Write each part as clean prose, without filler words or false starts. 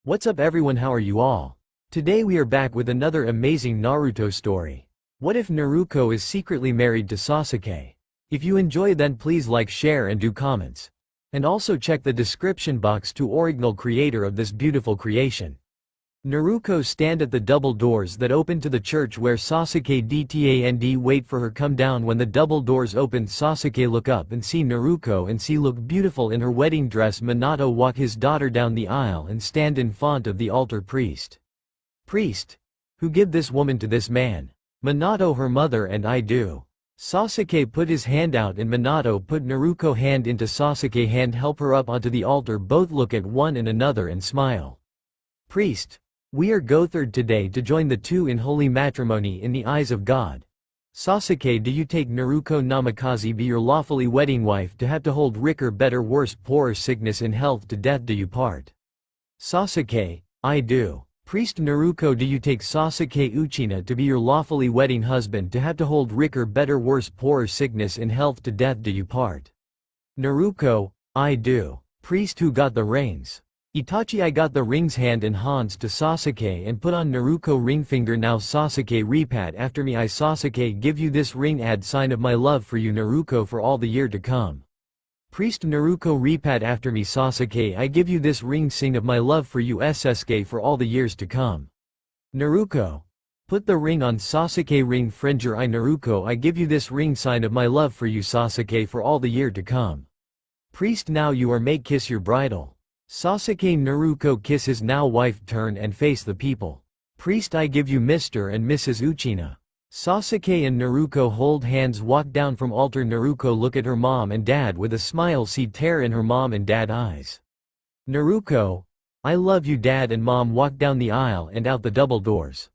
What's up everyone, how are you all? Today we are back with another amazing Naruto story. What if Naruko is secretly married to Sasuke? If you enjoy then please like, share and do comments. And also check the description box to original creator of this beautiful creation. Naruko stand at the double doors that open to the church where Sasuke dtand wait for her come down. When the double doors open, Sasuke look up and see Naruko and see look beautiful in her wedding dress. Minato walk his daughter down the aisle and stand in front of the altar. Priest, who give this woman to this man? Minato her mother and I do. Sasuke put his hand out and Minato put Naruko hand into Sasuke hand, help her up onto the altar. Both look at one and another and smile. Priest, we are gathered today to join the two in holy matrimony in the eyes of God. Sasuke, do you take Naruko Namikaze be your lawfully wedding wife, to have to hold richer better worse poorer sickness in health to death do you part? Sasuke, I do. Priest Naruko, do you take Sasuke Uchina to be your lawfully wedding husband, to have to hold richer better worse poorer sickness in health to death do you part? Naruko, I do. Priest, who got the rings? Itachi, I got the rings. Hand in hands to Sasuke and put on Naruko ring finger. Now Sasuke repeat after me. I Sasuke give you this ring, add sign of my love for you Naruko for all the year to come. Priest Naruko repeat after me. Sasuke, I give you this ring, sign of my love for you Sasuke for all the years to come. Naruko, put the ring on. Sasuke ring fringer. I Naruko, I give you this ring, sign of my love for you Sasuke for all the year to come. Priest, now you are make kiss your bridal. Sasuke Naruko kiss his now wife, turn and face the people. Priest, I give you Mr. and Mrs. Uchina. Sasuke and Naruko hold hands, walk down from altar. Naruko look at her mom and dad with a smile, see tear in her mom and dad eyes. Naruko, I love you dad and mom. Walk down the aisle and out the double doors.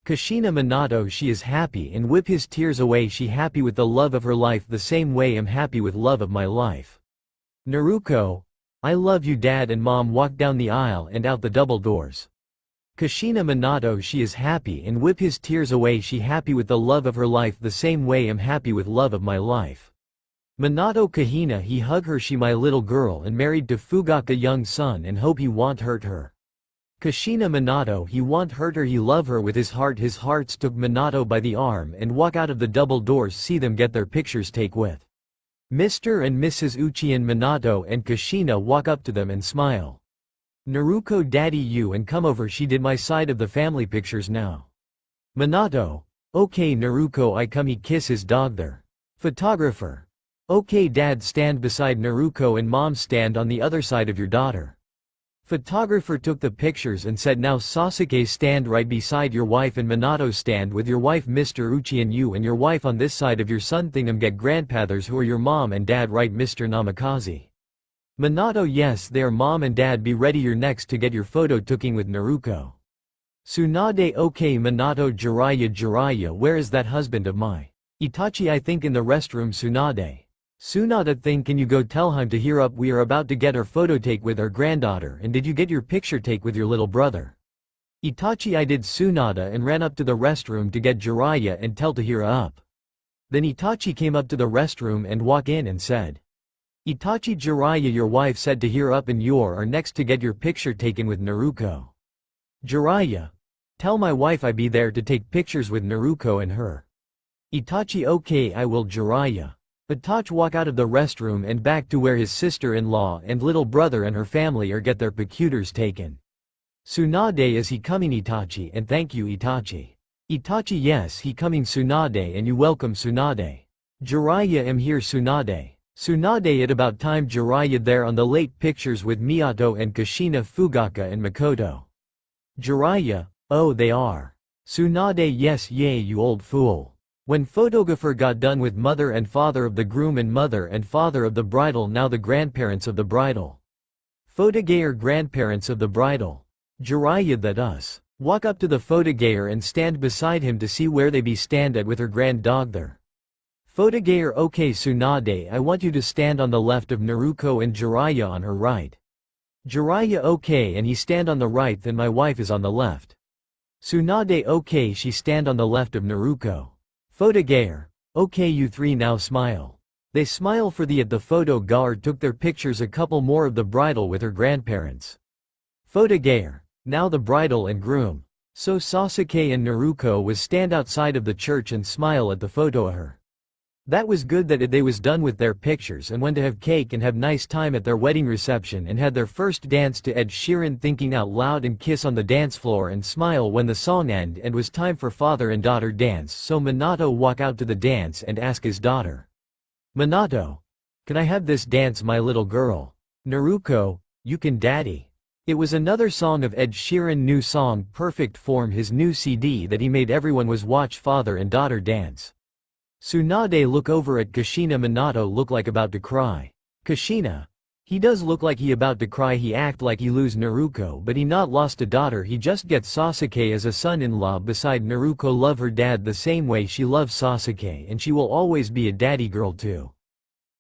Kushina Minato, she is happy and whip his tears away. She happy with the love of her life, the same way I'm happy with love of my life. Naruko, I love you dad and mom. Walk down the aisle and out the double doors. Kushina Minato, she is happy and whip his tears away. She happy with the love of her life, the same way I'm happy with love of my life. Minato Kahina, he hug her, she my little girl and married to Fugaka young son and hope he won't hurt her. Kushina Minato, he won't hurt her, he love her with his hearts took Minato by the arm and walk out of the double doors, see them get their pictures take with Mr. and Mrs. Uchiha. Minato and Kushina walk up to them and smile. Naruko, daddy you and come over, she did my side of the family pictures now. Minato, okay Naruko, I come, he kiss his dog there. Photographer, okay dad, stand beside Naruko and mom stand on the other side of your daughter. Photographer took the pictures and said, now Sasuke stand right beside your wife and Minato stand with your wife Mr. Uchiha, and you and your wife on this side of your son Thingam get grandfathers who are your mom and dad right Mr. Namikaze. Minato, yes they are mom and dad, be ready your next to get your photo taking with Naruko. Tsunade, okay Minato. Jiraiya, where is that husband of mine? Itachi, I think in the restroom. Tsunade, Tsunade think, can you go tell him to hear up, we are about to get our photo take with our granddaughter, and did you get your picture take with your little brother? Itachi, I did Tsunade and ran up to the restroom to get Jiraiya and tell to hear up. Then Itachi came up to the restroom and walk in and said, Itachi, Jiraiya your wife said to hear up and you are next to get your picture taken with Naruko. Jiraiya, tell my wife I be there to take pictures with Naruko and her. Itachi, okay I will Jiraiya. Itachi walk out of the restroom and back to where his sister-in-law and little brother and her family are get their pictures taken. Tsunade, is he coming Itachi? And thank you Itachi. Itachi, yes he coming Tsunade and you welcome Tsunade. Jiraiya, am here Tsunade. Tsunade, at about time Jiraiya there on the late pictures with Miyato and Kushina, Fugaka and Makoto. Jiraiya, oh they are. Tsunade, yes yay you old fool. When photographer got done with mother and father of the groom and mother and father of the bridal, now the grandparents of the bridal. Photogayer, grandparents of the bridal. Jiraiya, that us. Walk up to the photogayer and stand beside him to see where they be stand at with her grand dog there. Photogayer, okay Tsunade, I want you to stand on the left of Naruko and Jiraiya on her right. Jiraiya, okay, and he stand on the right, then my wife is on the left. Tsunade, okay, she stand on the left of Naruko. Photogayer, okay you three now smile. They smile for the at the photo guard took their pictures, a couple more of the bridal with her grandparents. Photo Gayer. Now the bridal and groom. So Sasuke and Naruko was stand outside of the church and smile at the photo of her. That was good that they was done with their pictures and went to have cake and have nice time at their wedding reception and had their first dance to Ed Sheeran thinking out loud and kiss on the dance floor and smile when the song end and was time for father and daughter dance, so Minato walk out to the dance and ask his daughter. Minato. Can I have this dance my little girl? Naruko. You can daddy. It was another song of Ed Sheeran new song Perfect Form his new CD that he made everyone was watch father and daughter dance. Tsunade look over at Kushina Minato look like about to cry. Kushina. He does look like he about to cry he act like he lose Naruko but he not lost a daughter he just gets Sasuke as a son-in-law beside Naruko love her dad the same way she loves Sasuke and she will always be a daddy girl too.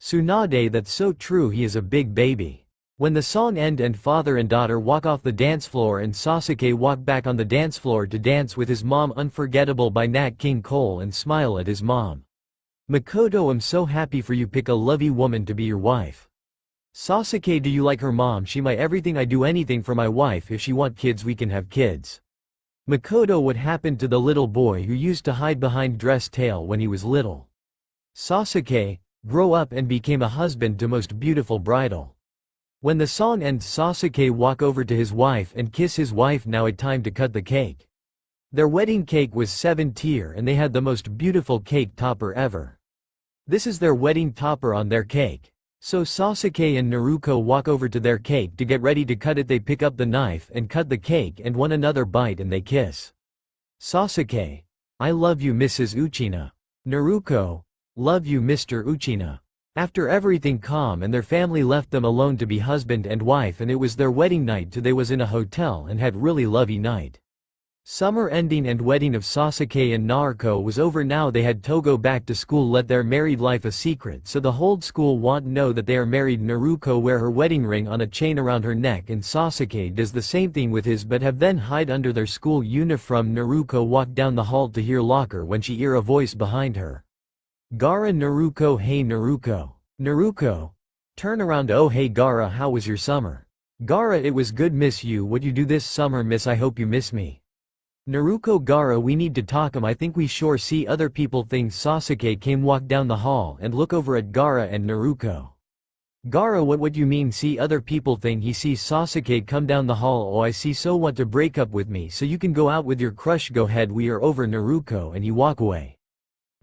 Tsunade that's so true he is a big baby. When the song end and father and daughter walk off the dance floor and Sasuke walk back on the dance floor to dance with his mom Unforgettable by Nat King Cole and smile at his mom. Makoto I'm so happy for you pick a lovely woman to be your wife. Sasuke do you like her mom she my everything I do anything for my wife if she want kids we can have kids. Makoto what happened to the little boy who used to hide behind dress tail when he was little. Sasuke, grow up and became a husband to most beautiful bridal. When the song ends Sasuke walk over to his wife and kiss his wife now it time to cut the cake. Their wedding cake was 7-tier and they had the most beautiful cake topper ever. This is their wedding topper on their cake. So Sasuke and Naruko walk over to their cake to get ready to cut it they pick up the knife and cut the cake and one another bite and they kiss. Sasuke. I love you Mrs. Uchina. Naruko. Love you Mr. Uchina. After everything calm and their family left them alone to be husband and wife and it was their wedding night too they was in a hotel and had really lovey night. Summer ending and wedding of Sasuke and Naruko was over now they had to go back to school let their married life a secret so the whole school want know that they are married Naruko wear her wedding ring on a chain around her neck and Sasuke does the same thing with his but have then hide under their school uniform Naruko walked down the hall to hear locker when she hear a voice behind her. Gaara Naruko hey Naruko. Naruko. Turn around oh hey Gaara how was your summer? Gaara it was good miss you what you do this summer miss I hope you miss me. Naruko Gaara we need to talk I think we sure see other people things Sasuke came walk down the hall and look over at Gaara and Naruko. Gaara what you mean see other people thing he sees Sasuke come down the hall oh I see so want to break up with me so you can go out with your crush go ahead we are over Naruko and he walk away.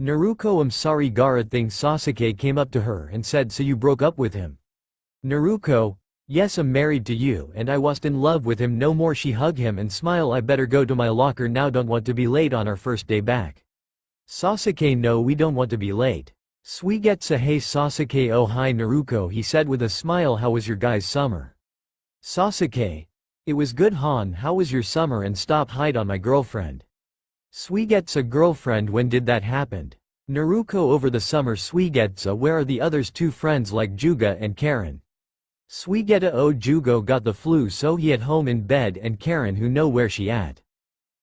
Naruko I'm sorry Gaara thing Sasuke came up to her and said so you broke up with him. Naruko. Yes I'm married to you and I was in love with him no more she hug him and smile I better go to my locker now don't want to be late on our first day back. Sasuke no we don't want to be late. Suigetsu hey Sasuke oh hi Naruko he said with a smile how was your guys summer? Sasuke. It was good Han how was your summer and stop hide on my girlfriend. Suigetsu girlfriend when did that happened? Naruko over the summer Suigetsu where are the others two friends like Juga and Karen? Suigeta oh Jugo got the flu so he at home in bed and Karen who know where she at.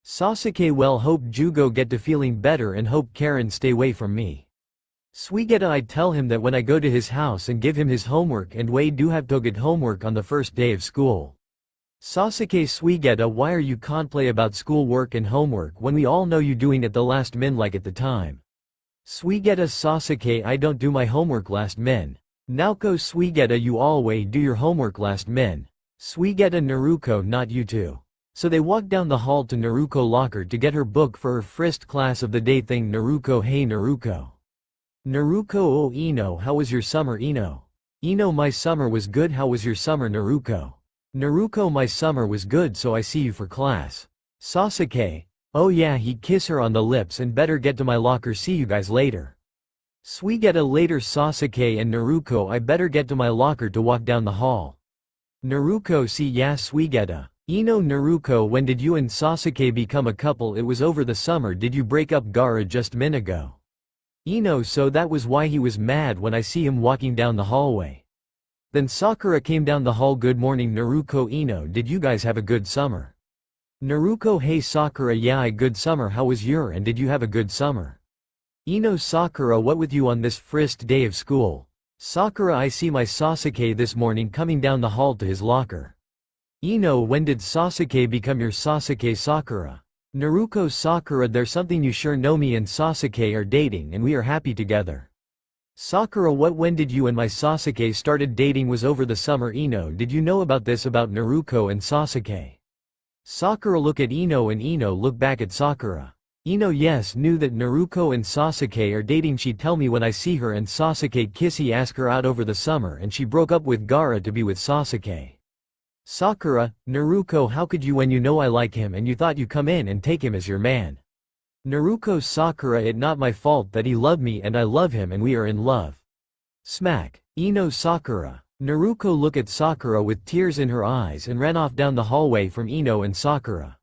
Sasuke well hope Jugo get to feeling better and hope Karen stay away from me. Suigeta I tell him that when I go to his house and give him his homework and we do have to get homework on the first day of school. Sasuke Suigeta why are you can't play about school work and homework when we all know you doing it the last min like at the time. Suigeta Sasuke I don't do my homework last min. Naoko Suigeta you always do your homework last min. Suigeta Naruko not you too. So they walk down the hall to Naruko locker to get her book for her first class of the day thing Naruko hey Naruko. Naruko oh Ino how was your summer Ino? Ino my summer was good how was your summer Naruko? Naruko my summer was good so I see you for class. Sasuke. Oh yeah he kiss her on the lips and better get to my locker see you guys later. Suigeta later Sasuke and Naruko I better get to my locker to walk down the hall. Naruko see ya Suigeta. Ino Naruko when did you and Sasuke become a couple it was over the summer did you break up Gaara just min ago? Ino so that was why he was mad when I see him walking down the hallway. Then Sakura came down the hall good morning Naruko Ino did you guys have a good summer? Naruko hey Sakura yeah I good summer how was your and did you have a good summer? Ino Sakura what with you on this first day of school? Sakura I see my Sasuke this morning coming down the hall to his locker. Ino, when did Sasuke become your Sasuke Sakura? Naruko Sakura, there's something you sure know, me and Sasuke are dating and we are happy together. Sakura, what, when did you and my Sasuke started dating? Was over the summer. Ino, did you know about this about Naruko and Sasuke? Sakura look at Ino and Ino look back at Sakura. Ino, yes, knew that Naruko and Sasuke are dating. She tell me when I see her and Sasuke kiss, he ask her out over the summer and she broke up with Gaara to be with Sasuke. Sakura, Naruko, how could you when you know I like him and you thought you come in and take him as your man? Naruko Sakura, it not my fault that he loved me and I love him and we are in love. Smack. Ino Sakura. Naruko look at Sakura with tears in her eyes and ran off down the hallway from Ino and Sakura.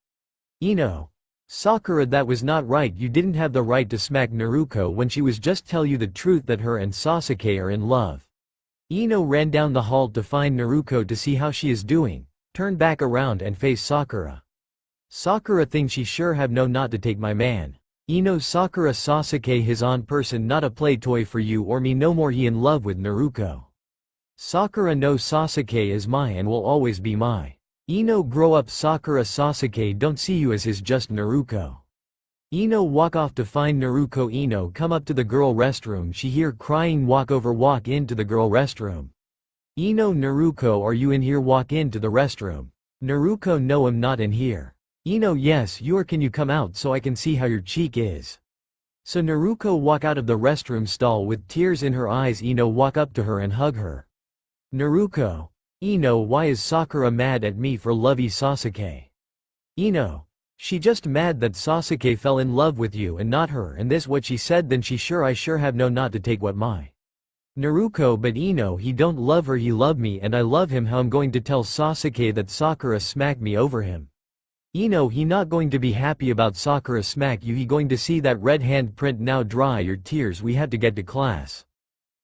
Ino. Sakura, that was not right. You didn't have the right to smack Naruko when she was just tell you the truth that her and Sasuke are in love. Ino ran down the hall to find Naruko to see how she is doing, turned back around and faced Sakura. Sakura thinks she sure have no not to take my man. Ino Sakura, Sasuke his own person, not a play toy for you or me no more. He in love with Naruko. Sakura, no, Sasuke is my and will always be my. Ino grow up. Sakura, Sasuke don't see you as his, just Naruko. Ino walk off to find Naruko. Ino come up to the girl restroom. She hear crying. Walk into the girl restroom. Ino, Naruko, are you in here? Walk into the restroom. Naruko, no, I'm not in here. Ino, yes you are. Can you come out so I can see how your cheek is? So Naruko walk out of the restroom stall with tears in her eyes. Ino walk up to her and hug her. Naruko. Ino, why is Sakura mad at me for lovey Sasuke? Ino. She just mad that Sasuke fell in love with you and not her, and this what she said. Then she sure I sure have no not to take what my. Naruko, but Ino, he don't love her, he love me and I love him. How I'm going to tell Sasuke that Sakura smacked me over him? Ino, he not going to be happy about Sakura smack you. He going to see that red hand print. Now dry your tears, we have to get to class.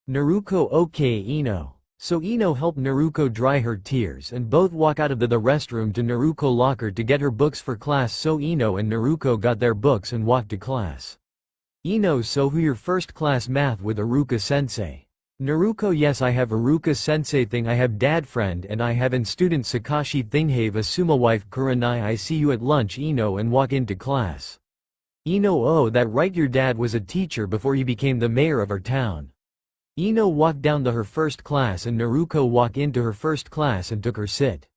Naruko, okay Ino. So Ino helped Naruko dry her tears and both walk out of the restroom to Naruko locker to get her books for class. So Ino and Naruko got their books and walked to class. Ino, so who your first class math with Aruka sensei? Naruko, yes I have Aruka sensei thing, I have dad friend and I have in student Sakashi thing, have a sumo wife Kurenai. I see you at lunch. Ino and walk into class. Ino, oh that right, your dad was a teacher before he became the mayor of our town. Ino walked down to her first class and Naruko walk into her first class and took her sit.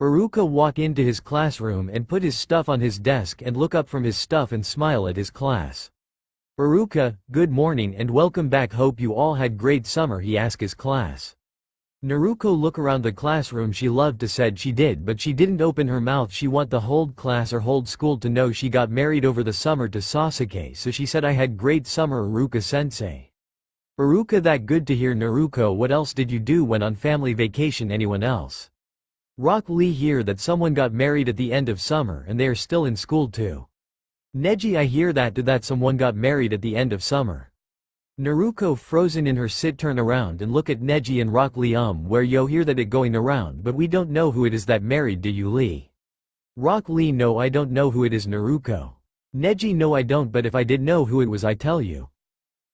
Aruka walk into his classroom and put his stuff on his desk and look up from his stuff and smile at his class. Aruka, good morning and welcome back, hope you all had great summer, he asked his class. Naruko look around the classroom. She loved to said she did, but she didn't open her mouth. She want the whole class or whole school to know she got married over the summer to Sasuke, so she said I had great summer Aruka sensei. Aruka, that good to hear. Naruko, what else did you do when on family vacation? Anyone else? Rock Lee, hear that someone got married at the end of summer and they are still in school too. Neji, I hear that someone got married at the end of summer. Naruko, frozen in her sit, turn around and look at Neji and Rock Lee. Where yo hear that it going around, but we don't know who it is that married, do you Lee? Rock Lee, no I don't know who it is. Naruko. Neji, no I don't, but if I did know who it was I tell you.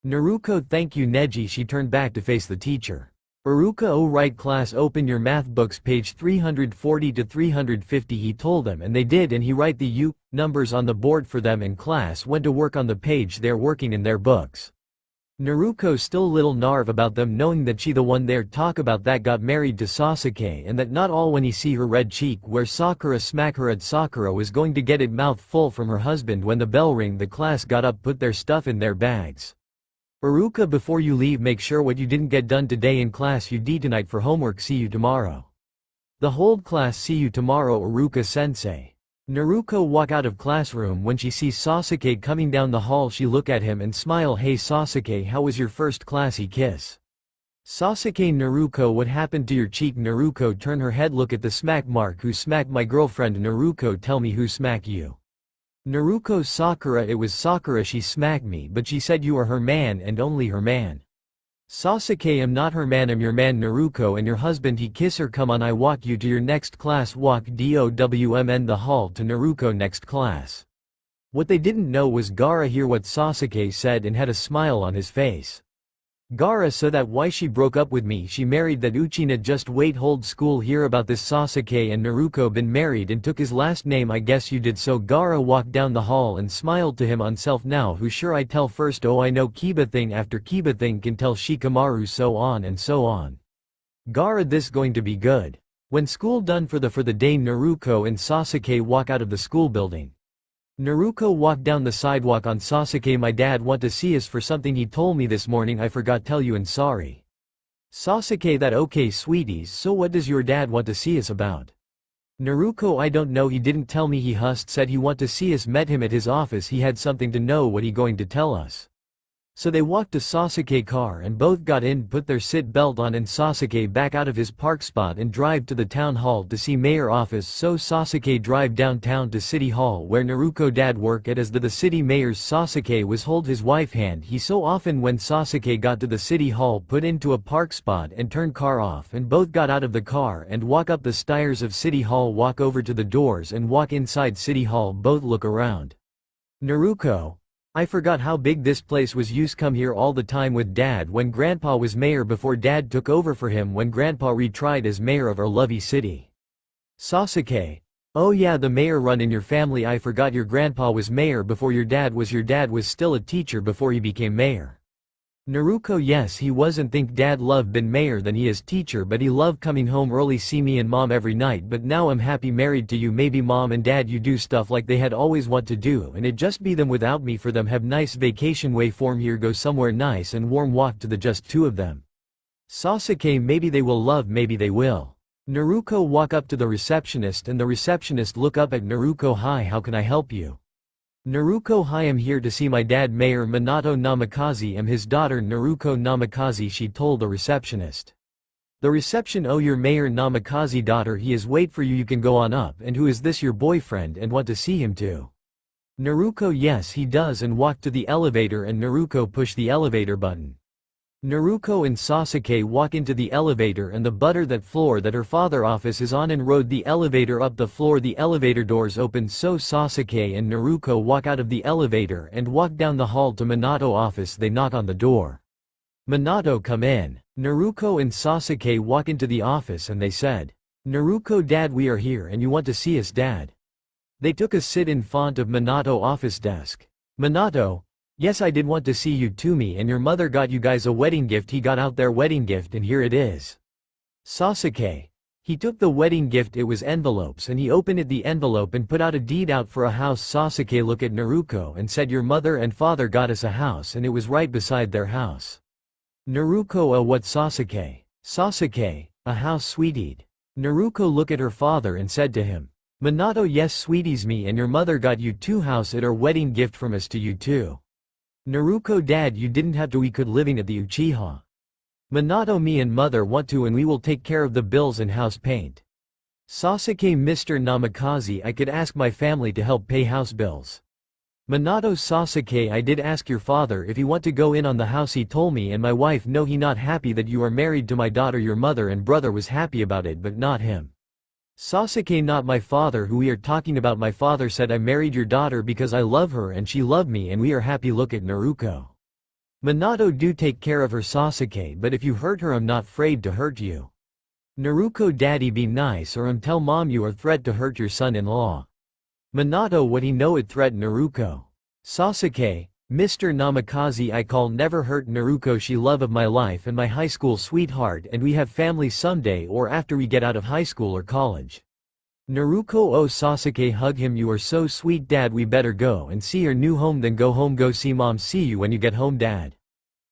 Naruko, thank you Neji. She turned back to face the teacher. Aruka, oh right class, open your math books page 340 to 350. He told them and they did, and he write the numbers on the board for them and class went to work on the page they're working in their books. Naruko still little narv about them, knowing that she the one there talk about that got married to Sasuke and that not all when he see her red cheek where Sakura smack her at. Sakura was going to get it mouth full from her husband when the bell ring. The class got up, put their stuff in their bags. Aruka, before you leave make sure what you didn't get done today in class you do tonight for homework. See you tomorrow. The whole class, see you tomorrow Aruka sensei. Naruko walk out of classroom. When she sees Sasuke coming down the hall she look at him and smile. Hey Sasuke, how was your first class? He kiss Sasuke. Naruko, what happened to your cheek? Naruko turn her head, look at the smack mark. Who smacked my girlfriend? Naruko, tell me who smacked you. Naruko, Sakura, it was Sakura, she smacked me, but she said you are her man and only her man. Sasuke, I'm not her man, I'm your man. Naruko, and your husband, he kiss her. Come on, I walk you to your next class. Walk DOWMN the hall to Naruko next class. What they didn't know was Gaara hear what Sasuke said and had a smile on his face. Gaara, so that why she broke up with me, she married that Uchina. Just wait, hold school, hear about this. Sasuke and Naruko been married and took his last name. I guess you did. So Gaara walked down the hall and smiled to him on self. Now who sure I tell first? Oh, I know Kiba thing after Kiba thing can tell Shikamaru, so on and so on. Gaara, this going to be good. When school done for the day, Naruko and Sasuke walk out of the school building. Naruko walked down the sidewalk on Sasuke. My dad want to see us for something he told me this morning. I forgot tell you and sorry. Sasuke, that okay sweeties, so what does your dad want to see us about? Naruko, I don't know, he didn't tell me, he hust said he want to see us. Met him at his office, he had something to know. What he going to tell us? So they walked to Sasuke car and both got in, put their seat belt on, and Sasuke back out of his park spot and drive to the town hall to see mayor office. So Sasuke drive downtown to city hall where Naruko dad work at as the city mayor's. Sasuke was hold his wife hand. He so often when Sasuke got to the city hall, put into a park spot and turn car off, and both got out of the car and walk up the stairs of city hall, walk over to the doors and walk inside city hall. Both look around. Naruko, I forgot how big this place was. Used come here all the time with dad when grandpa was mayor, before dad took over for him when grandpa retried as mayor of our lovely city. Sasuke, oh yeah, the mayor run in your family. I forgot your grandpa was mayor before your dad was. Your dad was still a teacher before he became mayor. Naruko, yes he wasn't. Think dad loved been mayor than he is teacher, but he loved coming home early see me and mom every night. But now I'm happy married to you. Maybe mom and dad you do stuff like they had always want to do, and it just be them without me. For them have nice vacation way form here, go somewhere nice and warm, walk to the just two of them. Sasuke, maybe they will love, maybe they will. Naruko walk up to the receptionist and the receptionist look up at Naruko. Hi, how can I help you? Naruko, hi, I'm here to see my dad Mayor Minato Namikaze. Am his daughter Naruko Namikaze, she told the receptionist. The reception, oh your Mayor Namikaze daughter, he is wait for you, you can go on up. And who is this, your boyfriend, and want to see him too? Naruko, yes he does, and walk to the elevator and Naruko push the elevator button. Naruko and Sasuke walk into the elevator and the butter that floor that her father office is on and rode the elevator up the floor. The elevator doors open, so Sasuke and Naruko walk out of the elevator and walk down the hall to Minato office. They knock on the door. Minato, come in. Naruko and Sasuke walk into the office and they said, Naruko, dad, we are here and you want to see us, dad. They took a sit in front of Minato office desk. Minato, yes I did want to see you too. Me and your mother got you guys a wedding gift. He got out their wedding gift and here it is. Sasuke, he took the wedding gift, it was envelopes, and he opened it the envelope and put out a deed out for a house. Sasuke looked at Naruko and said, your mother and father got us a house and it was right beside their house. Naruko, oh what? Sasuke, Sasuke, a house, sweetie. Naruko looked at her father and said to him, Minato, yes sweeties, me and your mother got you two house at our wedding gift from us to you too. Naruko, dad, you didn't have to, we could living at the Uchiha. Minato, me and mother want to and we will take care of the bills and house paint. Sasuke, Mr. Namikaze, I could ask my family to help pay house bills. Minato, Sasuke, I did ask your father if he want to go in on the house, he told me and my wife no, he not happy that you are married to my daughter. Your mother and brother was happy about it but not him. Sasuke, not my father, who we are talking about. My father said I married your daughter because I love her and she loved me and we are happy. Look at Naruko. Minato, do take care of her Sasuke, but if you hurt her I'm not afraid to hurt you. Naruko, daddy, be nice or tell mom you are threat to hurt your son-in-law. Minato, what he know it threat Naruko. Sasuke, Mr. Namikaze, I call never hurt Naruko, she love of my life and my high school sweetheart and we have family someday or after we get out of high school or college. Naruko, oh Sasuke, hug him, you are so sweet, dad, we better go and see your new home, then go home, go see mom, see you when you get home, dad.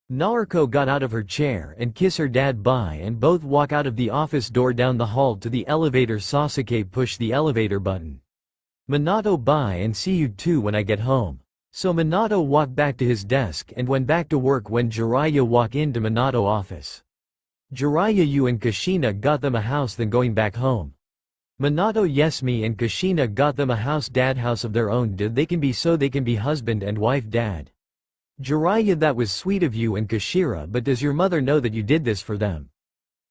Naruko got out of her chair and kiss her dad bye and both walk out of the office door down the hall to the elevator. Sasuke push the elevator button. Minato, bye and see you too when I get home. So Minato walked back to his desk and went back to work when Jiraiya walked into Minato office. Jiraiya, you and Kushina got them a house, then going back home. Minato, yes, me and Kushina got them a house, dad, house of their own, did they can be, so they can be husband and wife, dad. Jiraiya, that was sweet of you and Kushira, but does your mother know that you did this for them?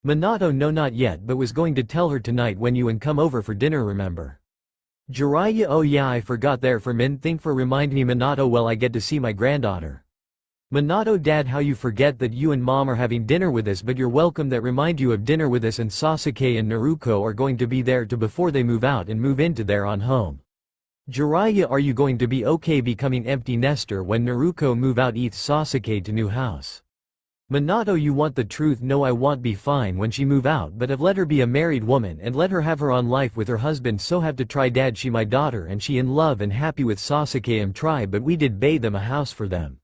Minato, no, not yet, but was going to tell her tonight when you and come over for dinner, remember? Jiraiya, oh yeah, I forgot there for min thing for remind me. Minato, well I get to see my granddaughter. Minato dad, how you forget that you and mom are having dinner with us, but you're welcome, that remind you of dinner with us, and Sasuke and Naruko are going to be there too before they move out and move into their own home. Jiraiya, are you going to be okay becoming empty nester when Naruko move out eats Sasuke to new house? Minato, you want the truth? No, I want be fine when she move out, but have let her be a married woman and let her have her own life with her husband, so have to try dad, she my daughter and she in love and happy with Sasuke, am try, but we did bathe them a house for them.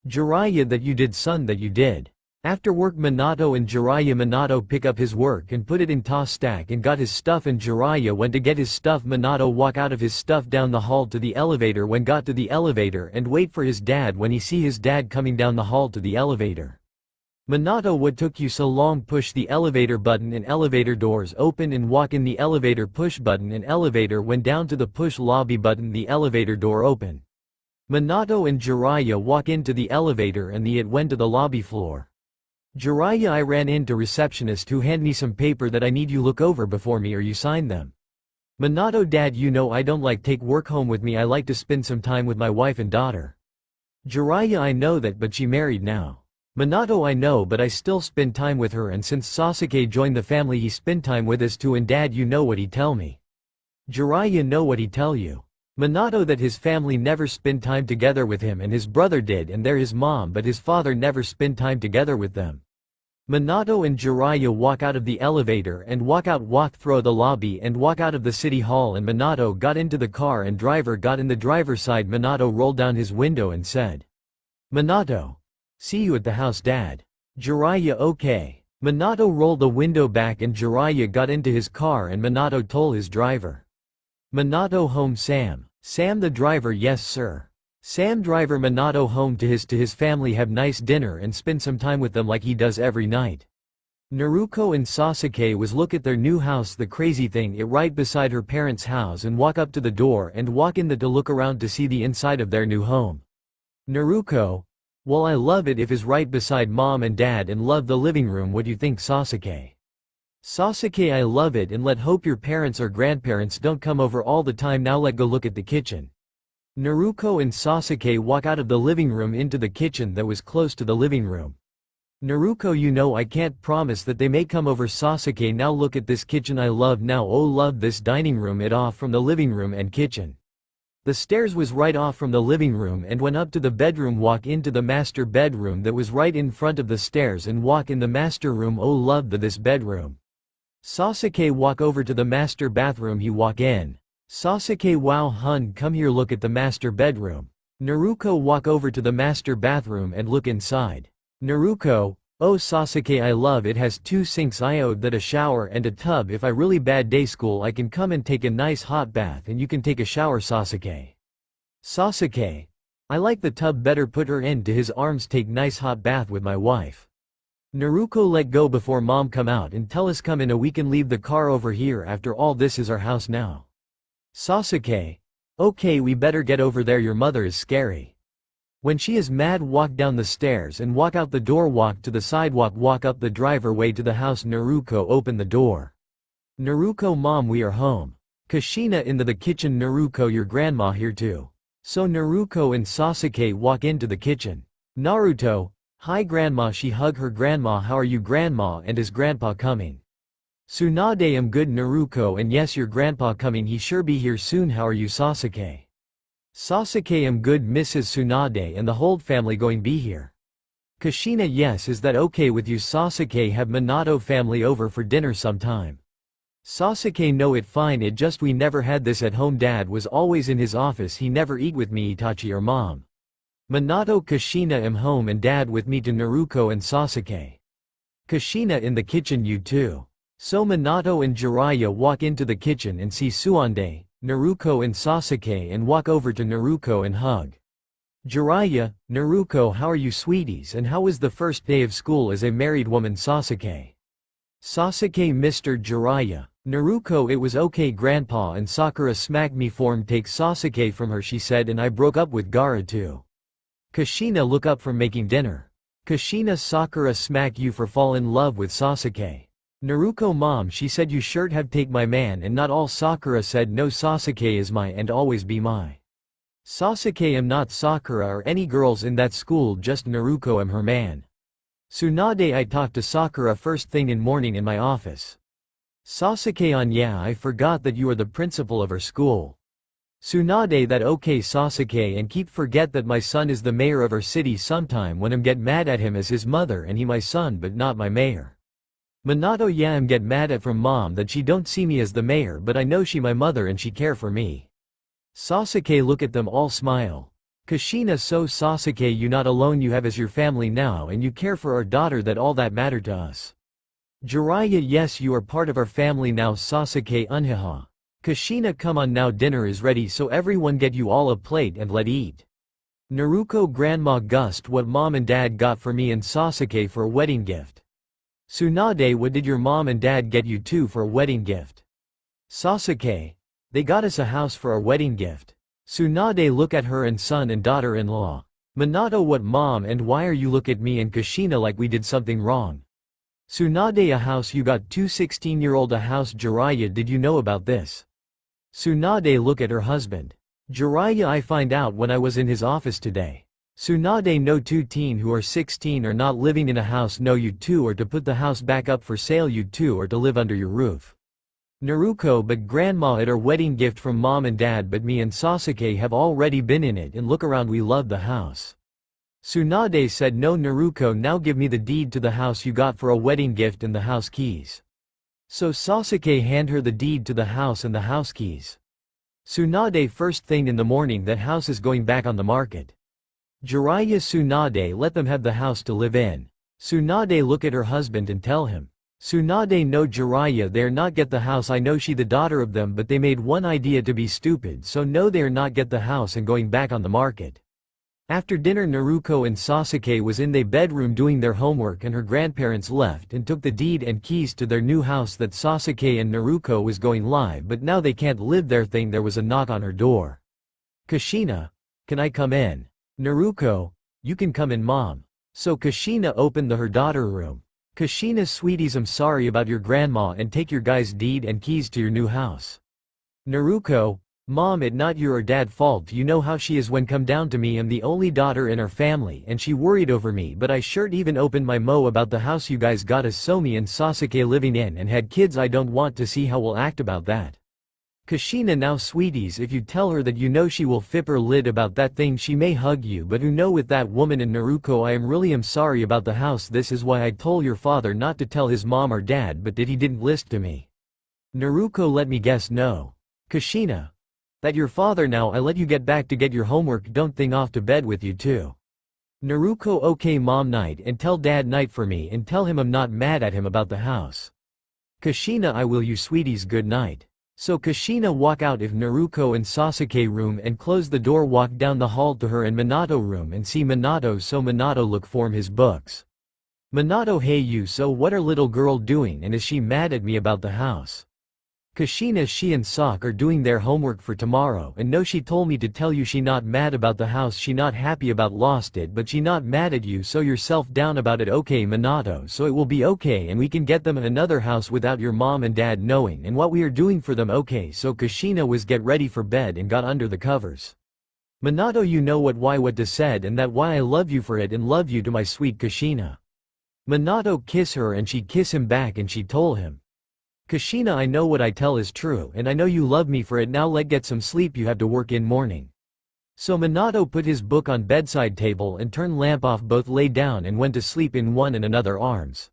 Jiraiya, that you did son, that you did. After work Minato and Jiraiya, Minato pick up his work and put it in toss stack and got his stuff, and Jiraiya went to get his stuff. Minato walk out of his stuff down the hall to the elevator, when got to the elevator and wait for his dad, when he see his dad coming down the hall to the elevator. Minato, what took you so long? Push the elevator button and elevator doors open and walk in the elevator, push button and elevator went down to the push lobby button, the elevator door open. Minato and Jiraiya walk into the elevator and it went to the lobby floor. Jiraiya, I ran into receptionist who hand me some paper that I need you look over before me or you sign them. Minato, dad, you know I don't like take work home with me, I like to spend some time with my wife and daughter. Jiraiya, I know that, but she married now. Minato, I know, but I still spend time with her, and since Sasuke joined the family he spend time with us too, and dad, you know what he tell me. Jiraiya, know what he tell you. Minato, that his family never spend time together with him, and his brother did, and they're his mom, but his father never spend time together with them. Minato and Jiraiya walk out of the elevator and walk through the lobby and walk out of the city hall, and Minato got into the car and driver got in the driver's side. Minato rolled down his window and said, Minato, see you at the house, dad. Jiraiya, okay. Minato rolled the window back and Jiraiya got into his car and Minato told his driver. Minato, home Sam. Sam the driver, yes sir. Sam driver, Minato home to his family, have nice dinner and spend some time with them like he does every night. Naruko and Sasuke was look at their new house, the crazy thing, it right beside her parents' house, and walk up to the door and walk in the to look around to see the inside of their new home. Naruko, well, I love it if is right beside mom and dad and love the living room, what do you think? Sasuke. Sasuke, I love it, and let hope your parents or grandparents don't come over all the time. Now let go look at the kitchen. Naruko and Sasuke walk out of the living room into the kitchen that was close to the living room. Naruko, you know I can't promise that they may come over. Sasuke, now look at this kitchen I love now, oh love this dining room, it off from the living room and kitchen. The stairs was right off from the living room and went up to the bedroom, walk into the master bedroom that was right in front of the stairs and walk in the master room, oh love this bedroom. Sasuke walk over to the master bathroom, he walk in. Sasuke, wow hun, come here look at the master bedroom. Naruko walk over to the master bathroom and look inside. Naruko, oh Sasuke, I love it, has 2 sinks, I owed that, a shower and a tub, if I really bad day school I can come and take a nice hot bath and you can take a shower. Sasuke. Sasuke, I like the tub better, put her into his arms, take nice hot bath with my wife. Naruko, let go before mom come out and tell us come in a we can leave the car over here, after all this is our house now. Sasuke, okay we better get over there, your mother is scary. When she is mad, walk down the stairs and walk out the door, walk to the sidewalk, walk up the driveway to the house. Naruko, open the door. Naruko, mom we are home. Kushina, into the kitchen. Naruko, your grandma here too. So Naruko and Sasuke walk into the kitchen. Naruto, hi grandma, she hug her grandma, how are you grandma, and is grandpa coming? Tsunade, am good Naruko, and yes your grandpa coming, he sure be here soon, how are you Sasuke? Sasuke, am good Mrs. Tsunade, and the whole family going be here. Kushina, yes, is that okay with you? Sasuke, have Minato family over for dinner sometime. Sasuke, no it fine, it just we never had this at home, dad was always in his office, he never eat with me Itachi or mom. Minato, Kushina, am home and dad with me to Naruko and Sasuke. Kushina, in the kitchen you too. So Minato and Jiraiya walk into the kitchen and see Tsunade, Naruko and Sasuke and walk over to Naruko and hug. Jiraiya, Naruko, how are you sweeties, and how was the first day of school as a married woman? Sasuke. Sasuke, Mr. Jiraiya, Naruko, it was okay grandpa, and Sakura smacked me form take Sasuke from her, she said, and I broke up with Gaara too. Kushina, look up from making dinner. Kushina, Sakura smack you for fall in love with Sasuke. Naruko, mom, she said you should have take my man and not all. Sakura said no, Sasuke is my and always be my. Sasuke am not Sakura or any girls in that school, just Naruko am her man. Tsunade I talk to Sakura first thing in morning in my office. Sasuke on yeah I forgot that you are the principal of our school. Tsunade that okay Sasuke and keep forget that my son is the mayor of our city sometime when I'm get mad at him as his mother and he my son but not my mayor. Minato yeah I'm get mad at from mom that she don't see me as the mayor but I know she my mother and she care for me. Sasuke look at them all smile. Kushina so Sasuke you not alone you have as your family now and you care for our daughter that all that matter to us. Jiraiya yes you are part of our family now Sasuke unhaha. Kushina come on now dinner is ready so everyone get you all a plate and let eat. Naruko grandma gust what mom and dad got for me and Sasuke for a wedding gift. Tsunade what did your mom and dad get you too for a wedding gift? Sasuke. They got us a house for our wedding gift. Tsunade look at her and son and daughter-in-law. Minato what mom and why are you look at me and Kushina like we did something wrong? Tsunade a house you got 2 16-year-old a house Jiraiya did you know about this? Tsunade look at her husband. Jiraiya I find out when I was in his office today. Tsunade no 2 teen who are 16 are not living in a house no you two are to put the house back up for sale you two are to live under your roof. Naruko but grandma at our wedding gift from mom and dad but me and Sasuke have already been in it and look around we love the house. Tsunade said no Naruko now give me the deed to the house you got for a wedding gift and the house keys. So Sasuke hand her the deed to the house and the house keys. Tsunade first thing in the morning that house is going back on the market. Jiraiya Tsunade let them have the house to live in. Tsunade look at her husband and tell him. Tsunade no Jiraiya they're not get the house I know she the daughter of them but they made one idea to be stupid so no they're not get the house and going back on the market. After dinner Naruko and Sasuke was in their bedroom doing their homework and her grandparents left and took the deed and keys to their new house that Sasuke and Naruko was going live but now they can't live there thing there was a knock on her door. Kushina, can I come in? Naruko, you can come in mom. So Kushina opened her daughter room. Kushina sweeties I'm sorry about your grandma and take your guys deed and keys to your new house. Naruko, mom it not your or dad fault you know how she is when come down to me I'm the only daughter in our family and she worried over me but I sure even opened my mo about the house you guys got us so me and Sasuke living in and had kids I don't want to see how we'll act about that. Kushina now sweeties if you tell her that you know she will flip her lid about that thing she may hug you but who know with that woman and Naruko I am sorry about the house this is why I told your father not to tell his mom or dad but did he didn't listen to me. Naruko let me guess no. Kushina. That your father now I let you get back to get your homework don't think off to bed with you too. Naruko okay mom night and tell dad night for me and tell him I'm not mad at him about the house. Kushina I will you sweeties good night. So Kushina walk out of Naruko and Sasuke room and close the door walk down the hall to her and Minato room and see Minato so Minato look for his books. Minato hey you so what are little girl doing and is she mad at me about the house? Kushina she and Sak are doing their homework for tomorrow and no she told me to tell you she not mad about the house she not happy about lost it but she not mad at you so yourself down about it okay Minato so it will be okay and we can get them another house without your mom and dad knowing and what we are doing for them okay so Kushina was get ready for bed and got under the covers. Minato you know what to said and that why I love you for it and love you to my sweet Kushina. Minato kiss her and she kiss him back and she told him. Kushina I know what I tell is true and I know you love me for it now let get some sleep you have to work in morning. So Minato put his book on bedside table and turned lamp off both lay down and went to sleep in one and another arms.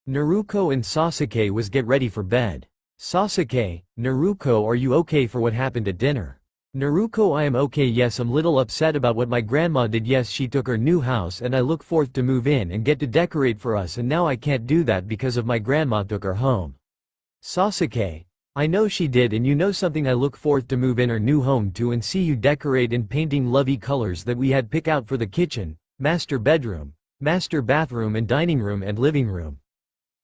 Naruko and Sasuke was get ready for bed. Sasuke, Naruko are you okay for what happened at dinner? Naruko I am okay yes I'm little upset about what my grandma did yes she took her new house and I look forth to move in and get to decorate for us and now I can't do that because of my grandma took her home. Sasuke, I know she did and you know something I look forth to move in our new home to and see you decorate in painting lovey colors that we had pick out for the kitchen, master bedroom, master bathroom and dining room and living room.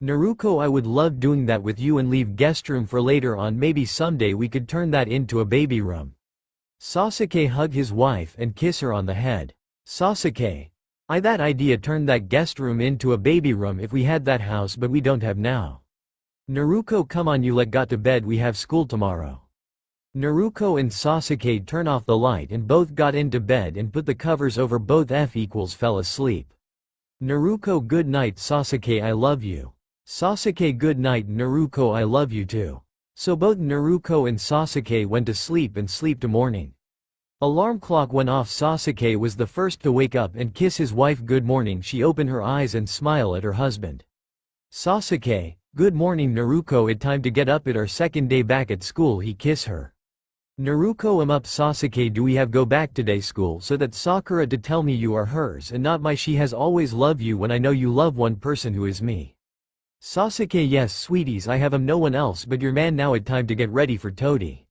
Naruko I would love doing that with you and leave guest room for later on maybe someday we could turn that into a baby room. Sasuke hug his wife and kiss her on the head. Sasuke, I that idea turn that guest room into a baby room if we had that house but we don't have now. Naruko come on you let got to bed we have school tomorrow. Naruko and Sasuke turn off the light and both got into bed and put the covers over both fell asleep. Naruko, good night Sasuke, I love you. Sasuke, good night Naruko, I love you too. So both Naruko and Sasuke went to sleep and sleep to morning. Alarm clock went off. Sasuke was the first to wake up and kiss his wife good morning. She opened her eyes and smile at her husband. Sasuke, good morning Naruko, it time to get up, at our second day back at school. He kiss her. Naruko, I'm up Sasuke, do we have go back today school so that Sakura to tell me you are hers and not my, she has always loved you when I know you love one person who is me. Sasuke, yes sweeties, I have no one else but your man, now it time to get ready for Todi.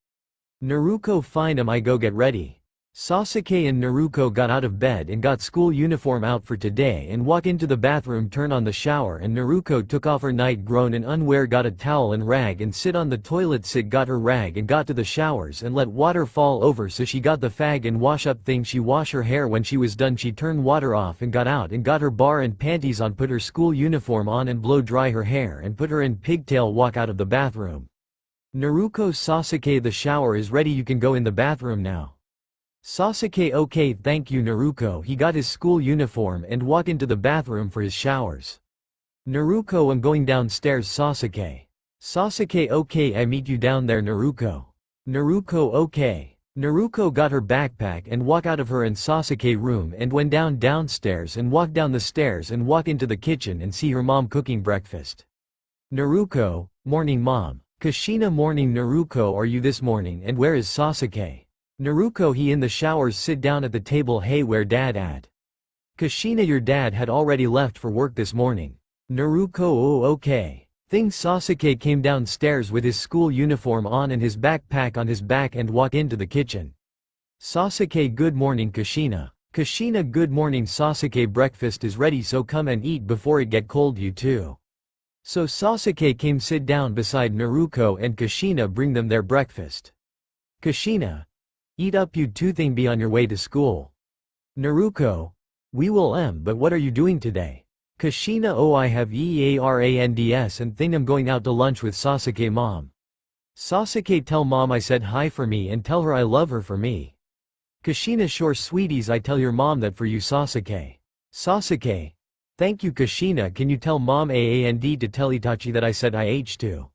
Naruko, fine, I go get ready. Sasuke and Naruko got out of bed and got school uniform out for today and walk into the bathroom, turn on the shower, and Naruko took off her night gown and unwear, got a towel and rag and sit on the toilet, got her rag and got to the showers and let water fall over, so she got the fag and wash up thing. She wash her hair, when she was done she turned water off and got out and got her bar and panties on, put her school uniform on and blow dry her hair and put her in pigtail, walk out of the bathroom. Naruko, Sasuke, the shower is ready, you can go in the bathroom now. Sasuke, okay thank you Naruko. He got his school uniform and walked into the bathroom for his showers. Naruko, I'm going downstairs Sasuke. Sasuke, okay I meet you down there Naruko. Naruko, okay. Naruko got her backpack and walked out of her and Sasuke room and went downstairs and walked down the stairs and walked into the kitchen and see her mom cooking breakfast. Naruko, morning mom. Kushina, morning Naruko, are you this morning and where is Sasuke? Naruko, he in the showers, sit down at the table. Hey, where dad at? Kushina, your dad had already left for work this morning. Naruko, oh okay. Things Sasuke came downstairs with his school uniform on and his backpack on his back and walked into the kitchen. Sasuke, good morning Kushina. Kushina, good morning Sasuke, breakfast is ready so come and eat before it get cold, you too. So Sasuke came sit down beside Naruko and Kushina bring them their breakfast. Kushina, eat up you two, thing be on your way to school. Naruko, we will but what are you doing today? Kushina, oh I have EARANDS and think I'm going out to lunch with Sasuke mom. Sasuke, tell mom I said hi for me and tell her I love her for me. Kushina, sure sweeties, I tell your mom that for you Sasuke. Sasuke, thank you Kushina, can you tell mom AAND to tell Itachi that I said I too?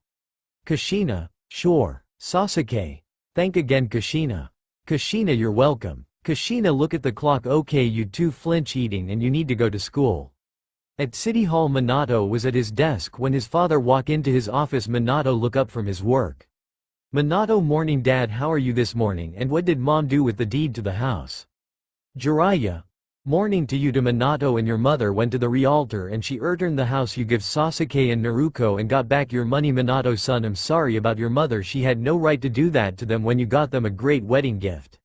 Kushina, sure. Sasuke, thank again Kushina. Kushina, you're welcome. Kushina, look at the clock, okay you two flinch eating and you need to go to school. At City Hall, Minato was at his desk when his father walked into his office. Minato look up from his work. Minato, morning dad, how are you this morning and what did mom do with the deed to the house? Jiraiya, morning to you to Minato, and your mother went to the realtor and she returned the house you give Sasuke and Naruko and got back your money. Minato, son, I'm sorry about your mother, she had no right to do that to them when you got them a great wedding gift.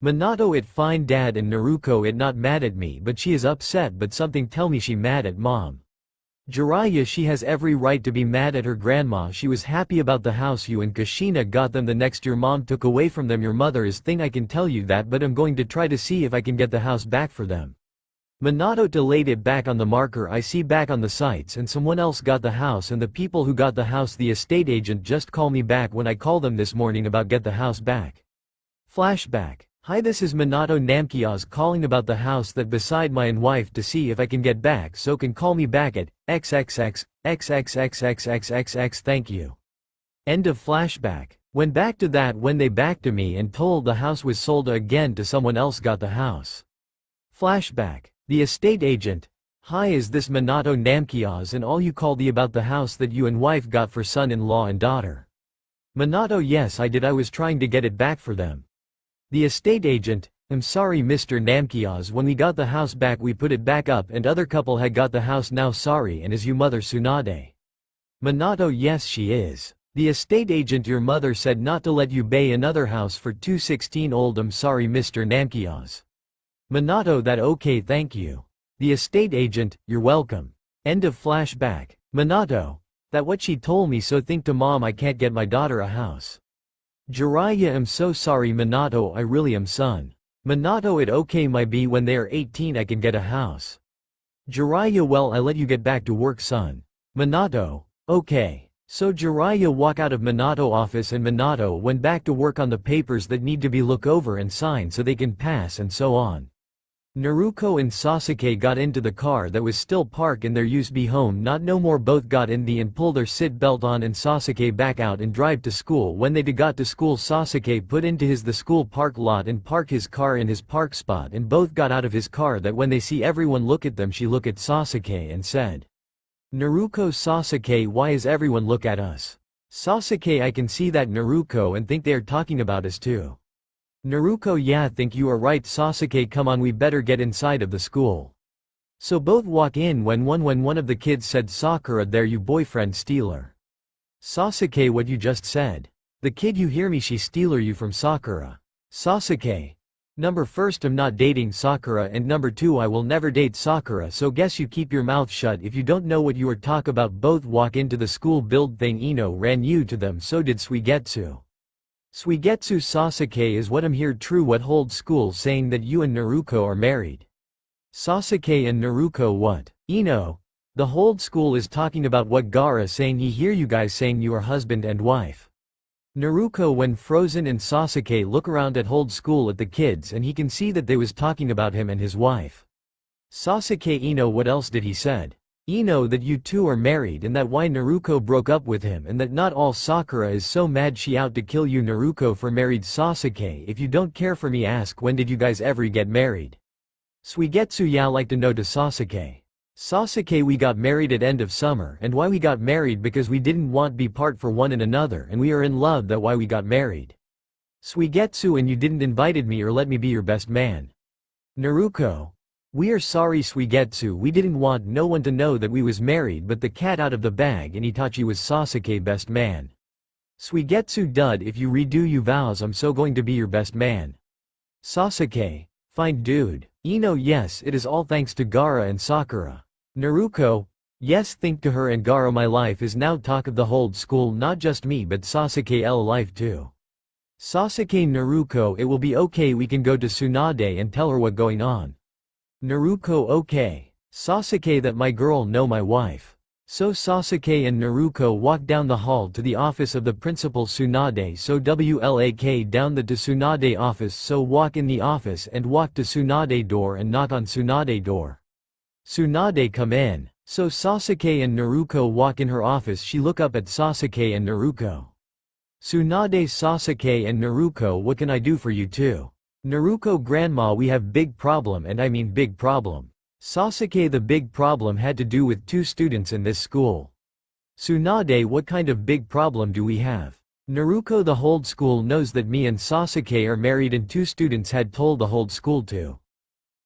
Minato, it fine dad, and Naruko, it not mad at me but she is upset, but something tell me she mad at mom. Jiraiya, she has every right to be mad at her grandma, she was happy about the house you and Kushina got them the next year mom took away from them. Your mother is thing, I can tell you that, but I'm going to try to see if I can get the house back for them. Minato, delayed it back on the marker, I see back on the sites and someone else got the house, and the people who got the house, the estate agent just call me back when I call them this morning about get the house back. Flashback. Hi, this is Minato Namkiaz calling about the house that beside my and wife to see if I can get back, so can call me back at XXX, thank you. End of flashback. When back to that, when they back to me and told the house was sold again to someone else got the house. Flashback. The estate agent. Hi, is this Minato Namkiaz and all you called the about the house that you and wife got for son-in-law and daughter? Minato, yes I did, I was trying to get it back for them. The estate agent, I'm sorry Mr. Namkiaz, when we got the house back we put it back up and other couple had got the house now, sorry, and is you mother Tsunade? Minato, yes she is. The estate agent, your mother said not to let you buy another house for 216 old, I'm sorry Mr. Namkiaz. Minato, that okay thank you. The estate agent, you're welcome. End of flashback. Minato, that what she told me, so think to mom I can't get my daughter a house. Jiraiya, I'm so sorry Minato, I really am son. Minato, it okay my be when they are 18 I can get a house. Jiraiya, well I let you get back to work son. Minato, okay. So Jiraiya walk out of Minato office and Minato went back to work on the papers that need to be look over and signed so they can pass and so on. Naruko and Sasuke got into the car that was still parked in their used be home not no more both got in the and pull their sit belt on and Sasuke back out and drive to school. When they got to school Sasuke put into the school park lot and park his car in his park spot and both got out of his car that when they see everyone look at them she look at Sasuke and said, Naruko Sasuke why is everyone look at us? Sasuke I can see that Naruko and think they are talking about us too. Naruko yeah think you are right Sasuke come on we better get inside of the school. So both walk in when one of the kids said Sakura there you boyfriend stealer. Sasuke what you just said. The kid you hear me she stealer you from Sakura. Sasuke. Number first I'm not dating Sakura and number two I will never date Sakura so guess you keep your mouth shut if you don't know what you are talk about both walk into the school build thing Ino ran you to them so did Suigetsu. Suigetsu Sasuke is what I'm here true what hold school saying that you and Naruko are married. Sasuke and Naruko what? Ino. The hold school is talking about what Gaara saying he hear you guys saying you are husband and wife. Naruko when frozen and Sasuke look around at hold school at the kids and he can see that they was talking about him and his wife. Sasuke Ino what else did he said? Ino that you two are married and that why Naruko broke up with him and that not all Sakura is so mad she out to kill you Naruko for married Sasuke if you don't care for me ask when did you guys ever get married? Suigetsu yeah like to know to Sasuke. Sasuke we got married at end of summer and why we got married because we didn't want be part for one and another and we are in love that why we got married. Suigetsu and you didn't invited me or let me be your best man. Naruko. We are sorry Suigetsu we didn't want no one to know that we was married but the cat out of the bag and Itachi was Sasuke best man. Suigetsu dud if you redo you vows I'm so going to be your best man. Sasuke. Fine dude. Ino yes it is all thanks to Gaara and Sakura. Naruko. Yes think to her and Gaara my life is now talk of the whole school not just me but Sasuke L life too. Sasuke Naruko it will be okay we can go to Tsunade and tell her what going on. Naruko okay. Sasuke that my girl know my wife. So Sasuke and Naruko walk down the hall to the office of the principal Tsunade so WLAK down the Tsunade office so walk in the office and walk to Tsunade door and knock on Tsunade door. Tsunade come in. So Sasuke and Naruko walk in her office she look up at Sasuke and Naruko. Tsunade Sasuke and Naruko what can I do for you two? Naruko grandma we have big problem and I mean big problem. Sasuke the big problem had to do with two students in this school. Tsunade what kind of big problem do we have? Naruko the whole school knows that me and Sasuke are married and two students had told the whole school to.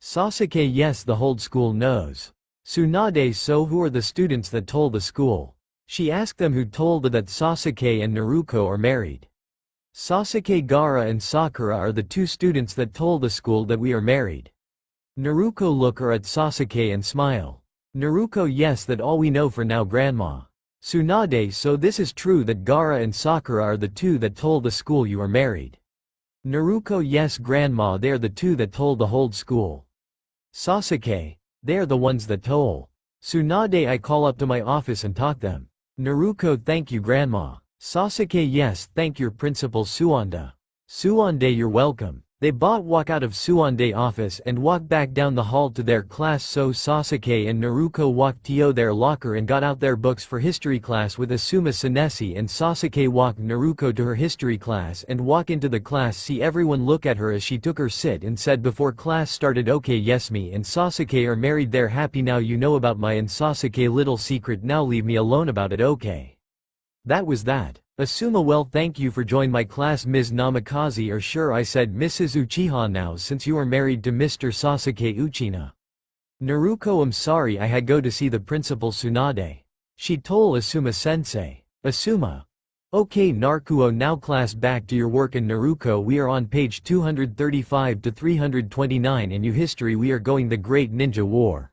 Sasuke yes the whole school knows. Tsunade so who are the students that told the school? She asked them who told that Sasuke and Naruko are married. Sasuke Gaara and Sakura are the two students that told the school that we are married. Naruko look her at Sasuke and smile. Naruko yes that all we know for now grandma. Tsunade so this is true that Gaara and Sakura are the two that told the school you are married. Naruko yes grandma they are the two that told the whole school. Sasuke. They are the ones that told. Tsunade I call up to my office and talk them. Naruko thank you grandma. Sasuke yes thank your principal Suanda. Suande you're welcome. They walk out of Suande office and walk back down the hall to their class so Sasuke and Naruko walked to their locker and got out their books for history class with Asuma Senesi and Sasuke walked Naruko to her history class and walk into the class see everyone look at her as she took her sit and said before class started okay yes me and Sasuke are married they're happy now you know about my and Sasuke little secret now leave me alone about it okay. That was that. Asuma well thank you for join my class Ms. Namikaze or sure I said Mrs. Uchiha now since you are married to Mr. Sasuke Uchina. Naruko I'm sorry I had go to see the principal Tsunade. She told Asuma sensei. Asuma. Okay Naruko now class back to your work and Naruko we are on page 235 to 329 in you history we are going the Great Ninja War.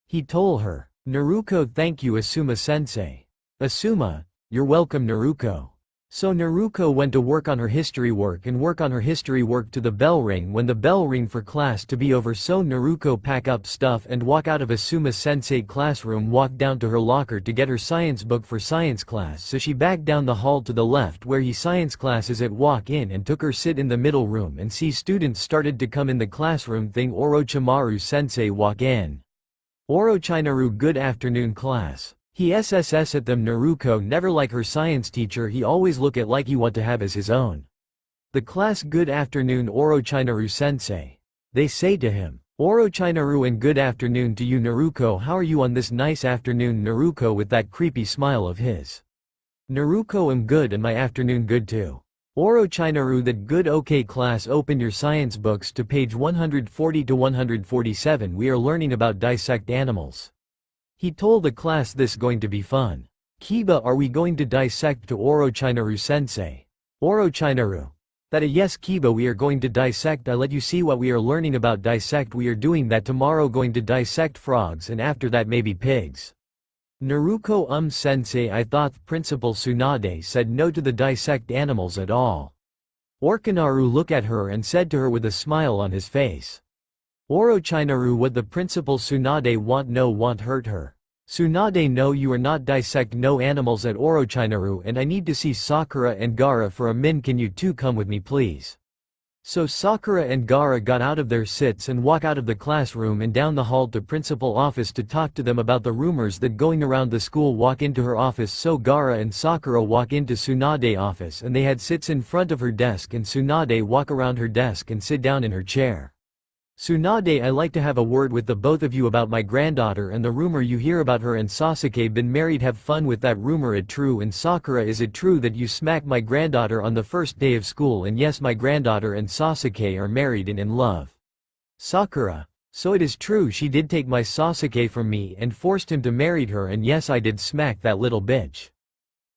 He told her. Naruko thank you Asuma sensei. Asuma. You're welcome Naruko. So Naruko went to work on her history work to the bell ring when the bell ring for class to be over, so Naruko pack up stuff and walk out of Asuma-sensei classroom, walk down to her locker to get her science book for science class, so she back down the hall to the left where he science class is at, walk in and took her sit in the middle room and see students started to come in the classroom thing. Orochimaru sensei walk in. Orochimaru, good afternoon class. He SSS at them. Naruko never like her science teacher, he always look at like he want to have as his own. The class, good afternoon Orochimaru sensei. They say to him. Orochimaru, and good afternoon to you Naruko, how are you on this nice afternoon? Naruko with that creepy smile of his. Naruko, am good and my afternoon good too. Orochimaru, that good. Okay class, open your science books to page 140 to 147, we are learning about dissect animals. He told the class this going to be fun. Kiba, are we going to dissect to Orochimaru sensei? Orochimaru. That a yes Kiba, we are going to dissect. I let you see what we are learning about dissect. We are doing that tomorrow, going to dissect frogs and after that maybe pigs. Naruko, sensei, I thought Principal Tsunade said no to the dissect animals at all. Orochimaru look at her and said to her with a smile on his face. Orochimaru, what the Principal Tsunade want hurt her. Tsunade, no, you are not dissect no animals at Orochimaru, and I need to see Sakura and Gaara for a min, can you two come with me please? So Sakura and Gaara got out of their sits and walk out of the classroom and down the hall to principal office to talk to them about the rumors that going around the school. Walk into her office, so Gaara and Sakura walk into Tsunade office and they had sits in front of her desk, and Tsunade walk around her desk and sit down in her chair. Tsunade, I like to have a word with the both of you about my granddaughter and the rumor you hear about her and Sasuke been married. Have fun with that rumor, it true? And Sakura, is it true that you smacked my granddaughter on the first day of school? And yes, my granddaughter and Sasuke are married and in love. Sakura, so it is true, she did take my Sasuke from me and forced him to marry her, and yes, I did smack that little bitch.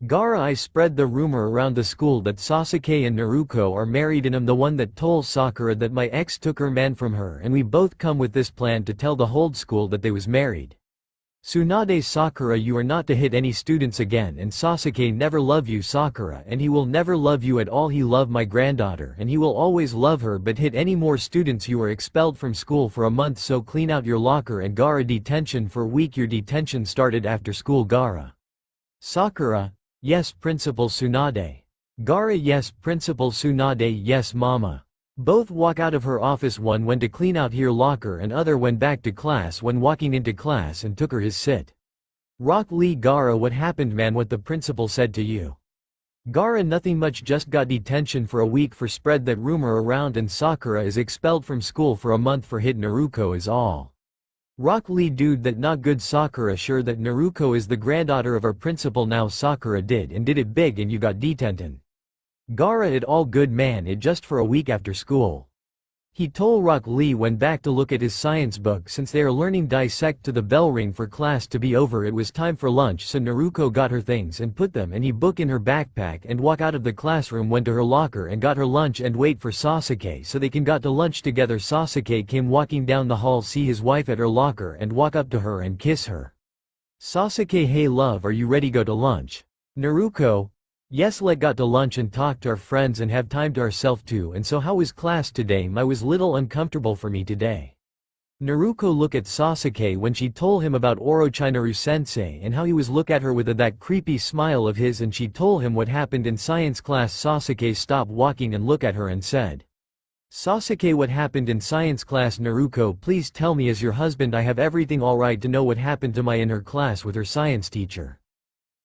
Gaara, I spread the rumor around the school that Sasuke and Naruko are married, and I'm the one that told Sakura that my ex took her man from her, and we both come with this plan to tell the whole school that they was married. Tsunade, Sakura, you are not to hit any students again, and Sasuke never love you Sakura, and he will never love you at all. He love my granddaughter and he will always love her, but hit any more students you are expelled from school for a month, so clean out your locker. And Gaara, detention for a week. Your detention started after school. Gaara. Sakura, yes Principal Tsunade. Gaara, yes Principal Tsunade, yes mama. Both walk out of her office, one went to clean out her locker and other went back to class. When walking into class and took her his sit. Rock Lee. Gaara, what happened man, what the principal said to you? Gaara, nothing much, just got detention for a week for spread that rumor around, and Sakura is expelled from school for a month for hit Naruko is all. Rock Lee, dude, that not good. Sakura, sure that Naruko is the granddaughter of our principal now. Sakura, did it big and you got detention. Gaara, it all good man, it just for a week after school. He told Rock Lee went back to look at his science book since they are learning dissect to the bell ring for class to be over. It was time for lunch, so Naruko got her things and put them and he book in her backpack and walk out of the classroom, went to her locker and got her lunch and wait for Sasuke so they can got to lunch together. Sasuke came walking down the hall, see his wife at her locker and walk up to her and kiss her. Sasuke, hey love, are you ready go to lunch? Naruko, yes, let got to lunch and talk to our friends and have time to ourself too. And so how was class today? My was little uncomfortable for me today. Naruko look at Sasuke when she told him about Orochimaru sensei and how he was look at her with that creepy smile of his, and she told him what happened in science class. Sasuke stopped walking and look at her and said, Sasuke, what happened in science class? Naruko, please tell me, as your husband I have everything alright to know what happened to my in her class with her science teacher.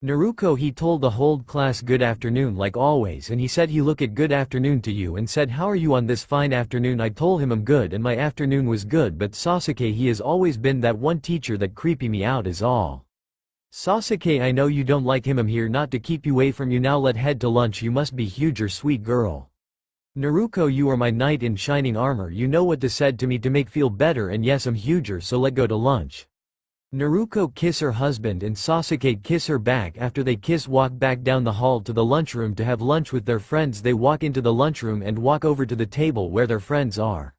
Naruko, he told the whole class good afternoon like always, and he said he look at good afternoon to you and said how are you on this fine afternoon? I told him I'm good and my afternoon was good, but Sasuke, he has always been that one teacher that creepy me out is all. Sasuke, I know you don't like him, I'm here not to keep you away from you, now let head to lunch, you must be huger sweet girl. Naruko, you are my knight in shining armor, you know what to said to me to make feel better, and yes I'm huger, so let go to lunch. Naruko kiss her husband and Sasuke kiss her back. After they kiss, walk back down the hall to the lunchroom to have lunch with their friends. They walk into the lunchroom and walk over to the table where their friends are.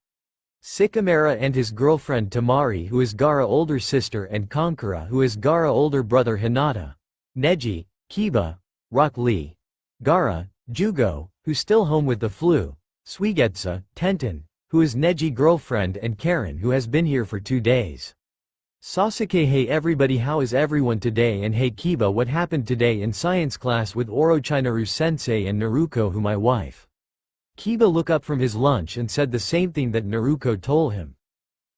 Shikamaru and his girlfriend Temari, who is Gaara older sister, and Kankura, who is Gaara older brother. Hinata, Neji, Kiba, Rock Lee. Gaara, Jugo, who's still home with the flu, Suigetsu, Tenten, who is Neji girlfriend, and Karen, who has been here for 2 days. Sasuke, hey everybody, how is everyone today? And hey Kiba, what happened today in science class with Orochimaru sensei and Naruko, who my wife? Kiba looked up from his lunch and said the same thing that Naruko told him.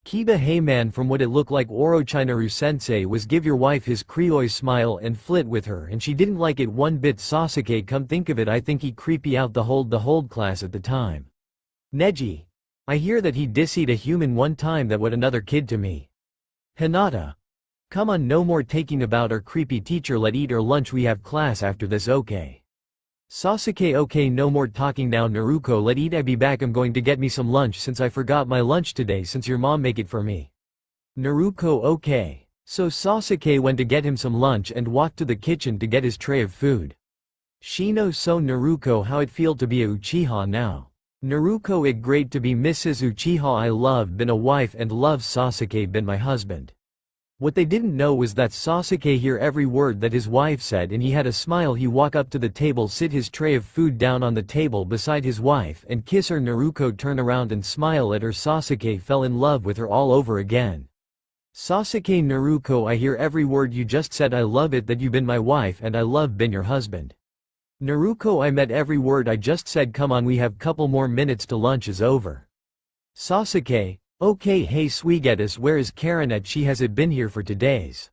Kiba, hey man, from what it looked like Orochimaru sensei was give your wife his Krioi smile and flit with her, and she didn't like it one bit. Sasuke, come think of it, I think he creepy out the hold class at the time. Neji, I hear that he dissied a human one time. That what another kid to me. Hinata, come on, no more taking about our creepy teacher, let eat our lunch, we have class after this, okay? Sasuke, okay, no more talking now. Naruko, let eat, I be back, I'm going to get me some lunch since I forgot my lunch today since your mom make it for me. Naruko, okay. So Sasuke went to get him some lunch and walked to the kitchen to get his tray of food. Shino, so Naruko, how it feel to be a Uchiha now? Naruko, it great to be Mrs. Uchiha, I love been a wife and love Sasuke been my husband. What they didn't know was that Sasuke hear every word that his wife said, and he had a smile. He walk up to the table, sit his tray of food down on the table beside his wife and kiss her. Naruko turn around and smile at her. Sasuke fell in love with her all over again. Sasuke, Naruko, I hear every word you just said, I love it that you been my wife and I love been your husband. Naruko, I met every word I just said, come on, we have couple more minutes to lunch is over. Sasuke, okay, hey Suigetsu, where is Karen at? She has it been here for 2 days.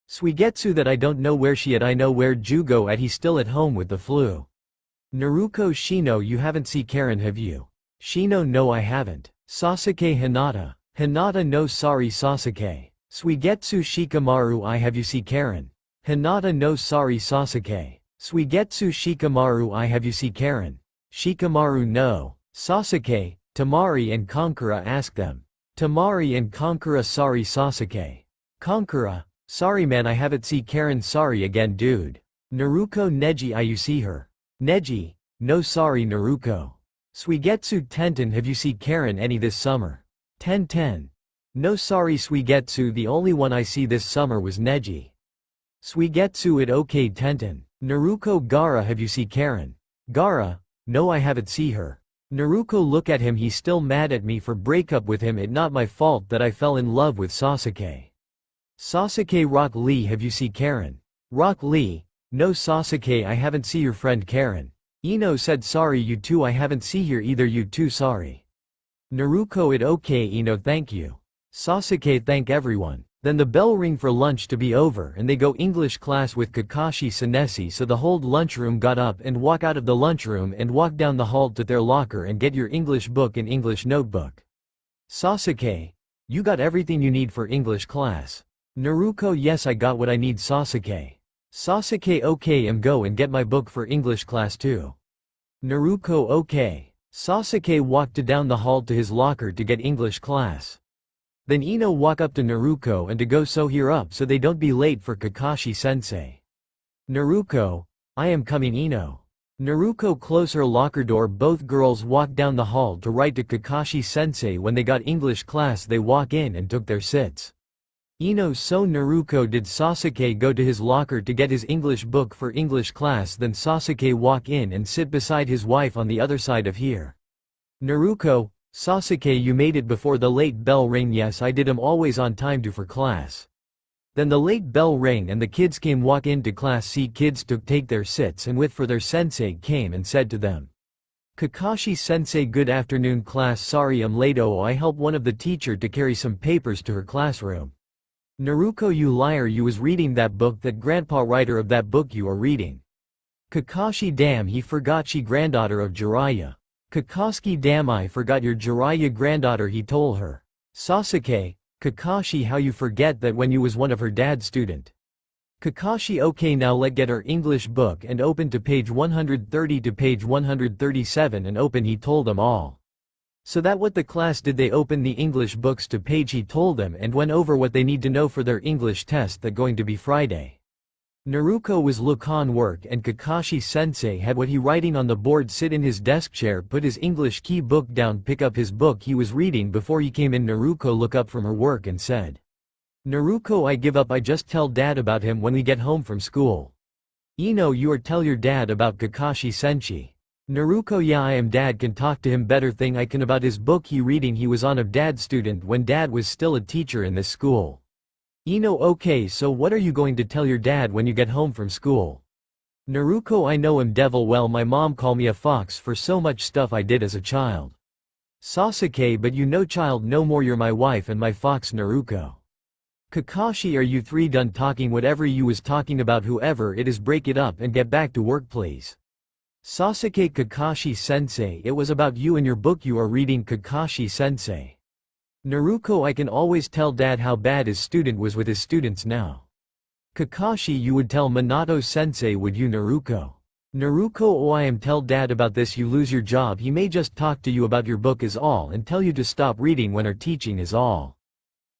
Suigetsu, that I don't know where she at, I know where Jugo at, he's still at home with the flu. Naruko, Shino, you haven't see Karen have you? Shino, no I haven't. Sasuke, Hinata. Hinata, no sorry Sasuke. Suigetsu, Shikamaru, I have you see Karen? Hinata, no sorry Sasuke. Suigetsu, Shikamaru, I have you see Karen? Shikamaru, no. Sasuke, Tamari and Kankura, ask them. Tamari and Kankura, sorry Sasuke. Kankura, sorry man, I haven't see Karen, sorry again dude. Naruko, Neji, I you see her? Neji, no sorry Naruko. Suigetsu, Tenten, have you see Karen any this summer? Tenten, no sorry Suigetsu, the only one I see this summer was Neji. Suigetsu, it okay Tenten. Naruko, Gaara, have you see Karen? Gaara, no I haven't see her. Naruko, look at him, he's still mad at me for break up with him, it not my fault that I fell in love with Sasuke. Sasuke, Rock Lee, have you see Karen? Rock Lee, no Sasuke, I haven't see your friend Karen. Ino said sorry you too, I haven't see here either, you too sorry. Naruko, it okay Ino, thank you. Sasuke, thank everyone. Then the bell ring for lunch to be over and they go English class with Kakashi Senesi, so the whole lunchroom got up and walk out of the lunchroom and walk down the hall to their locker and get your English book and English notebook. Sasuke, you got everything you need for English class? Naruko, yes I got what I need Sasuke. Sasuke, okay go and get my book for English class too. Naruko, okay. Sasuke walked down the hall to his locker to get English class. Then Ino walk up to Naruko and to go so here up so they don't be late for Kakashi sensei. Naruko, I am coming Ino. Naruko close her locker door. Both girls walk down the hall to write to Kakashi sensei. When they got English class they walk in and took their sits. Ino, so Naruko, did Sasuke go to his locker to get his English book for English class? Then Sasuke walk in and sit beside his wife on the other side of here. Naruko, Sasuke, you made it before the late bell ring. Yes I did, I'm always on time to for class. Then the late bell rang and the kids came walk into class. See kids took take their sits and with for their sensei came and said to them. Kakashi sensei, good afternoon class, sorry I'm late, oh I helped one of the teacher to carry some papers to her classroom. Naruko, you liar, you was reading that book, that grandpa writer of that book you are reading. Kakashi, damn, he forgot she granddaughter of Jiraiya. Kakashi, damn, I forgot your Jiraiya granddaughter, he told her. Sasuke, Kakashi, how you forget that when you was one of her dad's student. Kakashi, okay now let get her English book and open to page 130 to page 137 and open, he told them all. So that what the class did, they opened the English books to page he told them and went over what they need to know for their English test that going to be Friday. Naruko was look on work and Kakashi sensei had what he writing on the board, sit in his desk chair, put his English key book down, pick up his book he was reading before he came in. Naruko look up from her work and said, Naruko, I give up, I just tell dad about him when we get home from school. Ino, you are tell your dad about Kakashi Senshi. Naruko, yeah, I am dad, can talk to him better thing I can about his book he reading he was on of dad student when dad was still a teacher in this school. Ino, okay, so what are you going to tell your dad when you get home from school? Naruko, I know him devil well, my mom call me a fox for so much stuff I did as a child. Sasuke, but you know child no more, you're my wife and my fox Naruko. Kakashi, are you three done talking whatever you was talking about, whoever it is break it up and get back to work please. Sasuke, Kakashi sensei, it was about you and your book you are reading, Kakashi sensei. Naruko, I can always tell dad how bad his student was with his students now. Kakashi, you would tell Minato sensei, would you Naruko? Naruko, oh, I am tell dad about this, you lose your job, he may just talk to you about your book is all and tell you to stop reading when our teaching is all.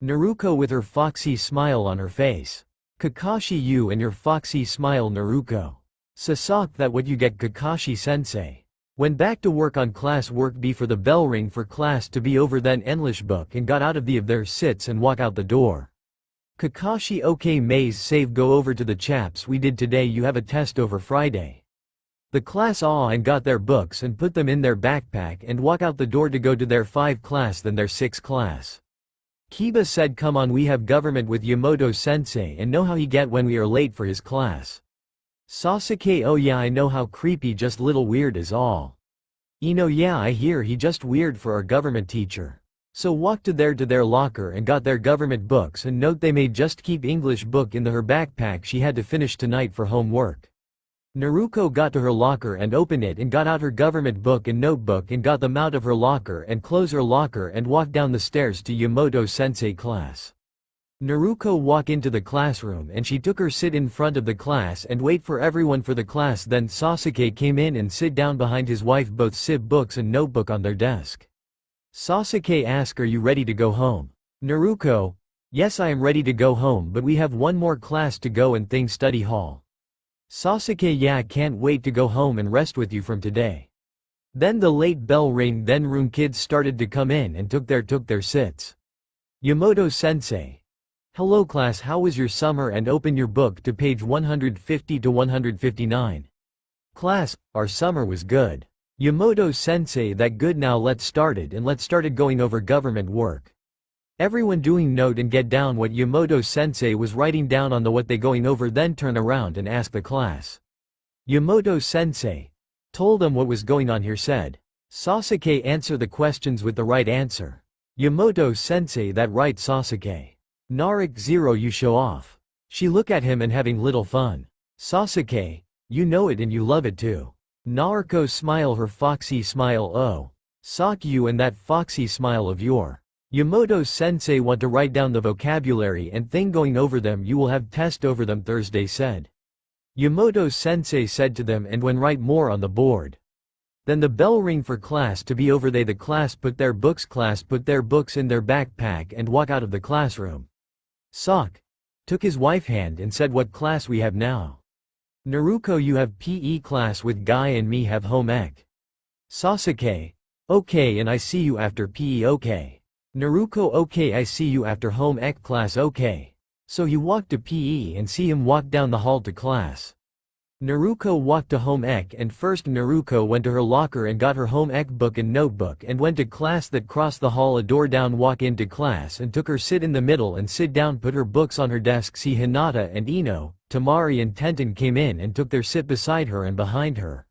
Naruko with her foxy smile on her face. Kakashi, you and your foxy smile Naruko. Sasuke, that what you get Kakashi sensei. Went back to work on class work before the bell ring for class to be over, then English book and got out of their sits and walk out the door. Kakashi, okay Maze save go over to the chaps we did today, you have a test over Friday. The class aw and got their books and put them in their backpack and walk out the door to go to their 5 class then their 6 class. Kiba said come on, we have government with Yamato sensei and know how he get when we are late for his class. Sasuke, oh yeah I know how creepy, just little weird is all. Ino, yeah I hear he just weird for our government teacher. So walked to their locker and got their government books and note they may just keep English book in her backpack she had to finish tonight for homework. Naruko got to her locker and opened it and got out her government book and notebook and got them out of her locker and closed her locker and walked down the stairs to Yamato sensei class. Naruko walked into the classroom and she took her sit in front of the class and wait for everyone for the class, then Sasuke came in and sit down behind his wife, both sit books and notebook on their desk. Sasuke asked, are you ready to go home? Naruko, yes I am ready to go home, but we have one more class to go and things study hall. Sasuke, yeah I can't wait to go home and rest with you from today. Then the late bell rang, then room kids started to come in and took their sits. Yamato sensei. Hello class, how was your summer, and open your book to page 150 to 159. Class, our summer was good. Yamato sensei, that good, now let's started going over government work. Everyone doing note and get down what Yamato sensei was writing down on the what they going over, then turn around and ask the class. Yamato sensei told them what was going on here, said. Sasuke answer the questions with the right answer. Yamato sensei, that right Sasuke. Naruto 0, you show off. She look at him and having little fun. Sasuke, you know it and you love it too. Naruko smile her foxy smile, oh. Sock you and that foxy smile of your. Yamato sensei want to write down the vocabulary and thing going over them, you will have test over them Thursday said. Yamato sensei said to them, and when write more on the board. Then the bell ring for class to be over, the class put their books in their backpack and walk out of the classroom. Sok took his wife hand and said, what class we have now? Naruko, you have PE class with Guy and me have home ec. Sasuke, okay, and I see you after PE, okay. Naruko, okay, I see you after home ec class, okay. So he walked to PE and see him walk down the hall to class. Naruko walked to home ec, and first Naruko went to her locker and got her home ec book and notebook and went to class, that crossed the hall a door down, walk into class and took her sit in the middle and sit down, put her books on her desk. See Hinata and Ino, Tamari and Tenten came in and took their sit beside her and behind her.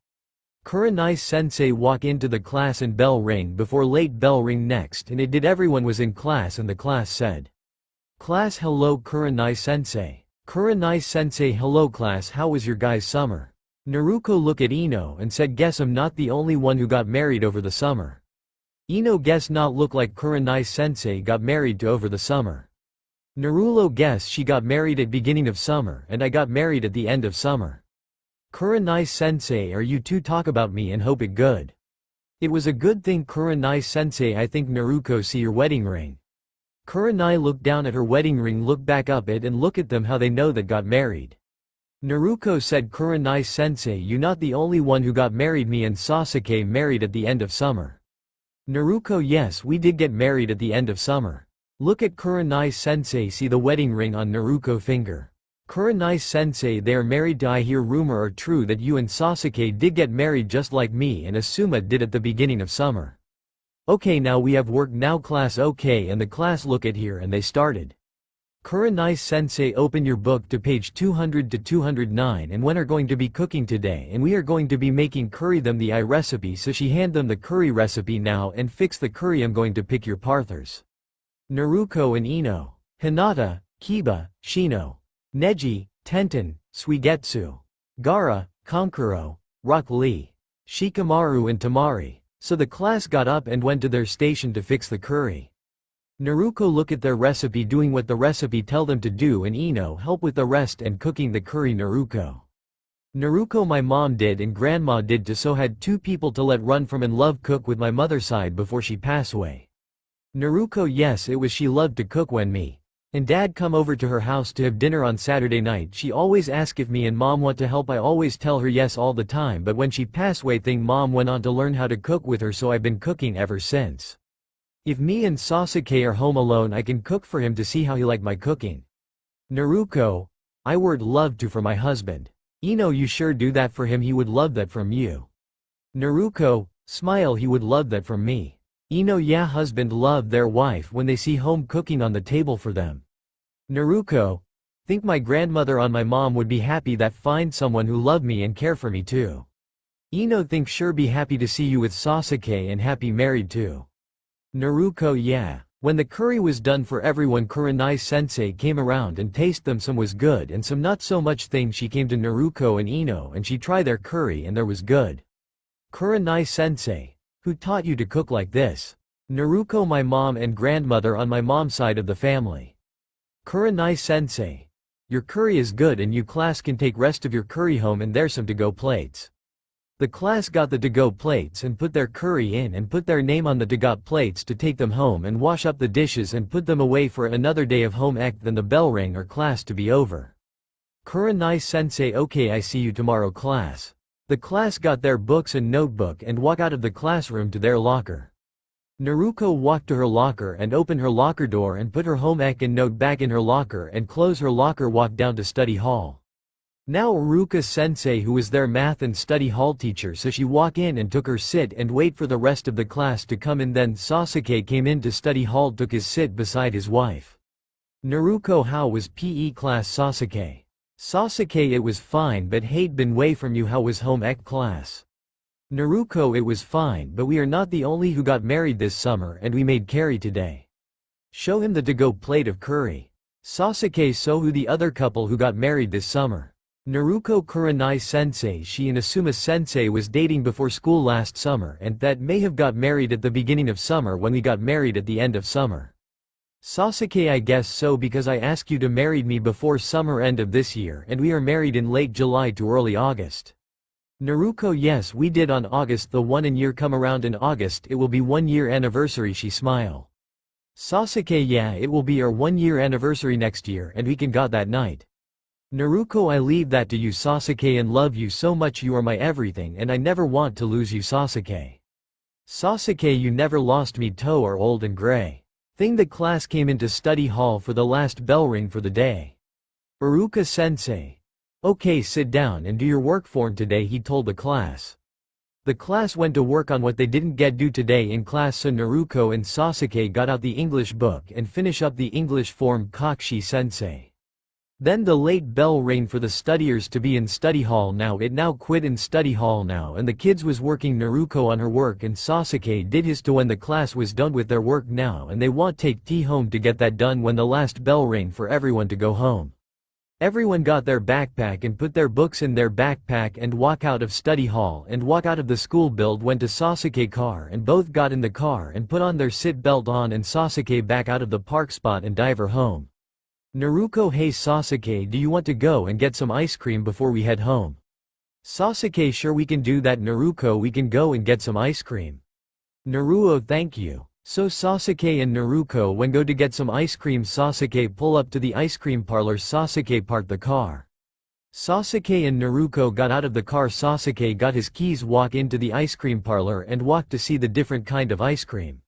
Kurenai sensei walk into the class and bell ring before late bell ring next, and it did everyone was in class and the class said. Class, hello Kurenai sensei. Kurenai sensei, hello class, how was your guys' summer? Naruko look at Ino and said, guess I'm not the only one who got married over the summer. Ino guess not look like Kurenai sensei got married to over the summer. Naruto guess she got married at beginning of summer and I got married at the end of summer. Kurenai sensei, are you two talk about me and hope it good. It was a good thing Kurenai sensei, I think Naruko see your wedding ring. Kurenai looked down at her wedding ring, look back up it and look at them how they know that got married. Naruko said, Kurenai sensei, you not the only one who got married, me and Sasuke married at the end of summer. Naruko, yes we did get married at the end of summer. Look at Kurenai sensei, see the wedding ring on Naruko finger. Kurenai-sensei, they are married to. I hear rumor or true that you and Sasuke did get married just like me and Asuma did at the beginning of summer. Okay, now we have work now class. Okay, and the class look at here and they started. Kurenai-sensei, open your book to page 200 to 209 and when are going to be cooking today and we are going to be making curry them the I recipe, so she hand them the curry recipe now and fix the curry. I'm going to pick your partners. Naruko and Ino, Hinata, Kiba, Shino, Neji, Tenten, Suigetsu, Gaara, Kankuro, Rock Lee, Shikamaru and Tamari. So the class got up and went to their station to fix the curry. Naruko look at their recipe doing what the recipe tell them to do and Ino help with the rest and cooking the curry. Naruko, my mom did and grandma did too, so had two people to let run from and love cook with my mother's side before she pass away. Naruko, yes, it was she loved to cook when me and dad come over to her house to have dinner on Saturday night. She always ask if me and mom want to help. I always tell her yes all the time, but when she pass away thing mom went on to learn how to cook with her, so I've been cooking ever since. If me and Sasuke are home alone I can cook for him to see how he like my cooking. Naruko, I would love to for my husband. Ino, you sure do that for him, he would love that from you. Naruko, smile, he would love that from me. Ino, yeah, husband love their wife when they see home cooking on the table for them. Naruko, think my grandmother on my mom would be happy that find someone who love me and care for me too. Ino, think sure be happy to see you with Sasuke and happy married too. Naruko, yeah. When the curry was done for everyone, Kurenai-sensei came around and taste them. Some was good and some not so much. Thing she came to Naruko and Ino and she tried their curry and there was good. Kurenai-sensei, who taught you to cook like this? Naruko, my mom and grandmother on my mom's side of the family. Kurenai-sensei, your curry is good and you class can take rest of your curry home and there's some to-go plates. The class got the to-go plates and put their curry in and put their name on the to-go plates to take them home and wash up the dishes and put them away for another day of home ec. Then the bell rang or class to be over. Kurenai-sensei, okay, I see you tomorrow class. The class got their books and notebook and walk out of the classroom to their locker. Naruko walked to her locker and opened her locker door and put her home ec and note back in her locker and close her locker, walked down to study hall. Now Iruka-sensei, who was their math and study hall teacher, so she walk in and took her sit and wait for the rest of the class to come in. Then Sasuke came in to study hall, took his sit beside his wife. Naruko, how was PE class? Sasuke, Sasuke, it was fine but hate been way from you. How was home ec class? Naruko, it was fine but we are not the only who got married this summer and we made curry today. Show him the to-go plate of curry. Sasuke, so who the other couple who got married this summer? Naruko, Kurenai-sensei, she and Asuma-sensei was dating before school last summer and that may have got married at the beginning of summer when we got married at the end of summer. Sasuke, I guess so because I asked you to marry me before summer end of this year and we are married in late July to early August. Naruko, yes, we did on August the 1 year come around in August it will be 1 year anniversary. She smile. Sasuke, yeah, it will be our 1 year anniversary next year and we can got that night. Naruko, I leave that to you Sasuke and love you so much, you are my everything and I never want to lose you Sasuke. Sasuke, you never lost me toe or old and gray. Thing the class came into study hall for the last bell ring for the day. Iruka-sensei, okay, sit down and do your work form today, he told the class. The class went to work on what they didn't get due today in class, so Naruko and Sasuke got out the English book and finish up the English form. Kakushi-sensei. Then the late bell rang for the studiers to be in study hall now. It now quit in study hall now and the kids was working. Naruko on her work and Sasuke did his to when the class was done with their work now and they want take tea home to get that done when the last bell rang for everyone to go home. Everyone got their backpack and put their books in their backpack and walk out of study hall and walk out of the school build, went to Sasuke car and both got in the car and put on their sit belt on and Sasuke back out of the park spot and diver home. Naruko, hey Sasuke, do you want to go and get some ice cream before we head home? Sasuke, sure, we can do that. Naruko, we can go and get some ice cream. Naruto, thank you. So Sasuke and Naruko when go to get some ice cream. Sasuke pull up to the ice cream parlor. Sasuke parked the car. Sasuke and Naruko got out of the car. Sasuke got his keys, walk into the ice cream parlor and walk to see the different kind of ice cream.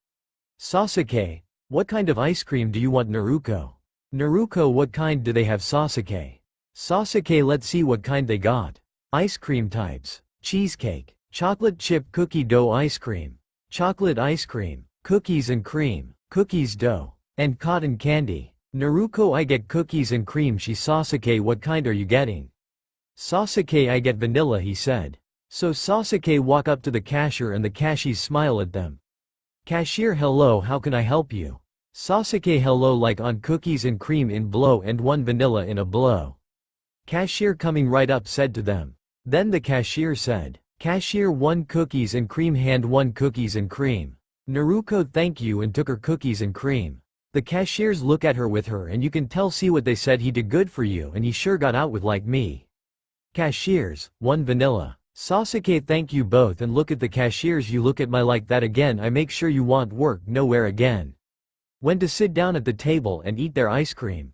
Sasuke, what kind of ice cream do you want? Naruko. Naruko, what kind do they have? Sasuke. Sasuke, let's see what kind they got. Ice cream types. Cheesecake, chocolate chip cookie dough ice cream, chocolate ice cream, cookies and cream, cookies dough, and cotton candy. Naruko, I get cookies and cream. Sasuke, what kind are you getting? Sasuke, I get vanilla, he said. So Sasuke walk up to the cashier and the cashies smile at them. Cashier, hello, how can I help you? Sasuke, hello, like on cookies and cream in blow and one vanilla in a blow. Cashier coming right up said to them. Then the cashier said, Cashier, 1 cookies and cream, hand 1 cookies and cream. Naruko, thank you, and took her cookies and cream. The cashiers look at her with her and you can tell, see what they said, he did good for you and he sure got out with like me. Cashiers, 1 vanilla. Sasuke, thank you both, and look at the cashiers, you look at my like that again, I make sure you want work nowhere again. When to sit down at the table and eat their ice cream.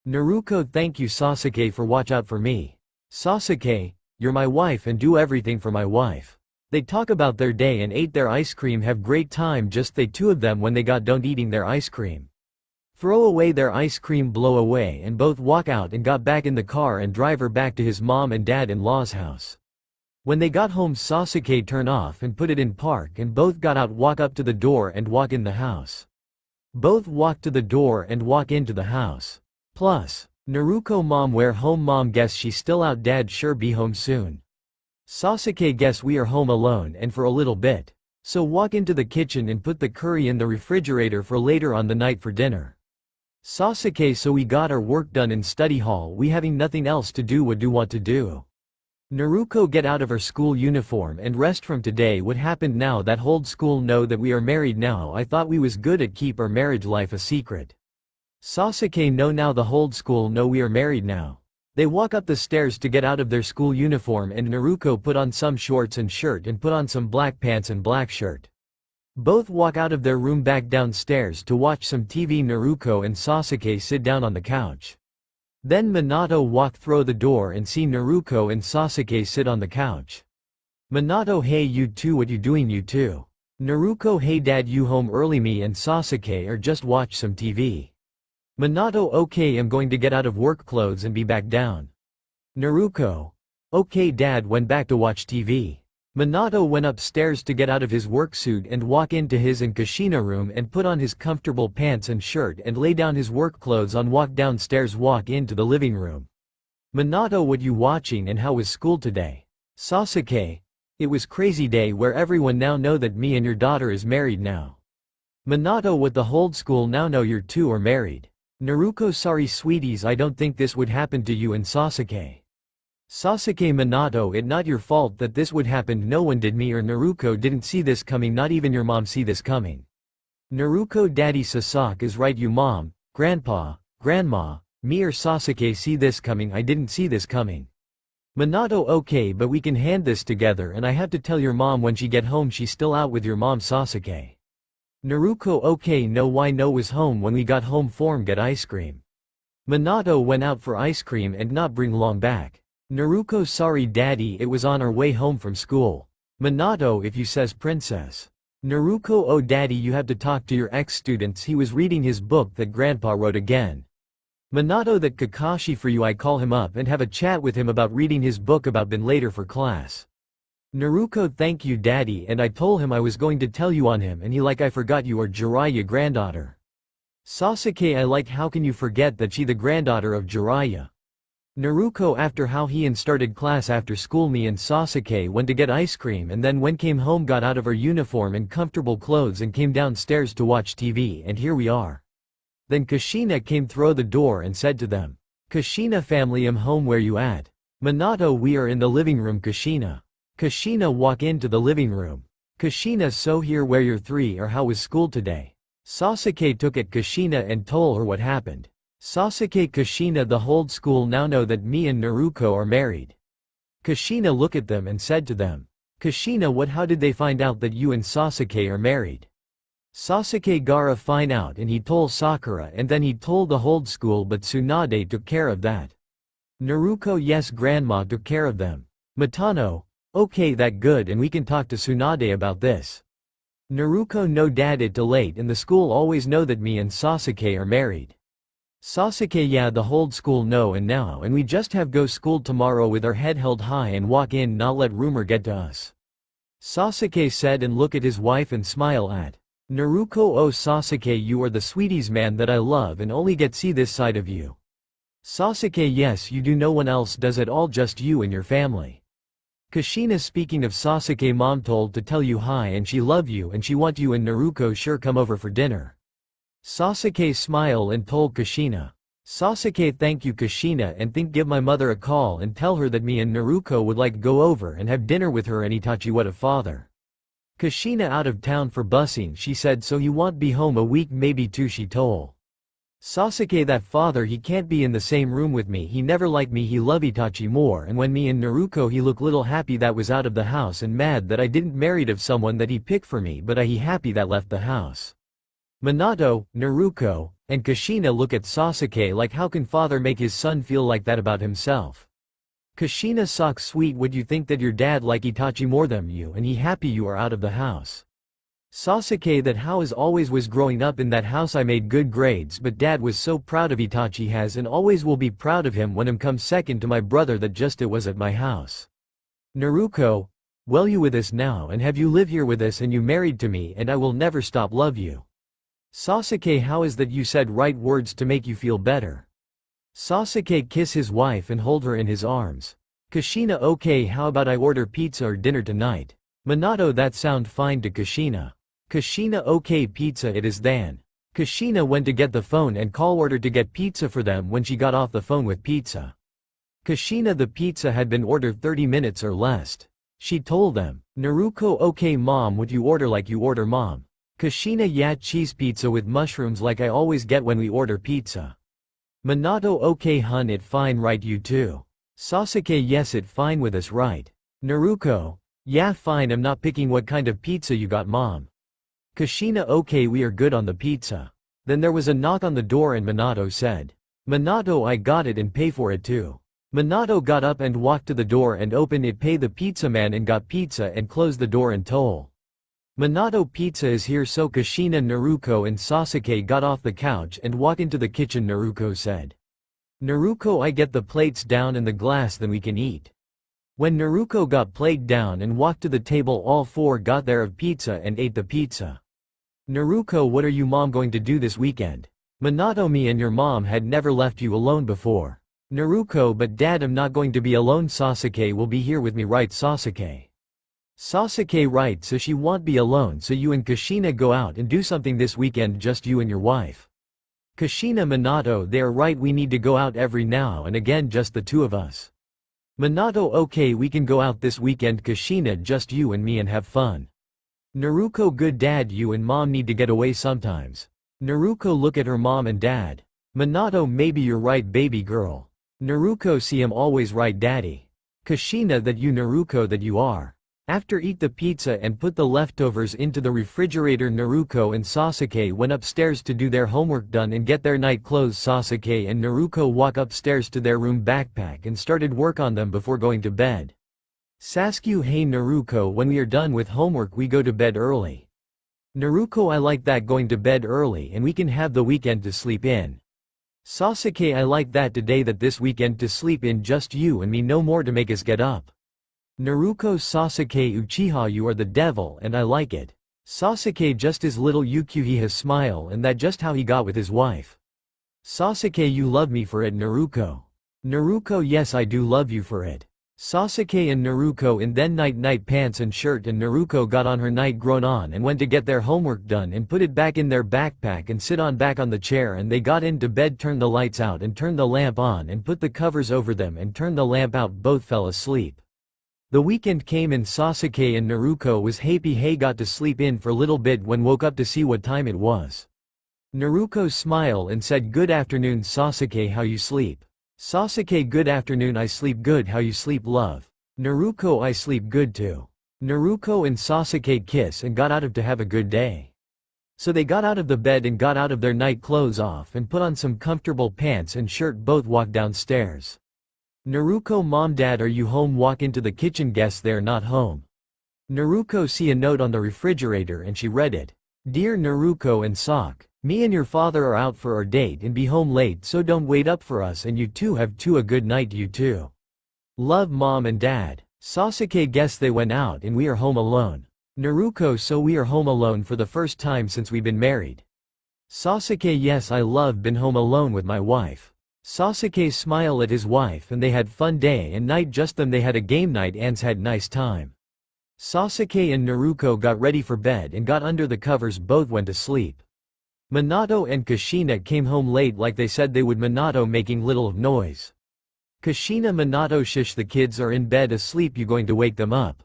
Naruko, thank you Sasuke for watch out for me. Sasuke, you're my wife and do everything for my wife. They talk about their day and ate their ice cream, have great time, just they two of them. When they got done eating their ice cream, throw away their ice cream, blow away, and both walk out and got back in the car and drive her back to his mom and dad-in-law's house. When they got home, Sasuke turn off and put it in park and both got out, walk up to the door and walk in the house. Both walk to the door and walk into the house. Plus, Naruko, mom, where home? Mom, guess she's still out, dad sure be home soon. Sasuke, guess we are home alone and for a little bit. So walk into the kitchen and put the curry in the refrigerator for later on the night for dinner. Sasuke, so we got our work done in study hall, we having nothing else to do, what do want to do? Naruko, get out of her school uniform and rest from today. What happened now? That whole school know that we are married now, I thought we was good at keep our marriage life a secret. Sasuke, no, now the whole school know we are married now. They walk up the stairs to get out of their school uniform and Naruko put on some shorts and shirt and put on some black pants and black shirt. Both walk out of their room back downstairs to watch some TV. Naruko and Sasuke sit down on the couch. Then Minato walk through the door and see Naruko and Sasuke sit on the couch. Minato, hey you two, what you doing you two? Naruko, hey dad, you home early, me and Sasuke are just watch some TV. Minato, okay, I'm going to get out of work clothes and be back down. Naruko, okay dad, went back to watch TV. Minato went upstairs to get out of his work suit and walk into his and Kushina room and put on his comfortable pants and shirt and lay down his work clothes on, walk downstairs, walk into the living room. Minato, what you watching and how was school today? Sasuke, it was crazy day where everyone now know that me and your daughter is married now. Minato, what the whole school now know your two are married. Naruko, sorry sweeties, I don't think this would happen to you and Sasuke. Sasuke, Minato, it not your fault that this would happen, no one did, me or Naruko didn't see this coming, not even your mom see this coming. Naruko, daddy Sasuke is right, you mom, grandpa, grandma, me or Sasuke see this coming, I didn't see this coming. Minato, okay, but we can hand this together and I have to tell your mom when she get home, she's still out with your mom Sasuke. Naruko, okay, no, why no, was home when we got home, form get ice cream. Minato went out for ice cream and not bring long back. Naruko, sorry daddy, it was on our way home from school. Minato, if you says princess. Naruko, oh daddy, you have to talk to your ex-students, he was reading his book that grandpa wrote again. Minato, that Kakashi for you, I call him up and have a chat with him about reading his book about been later for class. Naruko, thank you daddy, and I told him I was going to tell you on him and he like I forgot you are Jiraiya granddaughter. Sasuke, I like how can you forget that she the granddaughter of Jiraiya. Naruko, after how he and started class after school, me and Sasuke went to get ice cream and then when came home got out of our uniform and comfortable clothes and came downstairs to watch TV and here we are. Then Kushina came through the door and said to them, Kushina family, I'm home, where you at? Minato, we are in the living room. Kushina walk into the living room. Kushina, so here where your three are, how was school today? Sasuke took at Kushina and told her what happened. Sasuke, Kushina, the whole school now know that me and Naruko are married. Kushina look at them and said to them, Kushina, what, how did they find out that you and Sasuke are married? Sasuke, Gaara find out and he told Sakura and then he told the whole school, but Tsunade took care of that. Naruko, yes, grandma took care of them. Mitano, okay, that good, and we can talk to Tsunade about this. Naruko, no dad, it too late and the school always know that me and Sasuke are married. Sasuke, yeah, the whole school know and now, and we just have go school tomorrow with our head held high and walk in, not let rumor get to us. Sasuke said and look at his wife and smile at Naruko. Oh Sasuke, you are the sweeties man that I love and only get see this side of you. Sasuke, yes you do, no one else does at all, just you and your family. Kushina, speaking of Sasuke, mom told to tell you hi and she love you and she want you and Naruko sure come over for dinner. Sasuke smile and told Kushina. Sasuke, thank you Kushina, and think give my mother a call and tell her that me and Naruko would like go over and have dinner with her and Itachi. What a father. Kushina, out of town for busing, she said, so you won't be home a week maybe two, she told. Sasuke, that father, he can't be in the same room with me, he never like me, he love Itachi more, and when me and Naruko he look little happy that was out of the house and mad that I didn't married of someone that he picked for me, but he happy that left the house. Minato, Naruko, and Kushina look at Sasuke like how can father make his son feel like that about himself. Kushina, sock sweet, would you think that your dad like Itachi more than you and he happy you are out of the house. Sasuke, that how is always was growing up in that house I made good grades, but dad was so proud of Itachi has and always will be proud of him when him come second to my brother that just it was at my house. Naruko, well you with us now and have you live here with us and you married to me and I will never stop love you. Sasuke, how is that you said right words to make you feel better. Sasuke, kiss his wife and hold her in his arms. Kushina, okay, how about I order pizza or dinner tonight. Minato, that sound fine to Kushina. Kushina, okay, pizza it is then. Kushina went to get the phone and call order to get pizza for them. When she got off the phone with pizza. Kushina, the pizza had been ordered 30 minutes or less. She told them. Naruko, okay mom, would you order like you order mom. Kushina, yeah, cheese pizza with mushrooms like I always get when we order pizza. Minato, okay hun, it fine right you too. Sasuke, yes it fine with us right. Naruko, yeah fine, I'm not picking what kind of pizza you got mom. Kushina, okay we are good on the pizza. Then there was a knock on the door and Minato said. Minato, I got it and pay for it too. Minato got up and walked to the door and opened it, pay the pizza man and got pizza and closed the door and told. Minato, pizza is here. So Kushina, Naruko and Sasuke got off the couch and walked into the kitchen. Naruko said. Naruko, I get the plates down and the glass then we can eat. When Naruko got plate down and walked to the table, all four got there of pizza and ate the pizza. Naruko, what are you mom going to do this weekend? Minato, me and your mom had never left you alone before. Naruko, but dad, I'm not going to be alone. Sasuke will be here with me, right Sasuke? Sasuke, right, so she won't be alone, so you and Kushina go out and do something this weekend, just you and your wife. Kushina, Minato, they are right, we need to go out every now and again, just the two of us. Minato, okay we can go out this weekend. Kushina, just you and me and have fun. Naruko, good dad, you and mom need to get away sometimes. Naruko, look at her mom and dad. Minato, maybe you're right baby girl. Naruko, see I'm always right daddy. Kushina, that you Naruko that you are. After eat the pizza and put the leftovers into the refrigerator, Naruko and Sasuke went upstairs to do their homework done and get their night clothes. Sasuke and Naruko walk upstairs to their room backpack and started work on them before going to bed. Sasuke, hey Naruko, when we are done with homework we go to bed early. Naruko, I like that, going to bed early and we can have the weekend to sleep in. Sasuke, I like that, today that this weekend to sleep in, just you and me, no more to make us get up. Naruko, Sasuke, Uchiha, you are the devil and I like it. Sasuke, just his little Uchiha smile, and that just how he got with his wife. Sasuke, you love me for it. Naruko. Naruko, yes I do love you for it. Sasuke and Naruko in then night pants and shirt, and Naruko got on her night grown on and went to get their homework done and put it back in their backpack and sit on back on the chair, and they got into bed, turned the lights out and turned the lamp on and put the covers over them and turned the lamp out. Both fell asleep. The weekend came and Sasuke and Naruko was happy hey got to sleep in for a little bit when woke up to see what time it was. Naruko smiled and said, good afternoon Sasuke, how you sleep? Sasuke, good afternoon, I sleep good, how you sleep love? Naruko, I sleep good too. Naruko and Sasuke kiss and got out of to have a good day. So they got out of the bed and got out of their night clothes off and put on some comfortable pants and shirt. Both walked downstairs. Naruko, mom, dad, are you home? Walk into the kitchen, guess they're not home. Naruko see a note on the refrigerator and she read it. Dear Naruko and Sok. Me and your father are out for our date and be home late, so don't wait up for us, and you two have a good night, you two. Love, Mom and Dad. Sasuke, guess they went out and we are home alone. Naruko, so we are home alone for the first time since we've been married. Sasuke, yes, I love been home alone with my wife. Sasuke smile at his wife, and they had fun day and night, just them they had a game night and had nice time. Sasuke and Naruko got ready for bed and got under the covers, both went to sleep. Minato and Kushina came home late like they said they would, Minato making little noise. Kushina, Minato, shush, the kids are in bed asleep, you going to wake them up.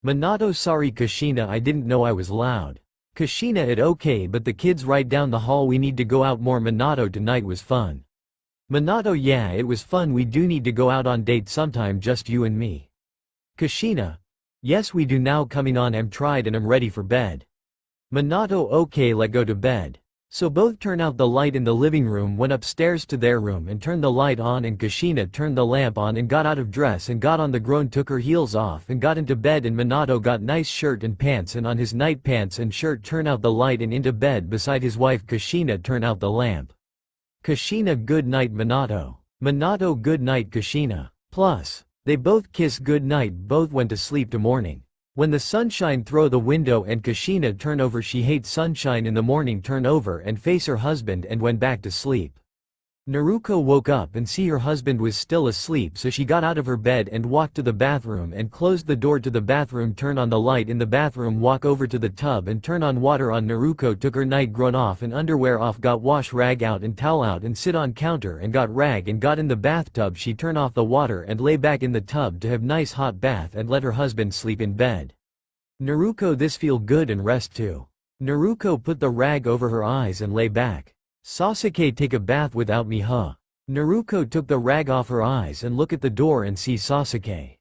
Minato, sorry Kushina, I didn't know I was loud. Kushina, it okay, but the kids right down the hall, we need to go out more. Minato, tonight was fun. Minato, yeah, it was fun, we do need to go out on date sometime, just you and me. Kushina, yes we do, now coming on, I'm tried and I'm ready for bed. Minato, okay, let go to bed. So both turn out the light in the living room, went upstairs to their room and turned the light on, and Kushina turned the lamp on and got out of dress and got on the groan, took her heels off and got into bed, and Minato got nice shirt and pants and on his night pants and shirt, turn out the light and into bed beside his wife Kushina, turn out the lamp. Kushina, good night Minato. Minato, good night Kushina. Plus, they both kiss good night, both went to sleep to morning. When the sunshine throw the window and Kushina turn over, she hates sunshine in the morning, turn over and face her husband and went back to sleep. Naruko woke up and see her husband was still asleep, so she got out of her bed and walked to the bathroom and closed the door to the bathroom, turn on the light in the bathroom, walk over to the tub and turn on water on. Naruko took her night grown off and underwear off, got wash rag out and towel out and sit on counter and got rag and got in the bathtub. She turn off the water and lay back in the tub to have nice hot bath and let her husband sleep in bed. Naruko, this feel good and rest too. Naruko put the rag over her eyes and lay back. Sasuke, take a bath without me, huh? Naruko took the rag off her eyes and look at the door and see Sasuke.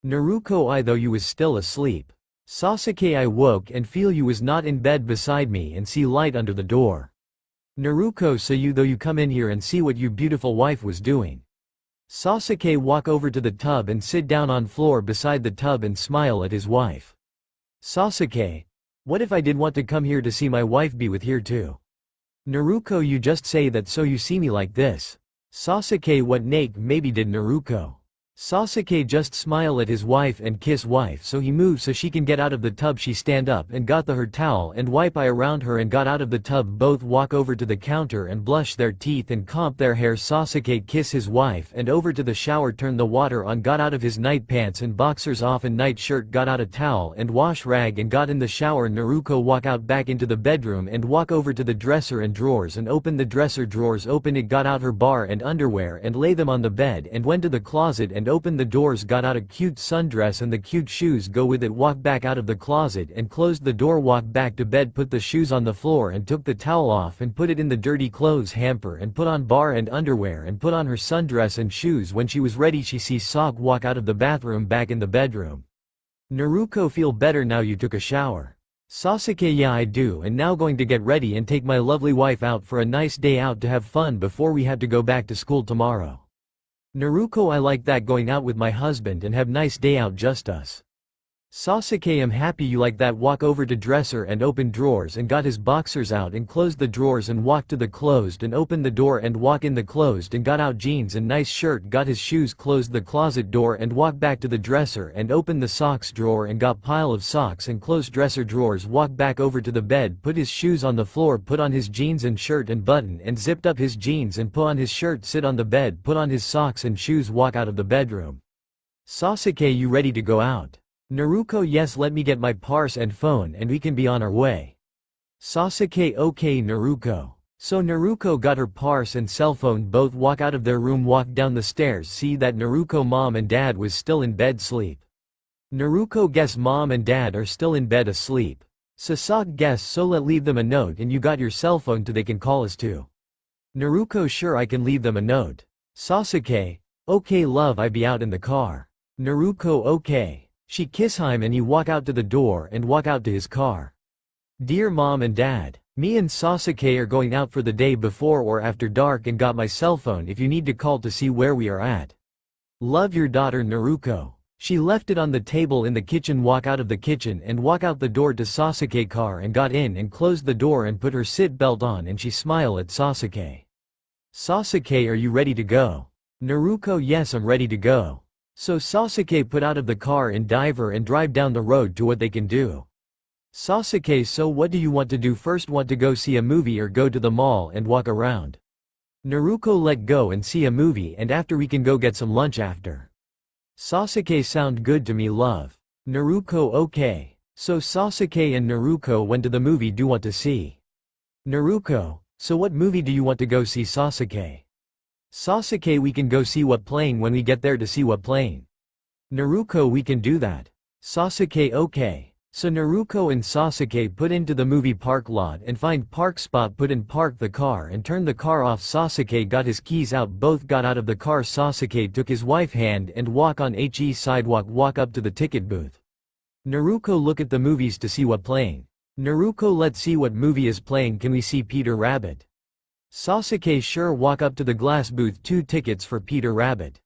Naruko, I though you was still asleep. Sasuke, I woke and feel you was not in bed beside me and see light under the door. Naruko, so you though you come in here and see what you beautiful wife was doing. Sasuke walk over to the tub and sit down on floor beside the tub and smile at his wife. Sasuke, what if I did want to come here to see my wife be with here too? Naruko, you just say that so you see me like this. Sasuke, what Nake maybe did Naruko. Sasuke just smile at his wife and kiss wife, so he moves so she can get out of the tub. She stand up and got her towel and wipe eye around her and got out of the tub. Both walk over to the counter and blush their teeth and comb their hair. Sasuke kiss his wife and over to the shower, turn the water on, got out of his night pants and boxers off and night shirt, got out a towel and wash rag and got in the shower. Naruko walk out back into the bedroom and walk over to the dresser and drawers and open the dresser drawers, open it, got out her bar and underwear and lay them on the bed and went to the closet and opened the doors, got out a cute sundress and the cute shoes go with it, walked back out of the closet and closed the door, walked back to bed, put the shoes on the floor and took the towel off and put it in the dirty clothes hamper and put on bar and underwear and put on her sundress and shoes. When she was ready, she sees Sok walk out of the bathroom back in the bedroom. Naruko, feel better now you took a shower? Sasuke, yeah I do, and now going to get ready and take my lovely wife out for a nice day out to have fun before we have to go back to school tomorrow. Naruko, I like that, going out with my husband and have nice day out, just us. Sasuke, I'm happy you like that. Walk over to dresser and open drawers and got his boxers out and closed the drawers and walked to the closed and opened the door and walk in the closed and got out jeans and nice shirt, got his shoes, closed the closet door and walked back to the dresser and opened the socks drawer and got pile of socks and closed dresser drawers, walked back over to the bed, put his shoes on the floor, put on his jeans and shirt and button and zipped up his jeans and put on his shirt, sit on the bed, put on his socks and shoes, walk out of the bedroom. Sasuke, you ready to go out? Naruko, yes, let me get my purse and phone and we can be on our way. Sasuke, okay Naruko. So Naruko got her purse and cell phone, both walk out of their room, walk down the stairs, see that Naruko mom and dad was still in bed sleep. Naruko, guess mom and dad are still in bed asleep. Sasuke, guess so, let leave them a note and you got your cell phone too, they can call us too. Naruko, sure, I can leave them a note. Sasuke, okay love, I be out in the car. Naruko, okay. She kiss him and he walk out to the door and walk out to his car. Dear mom and dad, me and Sasuke are going out for the day before or after dark and got my cell phone if you need to call to see where we are at. Love, your daughter Naruko. She left it on the table in the kitchen, walk out of the kitchen and walk out the door to Sasuke car and got in and closed the door and put her seat belt on and she smile at Sasuke. Sasuke, are you ready to go? Naruko, yes, I'm ready to go. So Sasuke put out of the car in diver and drive down the road to what they can do. Sasuke, so what do you want to do first? Want to go see a movie or go to the mall and walk around? Naruko, let go and see a movie and after we can go get some lunch after. Sasuke, sound good to me, love. Naruko, okay. So Sasuke and Naruko went to the movie do want to see. Naruko, so what movie do you want to go see? Sasuke. Sasuke, we can go see what playing when we get there to see what playing. Naruko, we can do that. Sasuke, okay. So Naruko and Sasuke put into the movie park lot and find park spot, put in park the car and turn the car off. Sasuke got his keys out, both got out of the car. Sasuke took his wife hand and walk on HE sidewalk, walk up to the ticket booth. Naruko, look at the movies to see what playing. Naruko, let's see what movie is playing, can we see Peter Rabbit? Sasuke, sure, walk up to the glass booth, 2 tickets for Peter Rabbit.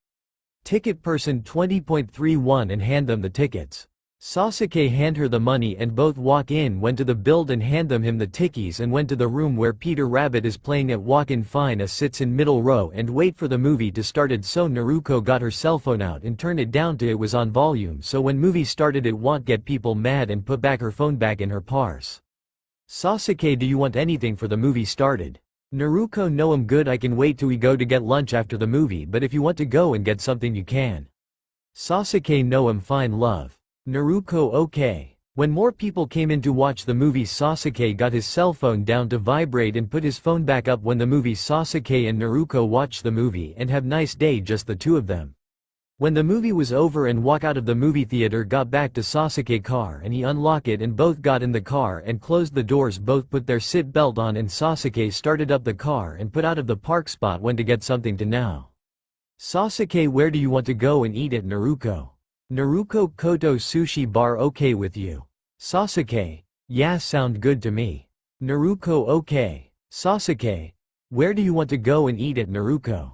Ticket person 20.31 and hand them the tickets. Sasuke hand her the money and both walk in, went to the build and hand him the tickies and went to the room where Peter Rabbit is playing at. Walk in, fine as sits in middle row and wait for the movie to started. So Naruko got her cell phone out and turned it down to it was on volume, so when movie started it won't get people mad, and put back her phone back in her purse. Sasuke, do you want anything for the movie started? Naruko, no, I'm good, I can wait till we go to get lunch after the movie, but if you want to go and get something you can. Sasuke, no, I'm fine, love. Naruko, okay. When more people came in to watch the movie, Sasuke got his cell phone down to vibrate and put his phone back up. When the movie, Sasuke and Naruko watch the movie and have nice day, just the two of them. When the movie was over and walk out of the movie theater, got back to Sasuke car and he unlock it and both got in the car and closed the doors, both put their seat belt on and Sasuke started up the car and put out of the park spot, went to get something to now. Sasuke, where do you want to go and eat at? Naruko. Naruko, Koto Sushi Bar, okay with you? Sasuke, yeah, sound good to me. Naruko, okay. Sasuke, where do you want to go and eat at? Naruko.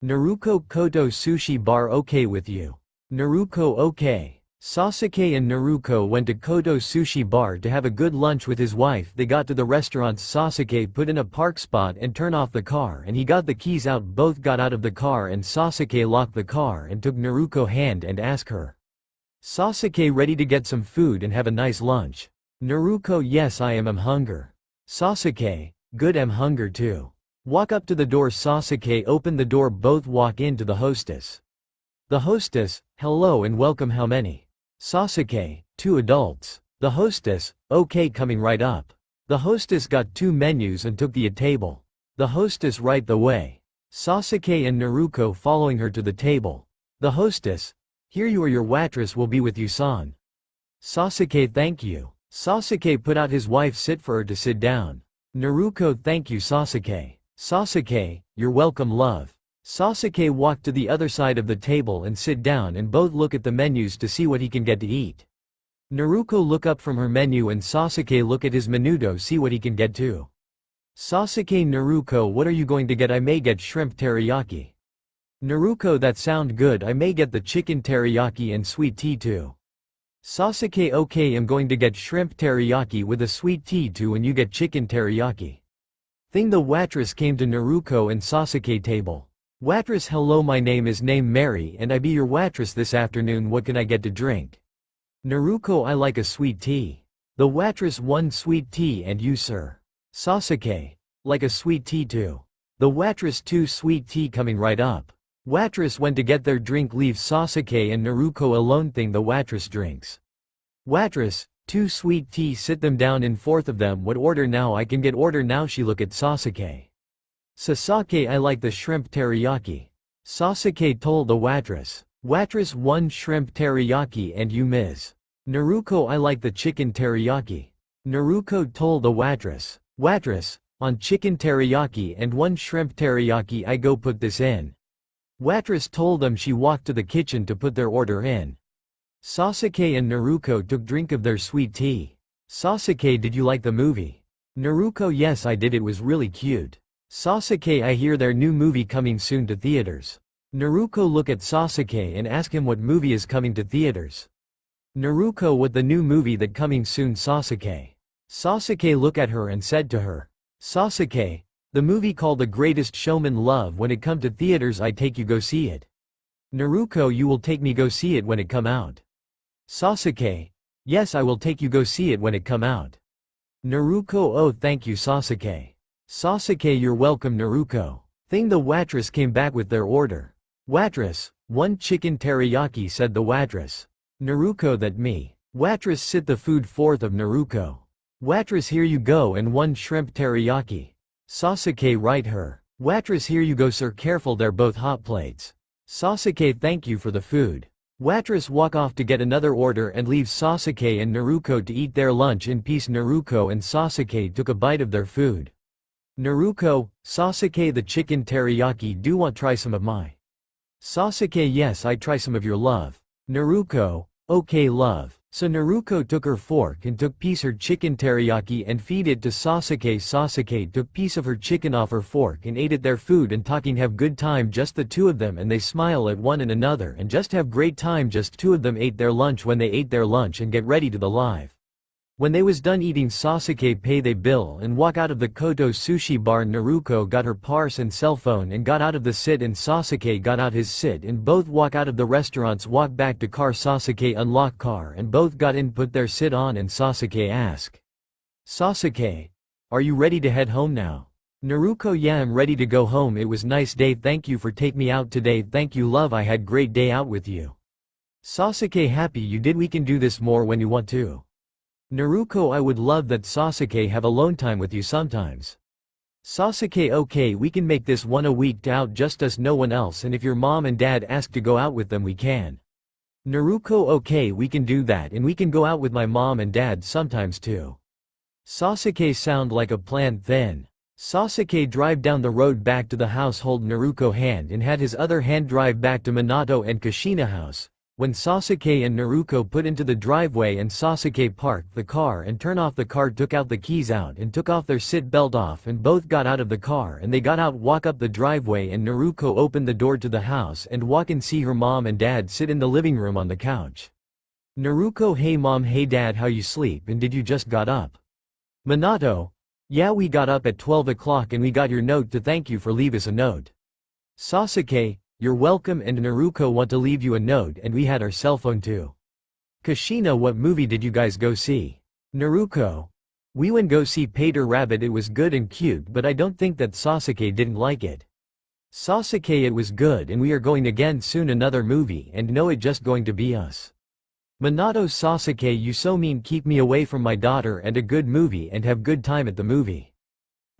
Naruko, Koto Sushi Bar, okay with you? Naruko, okay. Sasuke and Naruko went to Koto Sushi Bar to have a good lunch with his wife. They got to the restaurant. Sasuke put in a park spot and turn off the car and he got the keys out. Both got out of the car and Sasuke locked the car and took Naruko hand and asked her. Sasuke, ready to get some food and have a nice lunch? Naruko, yes, I am, I'm hunger. Sasuke, good, I'm hunger too. Walk up to the door. Sasuke open the door, both walk into the hostess. The hostess, hello and welcome, how many? Sasuke, 2 adults. The hostess, okay, coming right up. The hostess got 2 menus and took the table. The hostess, right the way. Sasuke and Naruko following her to the table. The hostess, here you are, your waitress will be with you, san. Sasuke, thank you. Sasuke put out his wife sit for her to sit down. Naruko, thank you Sasuke. Sasuke, you're welcome, love. Sasuke walked to the other side of the table and sit down and both look at the menus to see what he can get to eat. Naruko look up from her menu and Sasuke look at his menudo, see what he can get too. Sasuke, Naruko, what are you going to get? I may get shrimp teriyaki. Naruko, that sound good, I may get the chicken teriyaki and sweet tea too. Sasuke, okay, I'm going to get shrimp teriyaki with a sweet tea too and you get chicken teriyaki. The waitress came to Naruko and Sasuke table. Waitress, hello, my name is Mary and I be your waitress this afternoon, what can I get to drink? Naruko, I like a sweet tea. The waitress, 1 sweet tea, and you sir? Sasuke, like a sweet tea too. The waitress, 2 sweet tea, coming right up. Waitress went to get their drink, leave Sasuke and Naruko alone. The waitress drinks. Waitress, 2 sweet tea, sit them down in 4th of them, what order now? I can get order now. She look at Sasuke. Sasuke, I like the shrimp teriyaki. Sasuke told the waitress. Waitress, 1 shrimp teriyaki, and you Ms. Naruko, I like the chicken teriyaki. Naruko told the waitress. Waitress, on chicken teriyaki and 1 shrimp teriyaki, I go put this in. Waitress told them. She walked to the kitchen to put their order in. Sasuke and Naruko took drink of their sweet tea. Sasuke, did you like the movie? Naruko, yes I did, it was really cute. Sasuke, I hear their new movie coming soon to theaters. Naruko look at Sasuke and ask him what movie is coming to theaters. Naruko, what the new movie that coming soon Sasuke. Sasuke look at her and said to her, Sasuke, the movie called The Greatest Showman Love when it come to theaters I take you go see it. Naruko, you will take me go see it when it come out. Sasuke, yes I will take you go see it when it come out. Naruko, oh thank you Sasuke. Sasuke, you're welcome Naruko. Thing the waitress came back with their order. Waitress, 1 chicken teriyaki said the waitress. Naruko, that me. Waitress, sit the food forth of Naruko. Waitress, here you go and 1 shrimp teriyaki. Sasuke, right her. Waitress, here you go sir, careful they're both hot plates. Sasuke, thank you for the food. Waitress walk off to get another order and leave Sasuke and Naruko to eat their lunch in peace. Naruko and Sasuke took a bite of their food. Naruko, Sasuke, the chicken teriyaki, do want try some of my. Sasuke, yes I try some of your love. Naruko, okay love. So Naruko took her fork and took piece her chicken teriyaki and feed it to Sasuke. Sasuke took piece of her chicken off her fork and ate it their food and talking have good time just the two of them and they smile at one and another and just have great time just two of them ate their lunch. When they ate their lunch and get ready to the live. When they was done eating Sasuke pay they bill and walk out of the Koto sushi bar. Naruko got her purse and cell phone and got out of the sit and Sasuke got out his sit and both walk out of the restaurants walk back to car. Sasuke unlock car and both got in put their sit on and Sasuke ask. Sasuke, are you ready to head home now? Naruko, yeah I'm ready to go home. It was nice day, thank you for take me out today. Thank you love, I had great day out with you. Sasuke, happy you did, we can do this more when you want to. Naruko, I would love that Sasuke have alone time with you sometimes. Sasuke, okay we can make this one a week out just us no one else and if your mom and dad ask to go out with them we can. Naruko, okay we can do that and we can go out with my mom and dad sometimes too. Sasuke, sound like a plan then. Sasuke drive down the road back to the house, hold Naruko hand and had his other hand drive back to Minato and Kushina house. When Sasuke and Naruko put into the driveway and Sasuke parked the car and turned off the car, took out the keys out and took off their seat belt off and both got out of the car and they got out walk up the driveway and Naruko opened the door to the house and walk and see her mom and dad sit in the living room on the couch. Naruko, hey mom, hey dad, how you sleep and did you just got up? Minato, yeah we got up at 12 o'clock and we got your note to thank you for leave us a note. Sasuke, you're welcome and Naruko want to leave you a note and we had our cell phone too. Kushina, what movie did you guys go see? Naruko, we went go see Peter Rabbit, it was good and cute but I don't think that Sasuke didn't like it. Sasuke, it was good and we are going again soon another movie and no it just going to be us. Minato, Sasuke, you so mean, keep me away from my daughter and a good movie and have good time at the movie.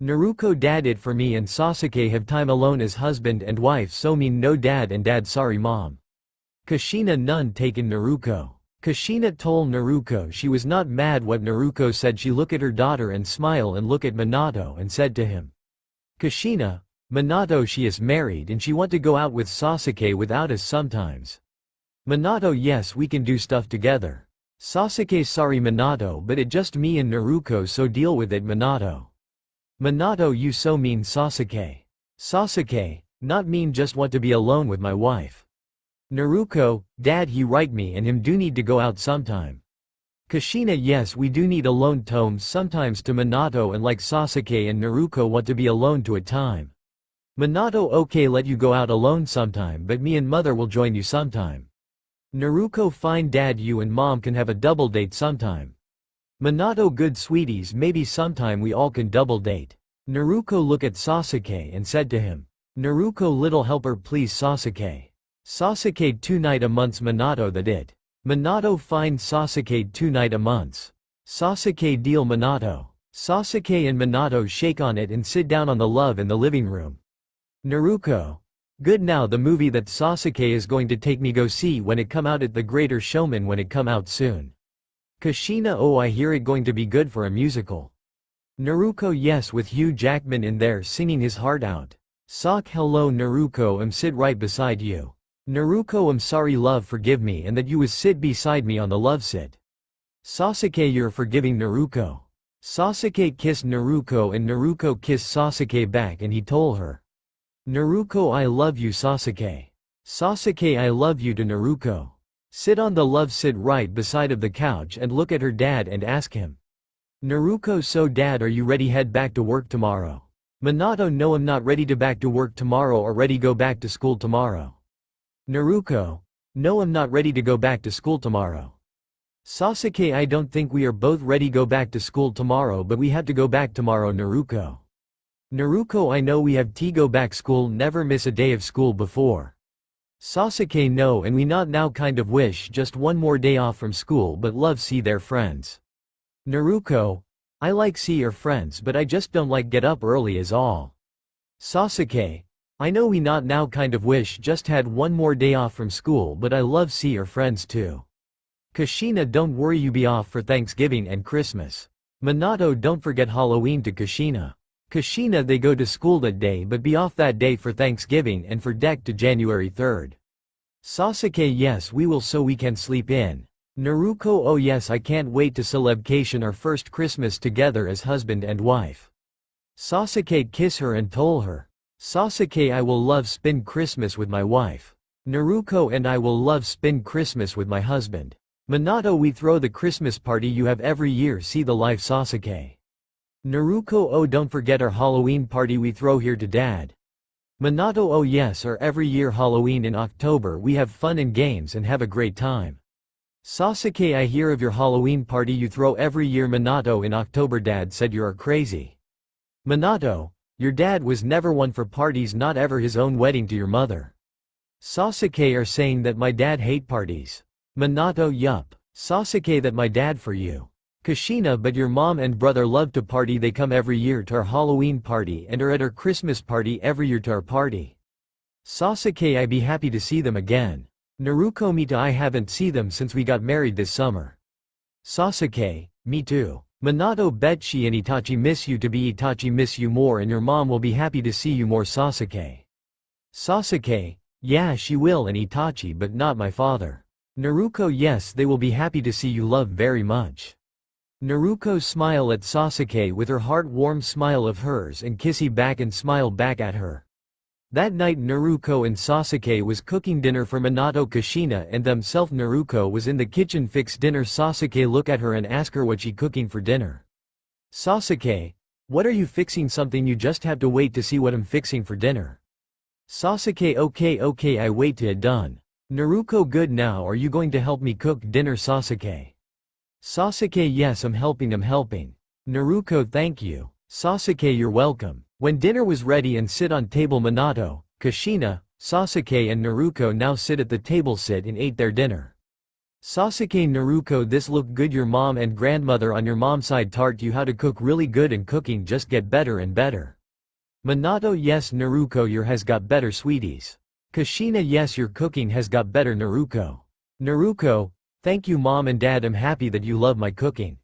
Naruko, dad, it for me and Sasuke have time alone as husband and wife, so mean no dad and dad, sorry mom. Kushina, none taken. Naruko. Kushina told Naruko she was not mad what Naruko said. She look at her daughter and smile and look at Minato and said to him. Kushina, Minato, she is married and she want to go out with Sasuke without us sometimes. Minato, yes we can do stuff together. Sasuke, sorry Minato but it just me and Naruko, so deal with it Minato. Minato, you so mean Sasuke. Sasuke, not mean, just want to be alone with my wife. Naruko, dad, he right me and him do need to go out sometime. Kushina, yes we do need alone time sometimes to Minato and like Sasuke and Naruko want to be alone to a time. Minato, okay let you go out alone sometime but me and mother will join you sometime. Naruko, fine dad, you and mom can have a double date sometime. Minato, good sweeties, maybe sometime we all can double date. Naruko look at Sasuke and said to him. Naruko, little helper please Sasuke. Sasuke, 2 night a months. Minato, that it. Minato, fine Sasuke, 2 night a months. Sasuke, deal Minato. Sasuke and Minato shake on it and sit down on the love in the living room. Naruko. Good, now the movie that Sasuke is going to take me go see when it come out at The Greater Showman when it come out soon. Kushina, oh I hear it going to be good for a musical. Naruko, yes with Hugh Jackman in there singing his heart out. Sak, hello Naruko, sit right beside you. Naruko, I'm sorry love, forgive me and that you was sit beside me on the love sit. Sasuke, you're forgiving Naruko. Sasuke kissed Naruko and Naruko kissed Sasuke back and he told her. Naruko, I love you Sasuke. Sasuke, I love you to Naruko. Sit on the love, sit right beside of the couch and look at her dad and ask him. Naruko, so dad, are you ready head back to work tomorrow? Minato, no, I'm not ready to back to work tomorrow or ready go back to school tomorrow. Naruko, no, I'm not ready to go back to school tomorrow. Sasuke, I don't think we are both ready go back to school tomorrow, but we have to go back tomorrow. Naruko. Naruko, I know we have to go back school, never miss a day of school before. Sasuke, no, and we not now kind of wish just one more day off from school but love see their friends. Naruko, I like see your friends but I just don't like get up early is all. Sasuke, I know we not now kind of wish just had one more day off from school but I love see your friends too. Kushina, don't worry, you be off for Thanksgiving and Christmas. Minato, don't forget Halloween to Kushina. Kushina, they go to school that day but be off that day for Thanksgiving and for deck to January 3rd. Sasuke, yes we will so we can sleep in. Naruko, oh yes, I can't wait to celebration our first Christmas together as husband and wife. Sasuke, kiss her and told her. Sasuke, I will love spend Christmas with my wife. Naruko, and I will love spend Christmas with my husband. Minato, we throw the Christmas party you have every year, see the life. Sasuke. Naruko, oh don't forget our Halloween party we throw here to dad. Minato, oh yes, our every year Halloween in October we have fun and games and have a great time. Sasuke, I hear of your Halloween party you throw every year. Minato, in October dad said you are crazy. Minato, your dad was never one for parties, not ever his own wedding to your mother. Sasuke, are saying that my dad hate parties. Minato, yup. Sasuke, that my dad for you. Kushina, but your mom and brother love to party, they come every year to our Halloween party and are at our Christmas party every year to our party. Sasuke, I be happy to see them again. Naruko, me too, I haven't see them since we got married this summer. Sasuke, me too. Minato, bet she and Itachi miss you to be. Itachi miss you more and your mom will be happy to see you more. Sasuke. Sasuke, yeah she will and Itachi but not my father. Naruko, yes they will be happy to see you love very much. Naruko smile at Sasuke with her heart-warm smile of hers and kissy back and smile back at her. That night Naruko and Sasuke was cooking dinner for Minato, Kushina and themself. Naruko was in the kitchen fix dinner. Sasuke look at her and ask her what she cooking for dinner. Sasuke, what are you fixing? Something, you just have to wait to see what I'm fixing for dinner. Sasuke, okay I wait till it done. Naruko, good, now are you going to help me cook dinner? Sasuke. Sasuke, yes I'm helping. Naruko, thank you. Sasuke, you're welcome. When dinner was ready and sit on table, Minato, Kushina, Sasuke and Naruko now sit at the table, sit and ate their dinner. Sasuke, Naruko, this look good, your mom and grandmother on your mom's side taught you how to cook really good and cooking just get better and better. Minato, yes Naruko, your has got better sweeties. Kushina, yes your cooking has got better. Naruko. Naruko, thank you mom and dad, I'm happy that you love my cooking.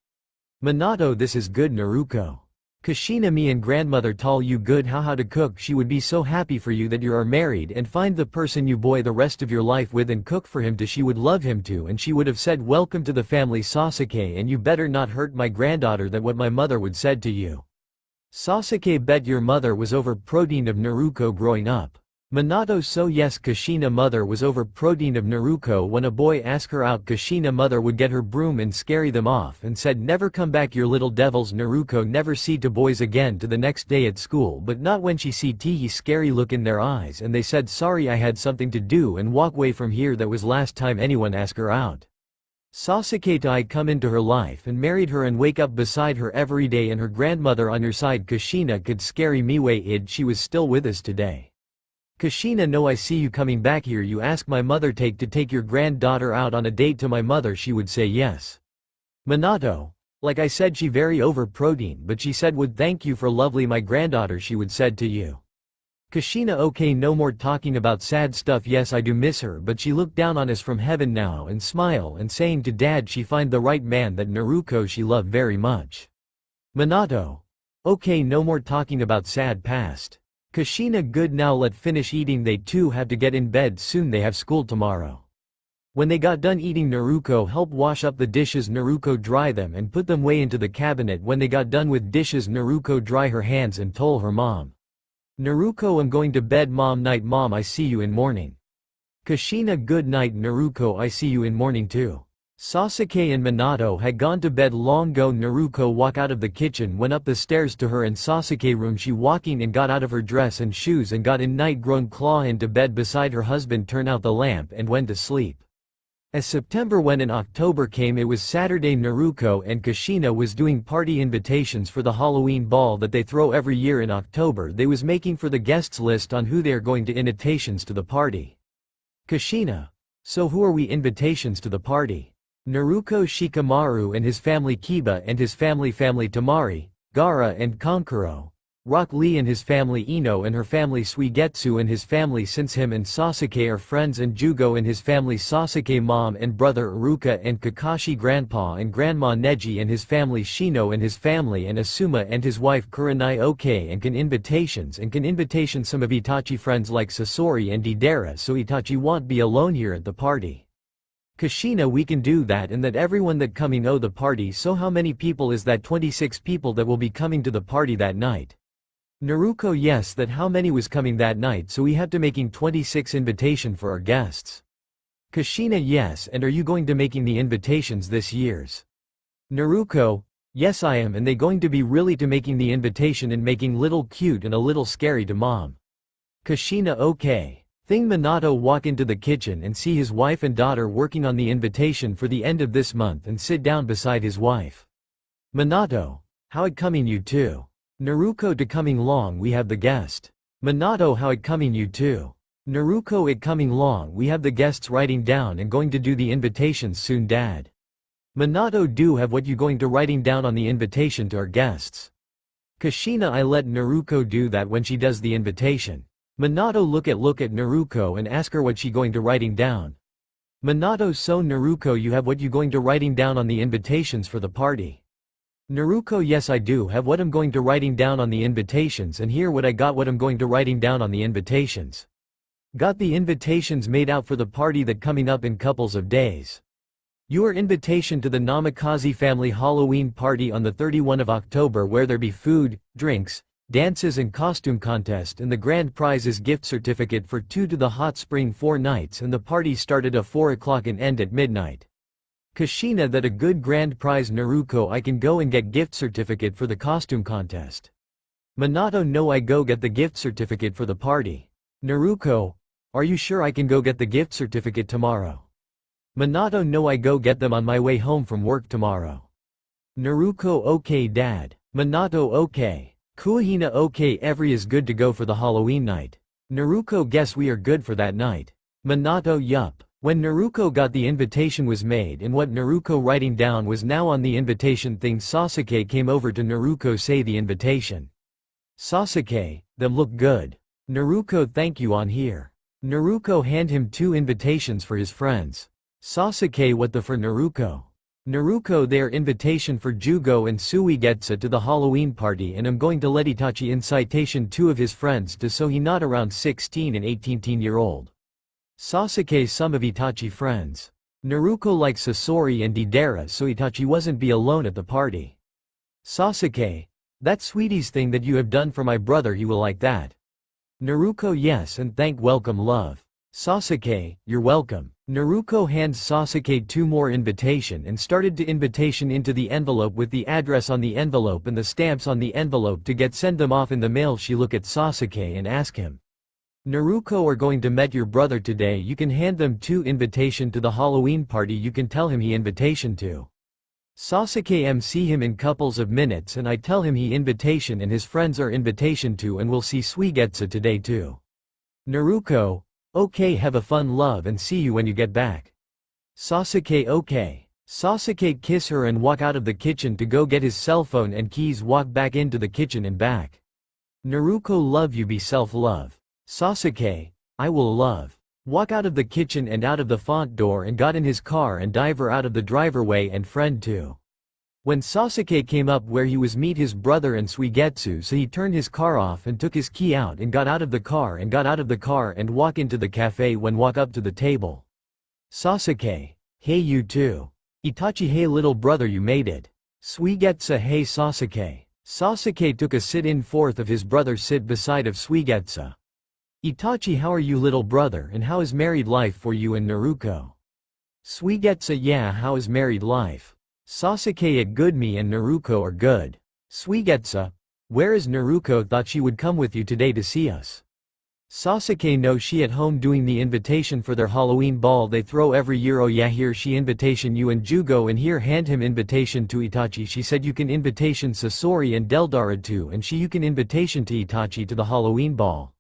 Minato, this is good. Naruko. Kushina, me and grandmother taught you good how to cook, she would be so happy for you that you are married and find the person you boy the rest of your life with and cook for him to, she would love him too and she would have said welcome to the family. Sasuke, and you better not hurt my granddaughter than what my mother would said to you. Sasuke, bet your mother was over protein of Naruko growing up. Minato, so yes Kushina mother was over protein of Naruko. When a boy asked her out, Kushina mother would get her broom and scary them off and said never come back your little devils. Naruko never see to boys again to the next day at school, but not when she see Teehee scary look in their eyes and they said sorry I had something to do and walk away from here. That was last time anyone asked her out. Sasuke, I come into her life and married her and wake up beside her every day and her grandmother on her side. Kushina could scary me way id she was still with us today. Kushina, no I see you coming back here, you ask my mother to take your granddaughter out on a date to my mother, she would say yes. Minato, like I said she very over protein but she said would thank you for lovely my granddaughter she would said to you. Kushina, okay no more talking about sad stuff, yes I do miss her but she look down on us from heaven now and smile and saying to dad she find the right man that Naruko she love very much. Minato, okay no more talking about sad past. Kushina, good, now let finish eating, they too have to get in bed soon, they have school tomorrow. When they got done eating, Naruko helped wash up the dishes, Naruko dry them and put them way into the cabinet. When they got done with dishes, Naruko dry her hands and told her mom. Naruko, I'm going to bed mom, night mom, I see you in morning. Kushina good night Naruko I see you in morning too. Sasuke and Minato had gone to bed long ago. Naruko walk out of the kitchen went up the stairs to her and Sasuke room she walking and got out of her dress and shoes and got in night grown claw into bed beside her husband turn out the lamp and went to sleep. As September went and October came it was Saturday Naruko and Kushina was doing party invitations for the Halloween ball that they throw every year in October they was making for the guests list on who they are going to invitations to the party. Kushina. So who are we invitations to the party? Naruko Shikamaru and his family Kiba and his family Tamari, Gaara and Kankuro. Rock Lee and his family Ino and her family Suigetsu and his family since him and Sasuke are friends and Jugo and his family Sasuke mom and brother Iruka and Kakashi grandpa and grandma Neji and his family Shino and his family and Asuma and his wife Kurenai okay and can invitation some of Itachi friends like Sasori and Deidara so Itachi won't be alone here at the party. Kushina we can do that and that everyone that coming oh the party so how many people is that 26 people that will be coming to the party that night. Naruko yes that how many was coming that night so we have to making 26 invitation for our guests. Kushina yes and are you going to making the invitations this year's? Naruko, yes I am and they going to be really to making the invitation and making little cute and a little scary to mom. Kushina okay. Thing Minato walk into the kitchen and see his wife and daughter working on the invitation for the end of this month and sit down beside his wife. Minato, how it coming you too? Naruko to coming long we have the guest. Minato how it coming you too? Naruko it coming long we have the guests writing down and going to do the invitations soon dad. Minato do have what you going to writing down on the invitation to our guests. Kushina I let Naruko do that when she does the invitation. Minato look at Naruko and ask her what she going to writing down. Minato so Naruko you have what you going to writing down on the invitations for the party. Naruko yes I do have what I'm going to writing down on the invitations and here what I got what I'm going to writing down on the invitations. Got the invitations made out for the party that coming up in couples of days. Your invitation to the Namikaze family Halloween party on the 31 of October where there be food, drinks, dances and costume contest and the grand prize is gift certificate for 2 to the hot spring 4 nights and the party started at 4 o'clock and end at midnight. Kushina that a good grand prize Naruko I can go and get gift certificate for the costume contest. Minato no I go get the gift certificate for the party. Naruko, are you sure I can go get the gift certificate tomorrow? Minato no I go get them on my way home from work tomorrow. Naruko okay dad. Minato okay. Kuhina okay every is good to go for the Halloween night. Naruko guess we are good for that night. Minato yup. When Naruko got the invitation was made and what Naruko writing down was now on the invitation thing Sasuke came over to Naruko say the invitation. Sasuke, them look good. Naruko thank you on here. Naruko hand him 2 invitations for his friends. Sasuke what the for Naruko? Naruko their invitation for Jugo and Suigetsu to the Halloween party and I'm going to let Itachi incitation 2 of his friends to so he not around 16 and 18-year-old. Sasuke some of Itachi friends. Naruko like Sasori and Deidara so Itachi wasn't be alone at the party. Sasuke, that sweeties thing that you have done for my brother he will like that. Naruko yes and thank welcome love. Sasuke, you're welcome. Naruko hands Sasuke 2 more invitation and started to invitation into the envelope with the address on the envelope and the stamps on the envelope to get send them off in the mail she look at Sasuke and ask him. Naruko are going to met your brother today you can hand them 2 invitation to the Halloween party you can tell him he invitation to. Sasuke see him in couples of minutes and I tell him he invitation and his friends are invitation to and we'll see Suigetsu today too. Naruko, okay have a fun love and see you when you get back. Sasuke okay. Sasuke kiss her and walk out of the kitchen to go get his cell phone and keys walk back into the kitchen and back. Naruko love you be self-love. Sasuke, I will love. Walk out of the kitchen and out of the front door and got in his car and diver out of the driverway and friend too. When Sasuke came up where he was meet his brother and Suigetsu so he turned his car off and took his key out and got out of the car and walk into the cafe when walk up to the table. Sasuke, hey you too. Itachi hey little brother you made it. Suigetsu hey Sasuke. Sasuke took a sit in fourth of his brother sit beside of Suigetsu. Itachi, how are you little brother, and how is married life for you and Naruko? Suigetsu, yeah, how is married life? Sasuke, it good, me and Naruko are good. Suigetsu, where is Naruko? Thought she would come with you today to see us. Sasuke, no, she at home doing the invitation for their Halloween ball they throw every year. Oh yeah, here she invitation you and Jugo, and here hand him invitation to Itachi. She said you can invitation Sasori and Deldara too, and you can invitation to Itachi to the Halloween ball.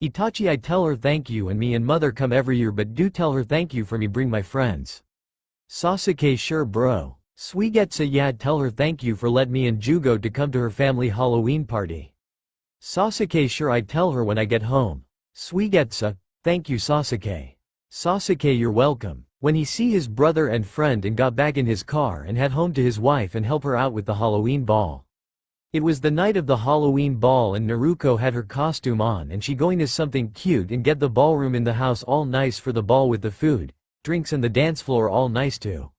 Itachi, I tell her thank you, and me and mother come every year, but do tell her thank you for me bring my friends. Sasuke, sure bro. Suigetsu, yeah, tell her thank you for let me and Jugo to come to her family Halloween party. Sasuke, sure, I tell her when I get home. Suigetsu, thank you Sasuke. Sasuke, you're welcome. When he see his brother and friend and got back in his car and head home to his wife and help her out with the Halloween ball. It was the night of the Halloween ball and Naruko had her costume on and she going to something cute and get the ballroom in the house all nice for the ball with the food, drinks and the dance floor all nice too.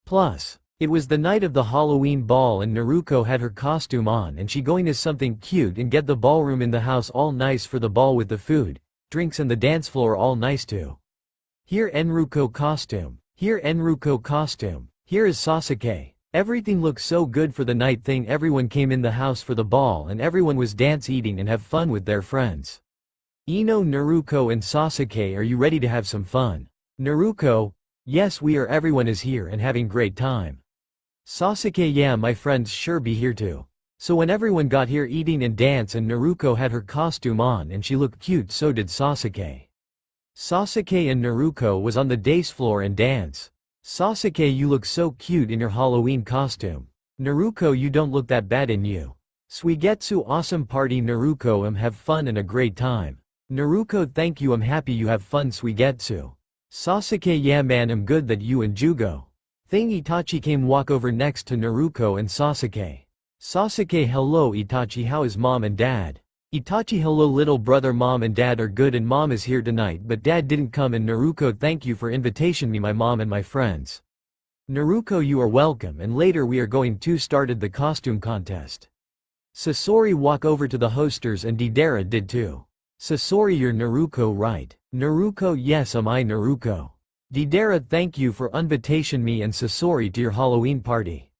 Plus, it was the night of the Halloween ball and Naruko had her costume on and she going to something cute and get the ballroom in the house all nice for the ball with the food, drinks and the dance floor all nice too. Here Naruko costume. Here Naruko costume. Here is Sasuke. Everything looks so good for the night thing. Everyone came in the house for the ball and everyone was dance eating and have fun with their friends. Ino, Naruko and Sasuke, are you ready to have some fun? Naruko, yes we are, everyone is here and having great time. Sasuke, yeah, my friends sure be here too. So when everyone got here eating and dance and Naruko had her costume on and she looked cute, so did Sasuke. Sasuke and Naruko was on the dance floor and dance. Sasuke, you look so cute in your Halloween costume. Naruko, you don't look that bad in you. Suigetsu, awesome party. Naruko, have fun and a great time. Naruko, thank you, I'm happy you have fun. Suigetsu. Sasuke, yeah man, I'm good that you and Jugo. Thing. Itachi came walk over next to Naruko and Sasuke. Sasuke, hello Itachi, how is mom and dad? Itachi, hello little brother, mom and dad are good and mom is here tonight but dad didn't come. And Naruko, thank you for invitation me, my mom and my friends. Naruko, you are welcome, and later we are going to started the costume contest. Sasori walk over to the hosters and Deidara did too. Sasori, you're Naruko right? Naruko, yes am I Naruko. Deidara, thank you for invitation me and Sasori to your Halloween party.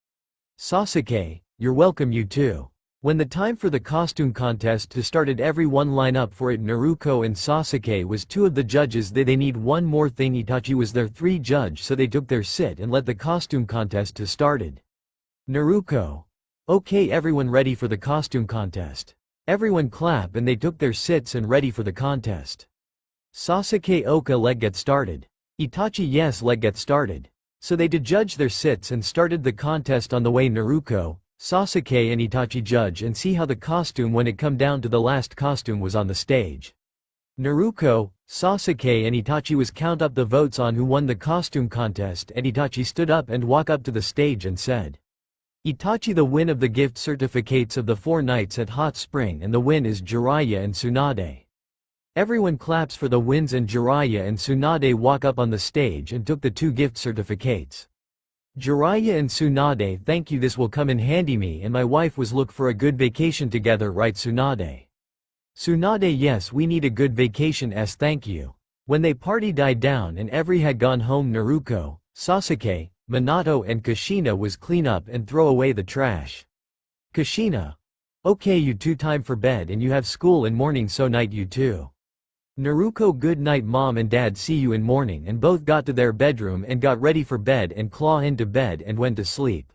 Sasuke, you're welcome you too. When the time for the costume contest to started, everyone line up for it. Naruko and Sasuke was two of the judges. They need one more thing. Itachi was their three judge, so they took their sit and let the costume contest to started. Naruko. Okay, everyone ready for the costume contest. Everyone clap and they took their sits and ready for the contest. Sasuke, Oka, let get started. Itachi, yes, let get started. So they did judge their sits and started the contest on the way. Naruko, Sasuke and Itachi judge and see how the costume when it come down to the last costume was on the stage. Naruko, Sasuke and Itachi was count up the votes on who won the costume contest, and Itachi stood up and walk up to the stage and said, Itachi, the win of the gift certificates of the 4 nights at Hot Spring, and the win is Jiraiya and Tsunade. Everyone claps for the wins and Jiraiya and Tsunade walk up on the stage and took the 2 gift certificates. Jiraiya and Tsunade, thank you, this will come in handy, me and my wife was look for a good vacation together, right Tsunade? Tsunade, yes, we need a good vacation as thank you. When they party died down and every had gone home, Naruko, Sasuke, Minato and Kushina was clean up and throw away the trash. Kushina. Okay, you two, time for bed and you have school in morning, so night you two. Naruko, good night mom and dad, see you in morning, and both got to their bedroom and got ready for bed and claw into bed and went to sleep.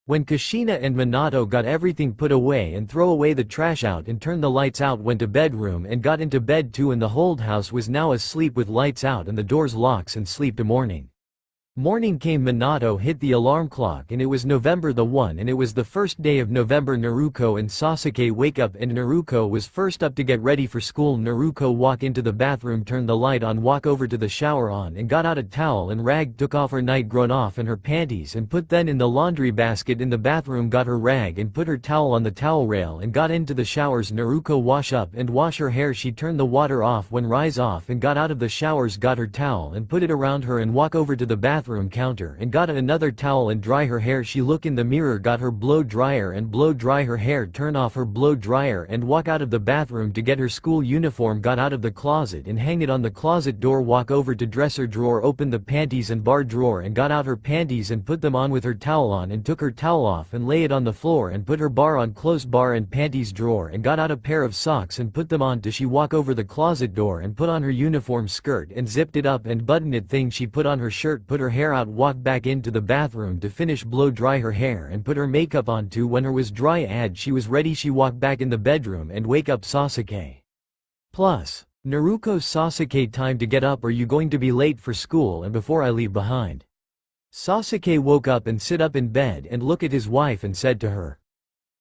When Kushina and Minato got everything put away and throw away the trash out and turn the lights out, went to bedroom and got into bed too, and the whole house was now asleep with lights out and the doors locks and sleep to morning. Morning came, Minato hit the alarm clock and it was November the 1 and it was the first day of November. Naruko and Sasuke wake up and Naruko was first up to get ready for school. Naruko walk into the bathroom, turn the light on, walk over to the shower on and got out a towel and rag, took off her night gown off and her panties and put then in the laundry basket in the bathroom, got her rag and put her towel on the towel rail and got into the showers. Naruko wash up and wash her hair, she turned the water off when rise off and got out of the showers, got her towel and put it around her and walk over to the bathroom bathroom counter and got another towel and dry her hair. She look in the mirror, got her blow dryer and blow dry her hair, turn off her blow dryer and walk out of the bathroom to get her school uniform, got out of the closet and hang it on the closet door, walk over to dresser drawer, open the panties and bar drawer and got out her panties and put them on with her towel on and took her towel off and lay it on the floor and put her bar on, close bar and panties drawer and got out a pair of socks and put them on. Till she walk over the closet door and put on her uniform skirt and zipped it up and buttoned it thing. She put on her shirt, put her hair out, walk back into the bathroom to finish blow dry her hair and put her makeup on too. When her was dry and she was ready, she walked back in the bedroom and wake up Sasuke. Plus, Naruko, Sasuke, time to get up, are you going to be late for school and before I leave behind? Sasuke woke up and sit up in bed and look at his wife and said to her,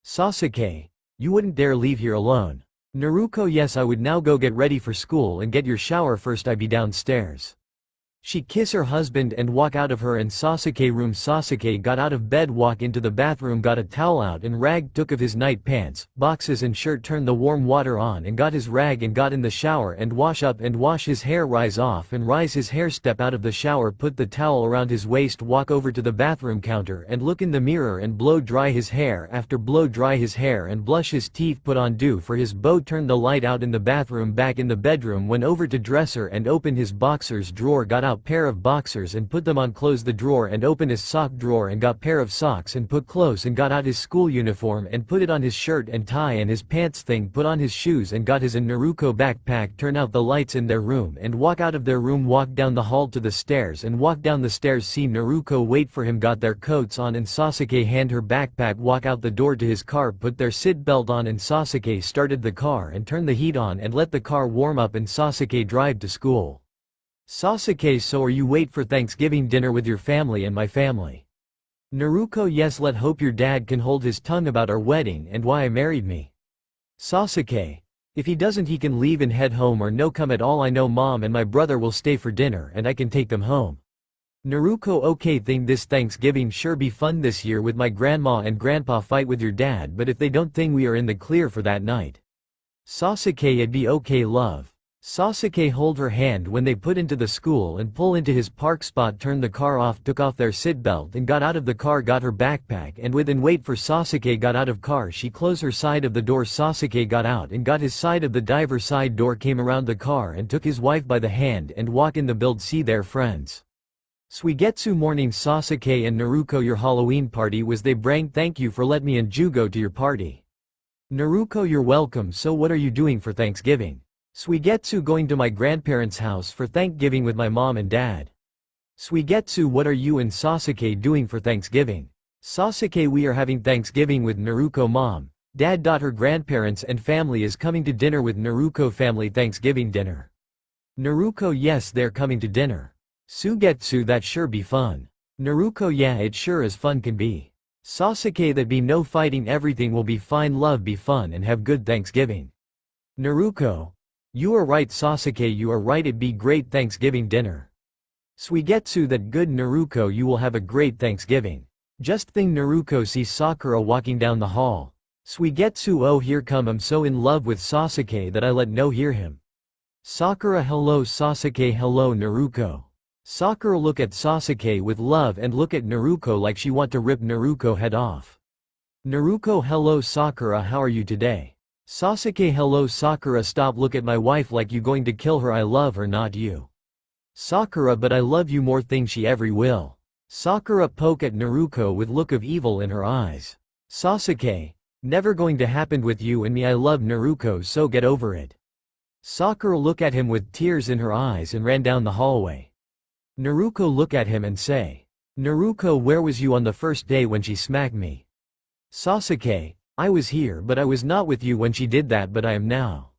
Sasuke, you wouldn't dare leave here alone. Naruko, yes I would. Now go get ready for school and get your shower first, I be downstairs. She kiss her husband and walk out of her and Sasuke room. Sasuke got out of bed, walk into the bathroom, got a towel out and rag, took of his night pants, boxes and shirt, turned the warm water on and got his rag and got in the shower and wash up and wash his hair, rise off and rise his hair, step out of the shower, put the towel around his waist, walk over to the bathroom counter and look in the mirror and blow dry his hair. After blow dry his hair and blush his teeth, put on dew for his bow, turned the light out in the bathroom, back in the bedroom, went over to dresser and opened his boxers drawer, got out pair of boxers and put them on, closed the drawer and opened his sock drawer and got pair of socks and put close and got out his school uniform and put it on his shirt and tie and his pants thing, put on his shoes and got his and Naruko backpack, turn out the lights in their room and walk out of their room, walk down the hall to the stairs and walk down the stairs, see Naruko wait for him, got their coats on and Sasuke hand her backpack, walk out the door to his car, put their seat belt on and Sasuke started the car and turned the heat on and let the car warm up and Sasuke drive to school. Sasuke, so are you wait for Thanksgiving dinner with your family and my family? Naruko, yes, let hope your dad can hold his tongue about our wedding and why I married me. Sasuke, if he doesn't he can leave and head home or no come at all. I know mom and my brother will stay for dinner and I can take them home. Naruko, okay, think this Thanksgiving sure be fun this year with my grandma and grandpa, fight with your dad, but if they don't think we are in the clear for that night. Sasuke, it'd be okay love. Sasuke hold her hand when they put into the school and pull into his park spot, turned the car off, took off their seatbelt and got out of the car, got her backpack and within wait for Sasuke, got out of car, she closed her side of the door. Sasuke got out and got his side of the driver side door, came around the car and took his wife by the hand and walk in the build, see their friends. Suigetsu morning, Sasuke and Naruko, your Halloween party was they brang, thank you for let me and Ju go to your party. Naruko, you're welcome. So what are you doing for Thanksgiving? Suigetsu, going to my grandparents' house for Thanksgiving with my mom and dad. Suigetsu, what are you and Sasuke doing for Thanksgiving? Sasuke, we are having Thanksgiving with Naruko mom, dad. Her grandparents and family is coming to dinner with Naruko family, Thanksgiving dinner. Naruko, yes, they're coming to dinner. Suigetsu, that sure be fun. Naruko, yeah, it sure as fun can be. Sasuke, that be no fighting, everything will be fine, love, be fun and have good Thanksgiving. Naruko, you are right. Sasuke, you are right, it be great Thanksgiving dinner. Suigetsu, that good. Naruko, you will have a great Thanksgiving. Just think, Naruko see Sakura walking down the hall. Suigetsu, oh here come, I'm so in love with Sasuke that I let no hear him. Sakura, hello Sasuke, hello Naruko. Sakura look at Sasuke with love and look at Naruko like she want to rip Naruko head off. Naruko, hello Sakura, how are you today? Sasuke, hello Sakura, stop, look at my wife like you going to kill her, I love her not you. Sakura, but I love you more, thing she every will. Sakura poke at Naruko with look of evil in her eyes. Sasuke, never going to happen with you and me, I love Naruko, so get over it. Sakura look at him with tears in her eyes and ran down the hallway. Naruko look at him and say, Naruko, where was you on the first day when she smacked me? Sasuke, I was here but I was not with you when she did that, but I am now.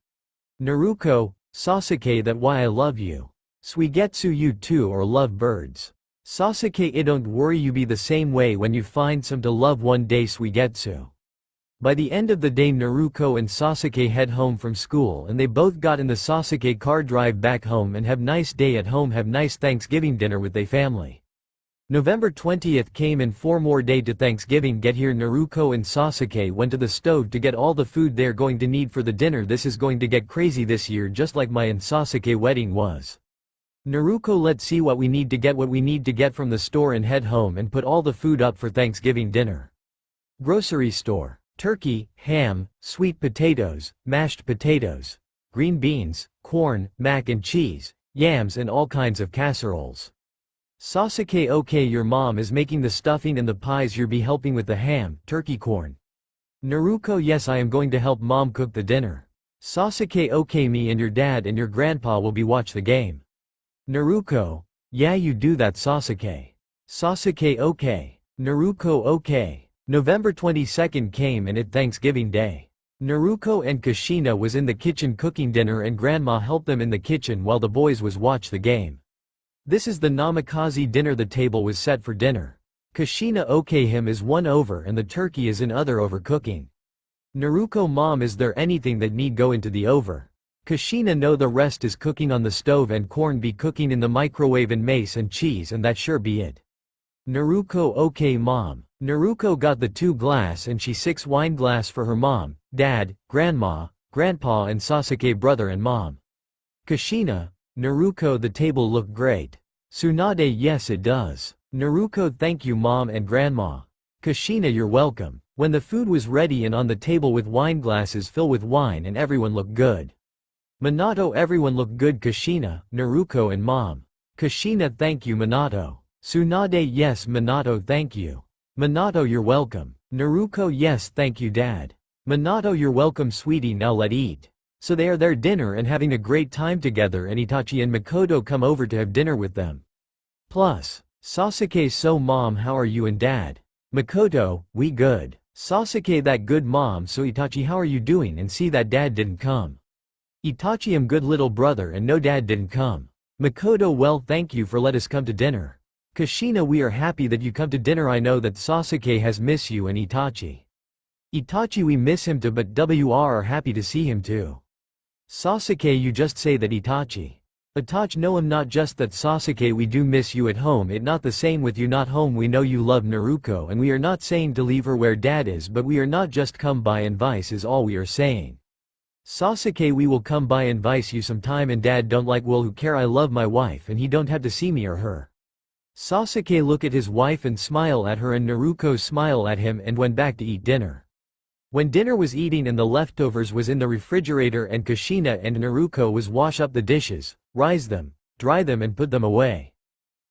Naruko, Sasuke, that why I love you. Suigetsu, you too are love birds. Sasuke, don't worry, you be the same way when you find some to love one day. Suigetsu. By the end of the day, Naruko and Sasuke head home from school and they both got in the Sasuke car, drive back home and have nice day at home, have nice Thanksgiving dinner with they family. November 20th came in 4 more day to Thanksgiving get here. Naruko and Sasuke went to the stove to get all the food they're going to need for the dinner. This is going to get crazy this year, just like my and Sasuke wedding was. Naruko, let's see what we need to get from the store and head home and put all the food up for Thanksgiving dinner. Grocery store. Turkey, ham, sweet potatoes, mashed potatoes, green beans, corn, mac and cheese, yams and all kinds of casseroles. Sasuke, okay, your mom is making the stuffing and the pies, you'll be helping with the ham, turkey, corn. Naruko, yes, I am going to help mom cook the dinner. Sasuke, okay, me and your dad and your grandpa will be watch the game. Naruko, yeah, you do that, Sasuke. Sasuke, okay. Naruko, okay. November 22nd came and it Thanksgiving Day. Naruko and Kushina was in the kitchen cooking dinner and grandma helped them in the kitchen while the boys was watch the game. This is the namikaze dinner, the table was set for dinner. Kushina, okay, him is one over and the turkey is in other overcooking. Naruko, mom, is there anything that need go into the over? Kushina, no, the rest is cooking on the stove and corn be cooking in the microwave and mace and cheese and that sure be it. Naruko, okay, mom. Naruko got the 2 glass and she 6 wine glass for her mom, dad, grandma, grandpa and Sasuke brother and mom. Kushina, Naruko, the table look great. Tsunade, yes it does. Naruko, thank you mom and grandma. Kushina, you're welcome. When the food was ready and on the table with wine glasses filled with wine and everyone looked good. Minato, everyone looked good. Kushina, Naruko and mom. Kushina, thank you Minato. Tsunade, yes Minato, thank you. Minato, you're welcome. Naruko, yes, thank you dad. Minato, you're welcome sweetie, now let eat. So they are there dinner and having a great time together and Itachi and Makoto come over to have dinner with them. Plus, Sasuke, so mom, how are you and dad? Makoto, we good. Sasuke, that good mom. So Itachi, how are you doing, and see that dad didn't come. Itachi, I'm good little brother and no dad didn't come. Makoto, well thank you for let us come to dinner. Kushina, we are happy that you come to dinner. I know that Sasuke has miss you and Itachi. Itachi, we miss him too, but we are happy to see him too. Sasuke, you just say that Itachi. Itachi, no, I'm not just that Sasuke, we do miss you at home, it not the same with you not home. We know you love Naruko and we are not saying to leave her where dad is, but we are not just come by and vice is all we are saying. Sasuke, we will come by and vice you sometime and dad don't like will who care, I love my wife and he don't have to see me or her. Sasuke look at his wife and smile at her and Naruko smile at him and went back to eat dinner. When dinner was eating and the leftovers was in the refrigerator and Kushina and Naruko was wash up the dishes, rise them, dry them and put them away.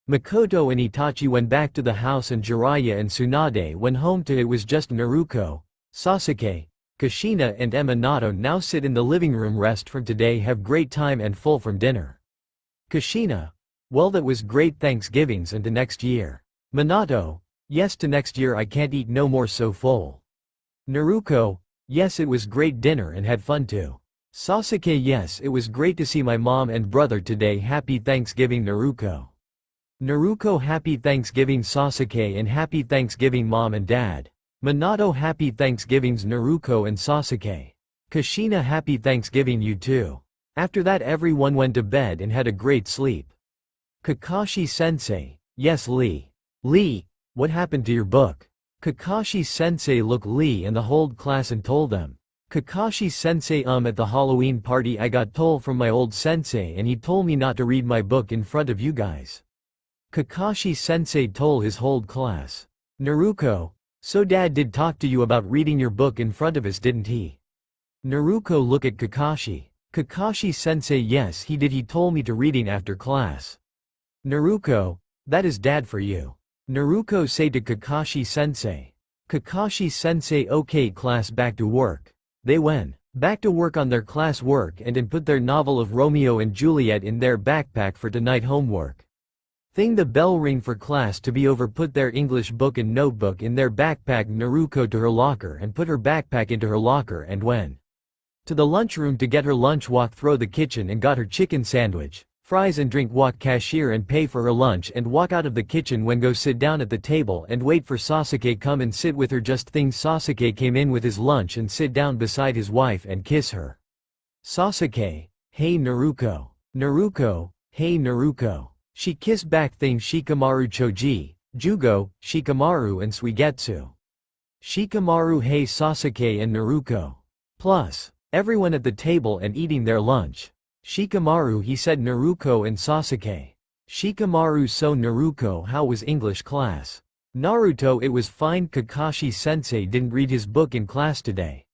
Makoto and Itachi went back to the house and Jiraiya and Tsunade went home too. It was just Naruko, Sasuke, Kushina and Minato now sit in the living room, rest from today, have great time and full from dinner. Kushina, well that was great, Thanksgivings and to next year. Minato, yes to next year, I can't eat no more so full. Naruko, yes it was great dinner and had fun too. Sasuke, yes it was great to see my mom and brother today, happy Thanksgiving Naruko. Naruko, happy Thanksgiving Sasuke and happy Thanksgiving mom and dad. Minato, happy Thanksgivings Naruko and Sasuke. Kushina, happy Thanksgiving you too. After that everyone went to bed and had a great sleep. Kakashi sensei, yes Lee. Lee, what happened to your book? Kakashi sensei looked Lee and the whole class and told them. Kakashi sensei, at the Halloween party I got told from my old sensei and he told me not to read my book in front of you guys. Kakashi sensei told his whole class. Naruko, so dad did talk to you about reading your book in front of us, didn't he? Naruko look at Kakashi. Kakashi sensei, yes he did, he told me to reading after class. Naruko, that is dad for you. Naruko say to Kakashi sensei. Kakashi sensei, okay class, back to work. They went back to work on their class work and put their novel of Romeo and Juliet in their backpack for tonight homework. Thing the bell ring for class to be over, put their English book and notebook in their backpack. Naruko to her locker and put her backpack into her locker and went to the lunchroom to get her lunch, walk through the kitchen and got her chicken sandwich, fries and drink, walk cashier and pay for her lunch and walk out of the kitchen when go sit down at the table and wait for Sasuke come and sit with her. Just think Sasuke came in with his lunch and sit down beside his wife and kiss her. Sasuke, hey Naruko. Naruko, hey Naruko. She kissed back. Thing Shikamaru, Choji, Jugo, Shikamaru and Suigetsu. Shikamaru, hey Sasuke and Naruko. Plus, everyone at the table and eating their lunch. Shikamaru, he said. Naruko and Sasuke. Shikamaru, so Naruko, how was English class? Naruto, it was fine. Kakashi-sensei didn't read his book in class today.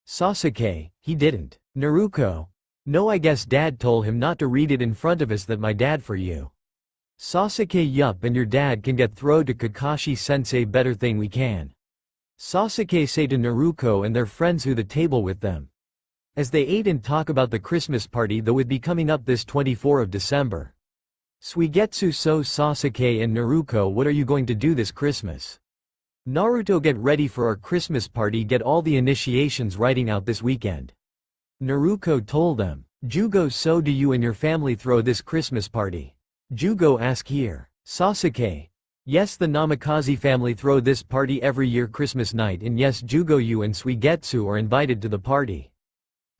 Sasuke, he didn't. Naruko, no, I guess dad told him not to read it in front of us. That my dad for you. Sasuke, yup, and your dad can get thrown to Kakashi-sensei. Better thing we can. Sasuke say to Naruko and their friends who the table with them. As they ate and talk about the Christmas party that would be coming up this 24 of December. Suigetsu, so Sasuke and Naruko, what are you going to do this Christmas? Naruto, get ready for our Christmas party, get all the initiations writing out this weekend. Naruko told them. Jugo, so do you and your family throw this Christmas party? Jugo ask here. Sasuke, yes, the Namikaze family throw this party every year Christmas night, and yes Jugo, you and Suigetsu are invited to the party.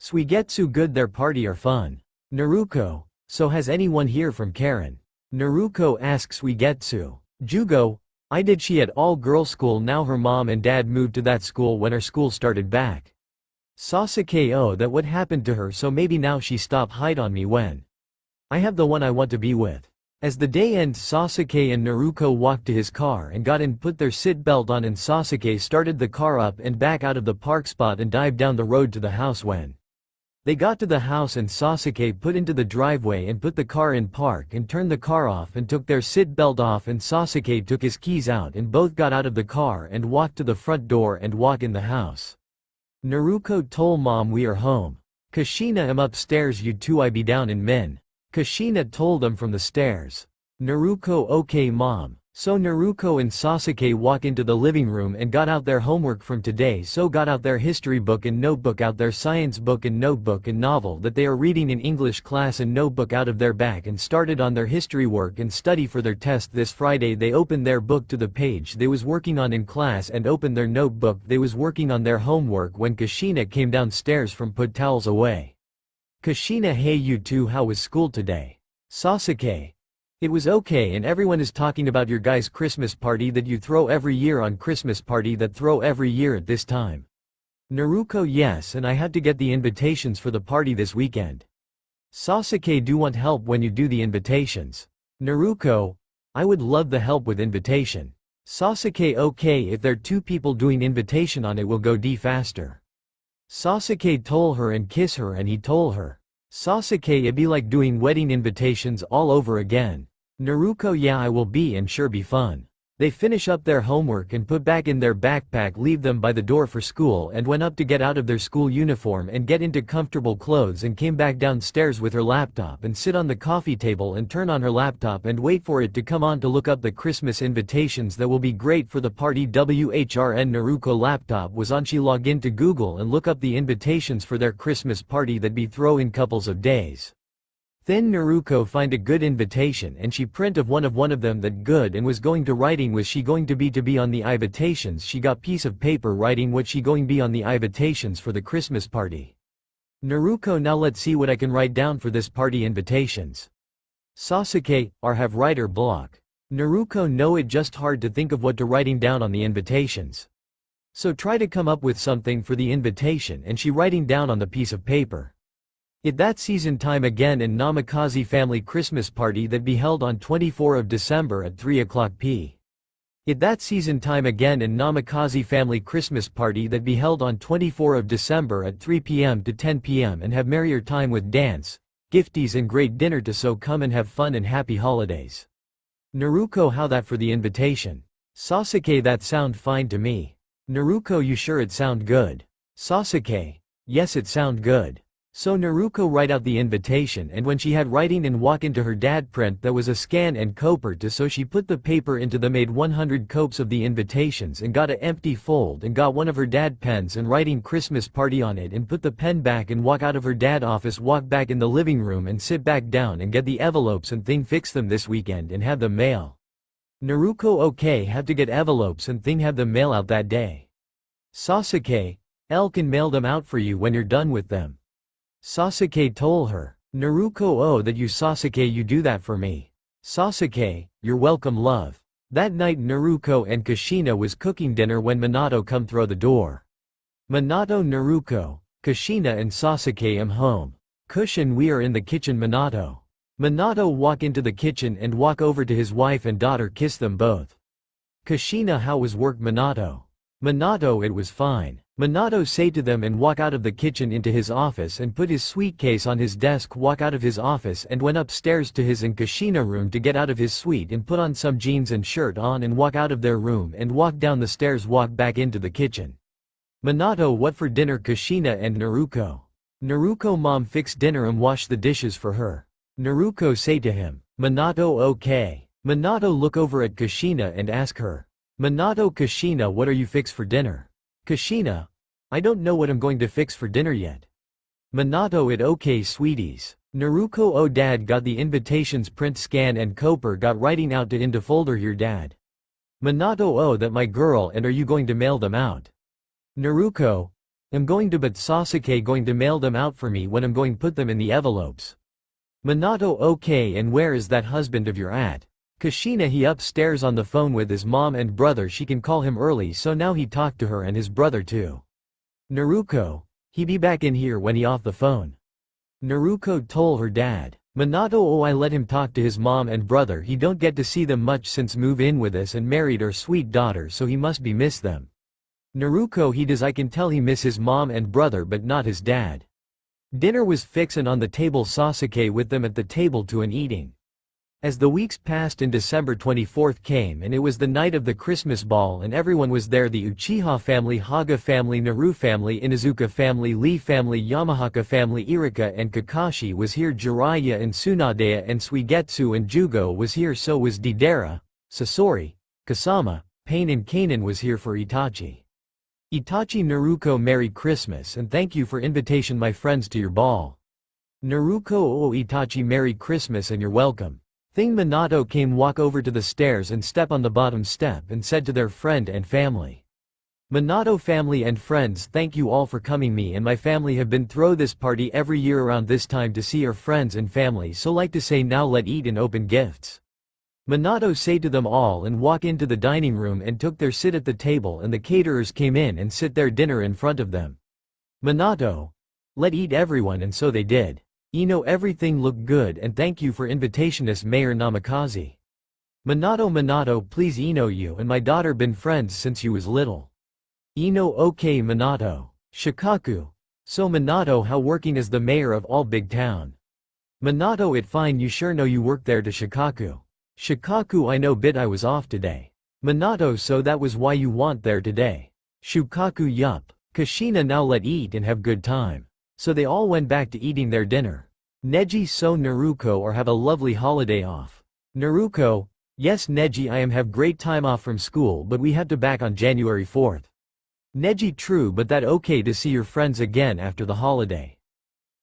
Suigetsu, good, their party are fun. Naruko, so has anyone here from Karen? Naruko asks Suigetsu. Jugo, I did, she at all-girls school, now her mom and dad moved to that school when her school started back. Sasuke, oh, that what happened to her, so maybe now she stop hide on me when I have the one I want to be with. As the day ends, Sasuke and Naruko walked to his car and got in, put their seat belt on, and Sasuke started the car up and back out of the park spot and dived down the road to the house. When they got to the house and Sasuke put into the driveway and put the car in park and turned the car off and took their seat belt off, and Sasuke took his keys out and both got out of the car and walked to the front door and walk in the house. Naruko told mom, we are home. Kushina, am upstairs, you two I be down in min. Kushina told them from the stairs. Naruko, okay mom. So Naruko and Sasuke walk into the living room and got out their homework from today, so got out their history book and notebook, out their science book and notebook and novel that they are reading in English class and notebook out of their bag, and started on their history work and study for their test this Friday. They opened their book to the page they was working on in class and opened their notebook they was working on their homework when Kushina came downstairs from put towels away. Kushina, hey you two, how was school today? Sasuke, it was okay, and everyone is talking about your guys' Christmas party that you throw every year on Christmas party that throw every year at this time. Naruko, yes, and I had to get the invitations for the party this weekend. Sasuke, do want help when you do the invitations? Naruko, I would love the help with invitation. Sasuke, okay, if there are two people doing invitation on it will go D faster. Sasuke told her and kiss her, and he told her. Sasuke, it be like doing wedding invitations all over again. Naruko, yeah, I will be, and sure be fun. They finish up their homework and put back in their backpack, leave them by the door for school, and went up to get out of their school uniform and get into comfortable clothes, and came back downstairs with her laptop and sit on the coffee table and turn on her laptop and wait for it to come on to look up the Christmas invitations that will be great for the party. WHRN Naruko laptop was on, she log into Google and look up the invitations for their Christmas party that be throw in couples of days. Then Naruko find a good invitation and she print of one of them that good, and was going to writing was she going to be on the invitations. She got piece of paper writing what she going be on the invitations for the Christmas party. Naruko, now let's see what I can write down for this party invitations. Sasuke, or have writer block. Naruko, no, it just hard to think of what to writing down on the invitations. So try to come up with something for the invitation, and she writing down on the piece of paper. It that season time again in Namikaze family Christmas party that be held on 24 of December at 3 o'clock p. It that season time again in Namikaze family Christmas party that be held on 24 of December at 3 p.m. to 10 p.m. and have merrier time with dance, gifties and great dinner to, so come and have fun and happy holidays. Naruko, how that for the invitation? Sasuke, that sound fine to me. Naruko, you sure it sound good? Sasuke, yes, it sound good. So Naruko write out the invitation, and when she had writing and walk into her dad print that was a scan and coper to, so she put the paper into the made 100 copes of the invitations and got a empty fold and got one of her dad pens and writing Christmas party on it and put the pen back and walk out of her dad office, walk back in the living room and sit back down and get the envelopes and thing, fix them this weekend and have them mail. Naruko, okay, have to get envelopes and thing, have them mail out that day. Sasuke, L can mail them out for you when you're done with them. Sasuke told her. Naruko, oh, that you Sasuke, you do that for me. Sasuke, you're welcome, love. That night Naruko and Kushina was cooking dinner when Minato come through the door. Minato, Naruko, Kushina and Sasuke am home. Cushion we are in the kitchen Minato. Minato walk into the kitchen and walk over to his wife and daughter kiss them both. Kushina how was work Minato? Minato it was fine. Minato say to them and walk out of the kitchen into his office and put his suitcase on his desk walk out of his office and went upstairs to his and Kushina room to get out of his suite and put on some jeans and shirt on and walk out of their room and walk down the stairs walk back into the kitchen. Minato what for dinner Kushina and Naruko. Naruko mom fix dinner and wash the dishes for her. Naruko say to him, Minato okay. Minato look over at Kushina and ask her. Minato Kushina what are you fix for dinner? Kushina, I don't know what I'm going to fix for dinner yet. Minato it okay sweeties. Naruko oh dad got the invitations print scan and Cooper got writing out to into folder here dad. Minato oh that my girl and are you going to mail them out? Naruko, I'm going to but Sasuke going to mail them out for me when I'm going put them in the envelopes. Minato okay and where is that husband of your at? Kushina he upstairs on the phone with his mom and brother she can call him early so now he talked to her and his brother too. Naruko, he be back in here when he off the phone. Naruko told her dad. Minato oh I let him talk to his mom and brother he don't get to see them much since move in with us and married our sweet daughter so he must be miss them. Naruko he does I can tell he miss his mom and brother but not his dad. Dinner was fixin' on the table Sasuke with them at the table to an eating. As the weeks passed and December 24th came and it was the night of the Christmas ball and everyone was there the Uchiha family Haga family Naru family Inuzuka family Lee family Yamahaka family Irika and Kakashi was here Jiraiya and Tsunade and Suigetsu and Jugo was here so was Deidara, Sasori, Kasama, Pain and Kanan was here for Itachi. Itachi Naruko Merry Christmas and thank you for invitation my friends to your ball. Naruko oh Itachi Merry Christmas and you're welcome. Thing Minato came walk over to the stairs and step on the bottom step and said to their friend and family. Minato family and friends thank you all for coming me and my family have been throw this party every year around this time to see our friends and family so like to say now let eat and open gifts. Minato say to them all and walk into the dining room and took their sit at the table and the caterers came in and sit their dinner in front of them. Minato, let eat everyone and so they did. Everything looked good and thank you for invitationist Mayor Namikaze. Minato please you and my daughter been friends since you was little. Okay Minato. Shikaku. So Minato how working as the mayor of all big town. Minato it fine you sure know you work there to Shikaku. Shikaku I know bit I was off today. Minato so that was why you want there today. Shukaku yup. Kushina now let eat and have good time. So they all went back to eating their dinner. Neji so Naruko or have a lovely holiday off. Naruko, yes Neji I am have great time off from school but we have to back on January 4th. Neji true but that okay to see your friends again after the holiday.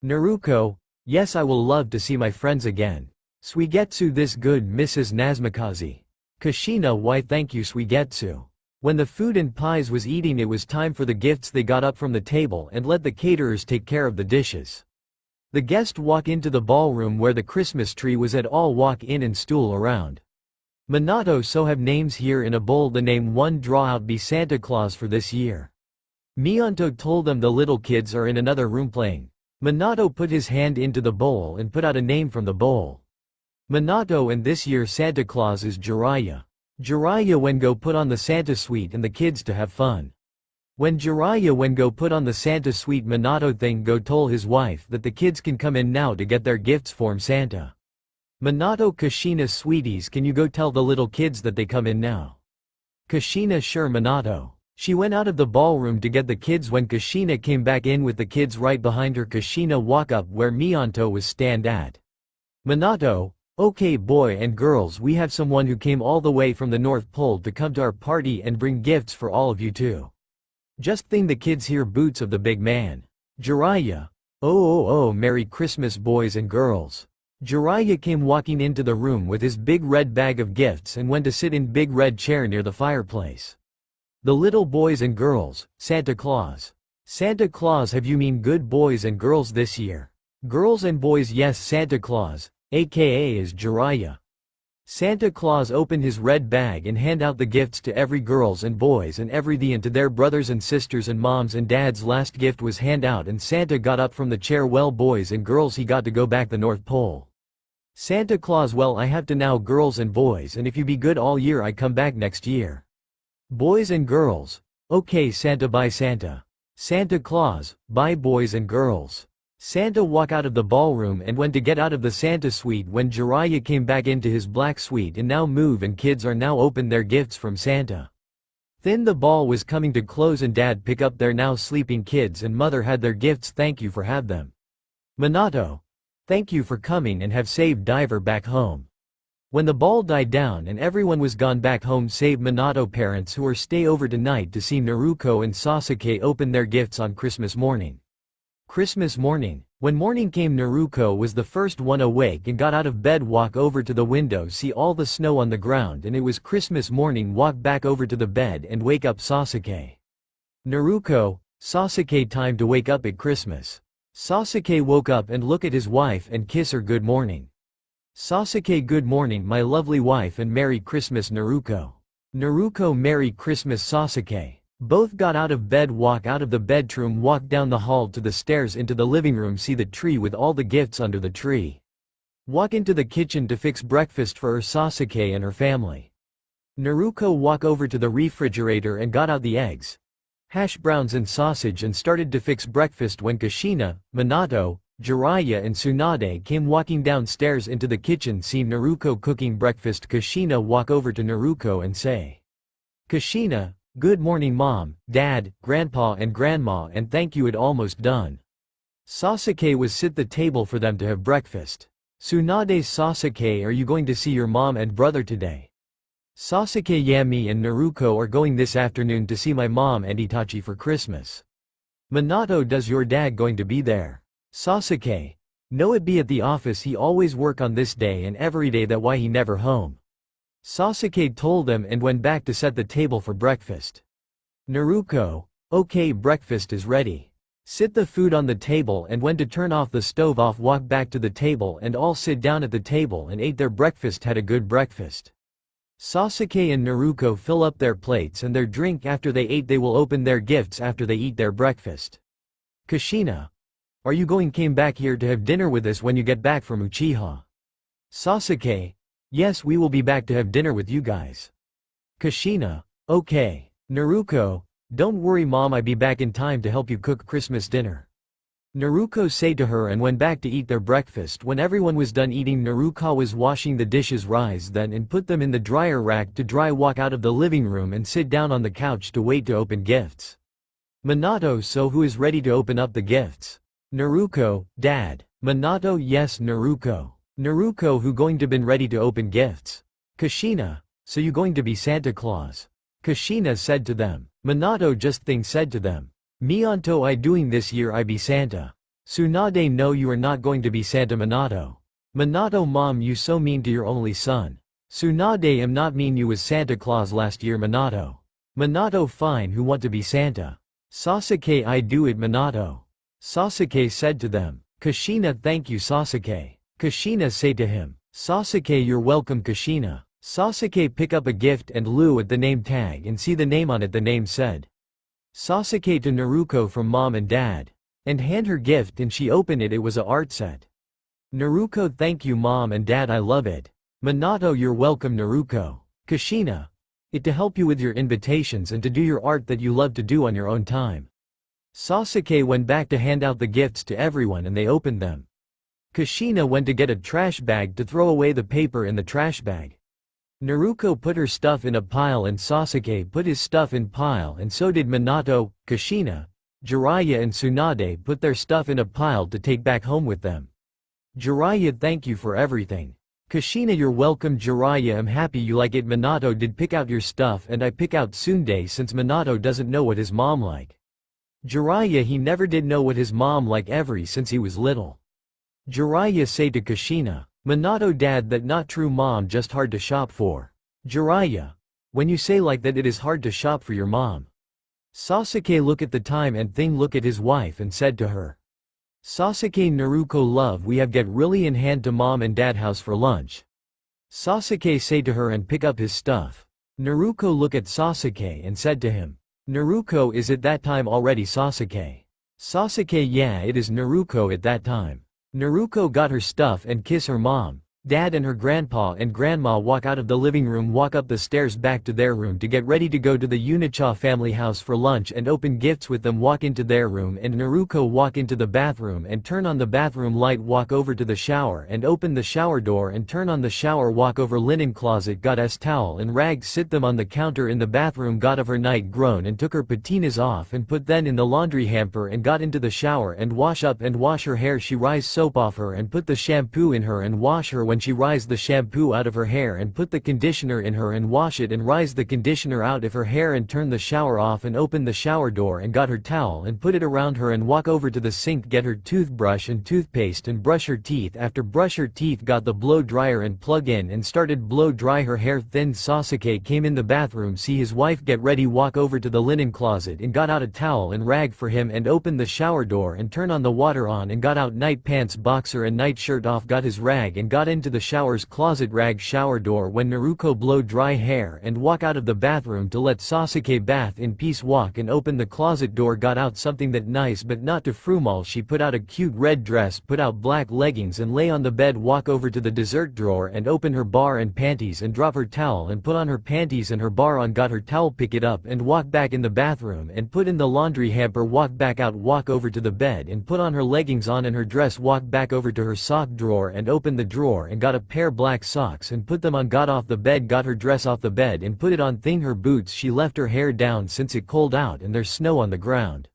Naruko, yes I will love to see my friends again. Suigetsu this good Mrs. Nazmikaze. Kushina why thank you Suigetsu. When the food and pies was eating it was time for the gifts they got up from the table and let the caterers take care of the dishes. The guest walk into the ballroom where the Christmas tree was at all walk in and stool around. Minato so have names here in a bowl the name one draw out be Santa Claus for this year. Mianto told them the little kids are in another room playing. Minato put his hand into the bowl and put out a name from the bowl. Minato and this year Santa Claus is Jiraiya. Jiraiya when go put on the Santa suite and the kids to have fun. When Jiraiya when go put on the Santa suite Minato thing go told his wife that the kids can come in now to get their gifts from Santa. Minato Kushina sweeties can you go tell the little kids that they come in now. Kushina sure Minato. She went out of the ballroom to get the kids when Kushina came back in with the kids right behind her Kushina walk up where Mianto was stand at. Minato, okay boy and girls we have someone who came all the way from the North Pole to come to our party and bring gifts for all of you too. Just thing the kids hear boots of the big man. Jiraiya. Oh Merry Christmas boys and girls. Jiraiya came walking into the room with his big red bag of gifts and went to sit in big red chair near the fireplace. The little boys and girls, Santa Claus. Santa Claus have you mean good boys and girls this year? Girls and boys yes Santa Claus, aka is Jiraiya. Santa Claus opened his red bag and hand out the gifts to every girls and boys and everything and to their brothers and sisters and moms and dads. Last gift was hand out and Santa got up from the chair. Well boys and girls, he got to go back the North Pole. Santa Claus, well I have to now girls and boys, and if you be good all year I come back next year. Boys and girls. Okay Santa, bye Santa. Santa Claus, bye boys and girls. Santa walked out of the ballroom and went to get out of the Santa suite when Jiraiya came back into his black suite and now move and kids are now open their gifts from Santa. Then the ball was coming to close and dad pick up their now sleeping kids and mother had their gifts. Thank you for have them. Minato. Thank you for coming and have saved Diver back home. When the ball died down and everyone was gone back home save Minato parents who are stay over tonight to see Naruko and Sasuke open their gifts on Christmas morning. Christmas morning. When morning came Naruko was the first one awake and got out of bed, walk over to the window, see all the snow on the ground and it was Christmas morning, walk back over to the bed and wake up Sasuke. Naruko, Sasuke, time to wake up at Christmas. Sasuke woke up and look at his wife and kiss her. Good morning. Sasuke, good morning my lovely wife and Merry Christmas Naruko. Naruko, Merry Christmas Sasuke. Both got out of bed, walk out of the bedroom, walk down the hall to the stairs into the living room, see the tree with all the gifts under the tree. Walk into the kitchen to fix breakfast for her Sasuke and her family. Naruko walk over to the refrigerator and got out the eggs, hash browns and sausage and started to fix breakfast when Kushina, Minato, Jiraiya and Tsunade came walking downstairs into the kitchen, see Naruko cooking breakfast. Kushina walk over to Naruko and say, Kushina, good morning mom, dad, grandpa and grandma and thank you, it almost done. Sasuke was sit the table for them to have breakfast. Tsunade, Sasuke, are you going to see your mom and brother today? Sasuke, yeah, me and Naruko are going this afternoon to see my mom and Itachi for Christmas. Minato, does your dad going to be there? Sasuke, no, it be at the office, he always work on this day and every day, that why he never home. Sasuke told them and went back to set the table for breakfast. Naruko, okay, breakfast is ready. Sit the food on the table and when to turn off the stove off, walk back to the table and all sit down at the table and ate their breakfast, had a good breakfast. Sasuke and Naruko fill up their plates and their drink. After they ate they will open their gifts after they eat their breakfast. Kushina, are you going came back here to have dinner with us when you get back from Uchiha? Sasuke, yes, we will be back to have dinner with you guys. Kushina, okay. Naruko, don't worry mom, I be back in time to help you cook Christmas dinner. Naruko say to her and went back to eat their breakfast. When everyone was done eating, Naruko was washing the dishes, rise then and put them in the dryer rack to dry, walk out of the living room and sit down on the couch to wait to open gifts. Minato, so who is ready to open up the gifts? Naruko, dad. Minato, yes Naruko. Naruko, who going to been ready to open gifts? Kushina, so you going to be Santa Claus? Kushina said to them. Minato just think said to them. Mianto, I doing this year I be Santa. Tsunade, no, you are not going to be Santa. Minato. Minato, mom, you so mean to your only son. Tsunade, am not mean, you was Santa Claus last year. Minato. Minato, fine, who want to be Santa? Sasuke, I do it. Minato. Sasuke said to them. Kushina, thank you Sasuke. Kushina say to him. Sasuke, you're welcome Kushina. Sasuke pick up a gift and look at the name tag and see the name on it. The name said Sasuke to Naruko from mom and dad. And hand her gift and she opened it, it was a art set. Naruko, thank you mom and dad, I love it. Minato, you're welcome Naruko. Kushina, it to help you with your invitations and to do your art that you love to do on your own time. Sasuke went back to hand out the gifts to everyone and they opened them. Kushina went to get a trash bag to throw away the paper in the trash bag. Naruko put her stuff in a pile and Sasuke put his stuff in pile, and so did Minato, Kushina, Jiraiya and Tsunade put their stuff in a pile to take back home with them. Jiraiya, thank you for everything. Kushina, you're welcome. Jiraiya, I'm happy you like it. Minato did pick out your stuff and I pick out Tsunade since Minato doesn't know what his mom like. Jiraiya, he never did know what his mom like ever since he was little. Jiraiya say to Kushina. Minato, dad, that not true mom, just hard to shop for. Jiraiya, when you say like that it is hard to shop for your mom. Sasuke look at the time and thing look at his wife and said to her. Sasuke, Naruko love, we have get really in hand to mom and dad house for lunch. Sasuke say to her and pick up his stuff. Naruko look at Sasuke and said to him. Naruko is at that time already Sasuke. Sasuke yeah it is Naruko at that time. Naruko got her stuff and kiss her mom, dad and her grandpa and grandma walk out of the living room walk up the stairs back to their room to get ready to go to the Uchiha family house for lunch and open gifts with them walk into their room and Naruko walk into the bathroom and turn on the bathroom light walk over to the shower and open the shower door and turn on the shower walk over linen closet got s towel and rag sit them on the counter in the bathroom got of her night grown and took her patinas off and put then in the laundry hamper and got into the shower and wash up and wash her hair she rise soap off her and put the shampoo in her and wash her when she rise the shampoo out of her hair and put the conditioner in her and wash it and rise the conditioner out of her hair and turn the shower off and open the shower door and got her towel and put it around her and walk over to the sink get her toothbrush and toothpaste and brush her teeth after brush her teeth got the blow dryer and plug in and started blow dry her hair thin Sasuke came in the bathroom see his wife get ready walk over to the linen closet and got out a towel and rag for him and opened the shower door and turn on the water on and got out night pants boxer and night shirt off got his rag and got into the shower's closet rag shower door when Naruko blow dry hair and walk out of the bathroom to let Sasuke bath in peace walk and open the closet door got out something that nice but not to frumal she put out a cute red dress put out black leggings and lay on the bed walk over to the dessert drawer and open her bar and panties and drop her towel and put on her panties and her bar on got her towel pick it up and walk back in the bathroom and put in the laundry hamper walk back out walk over to the bed and put on her leggings on and her dress walk back over to her sock drawer and open the drawer and got a pair black socks and put them on got off the bed got her dress off the bed and put it on thing her boots she left her hair down since it cold out and there's snow on the ground.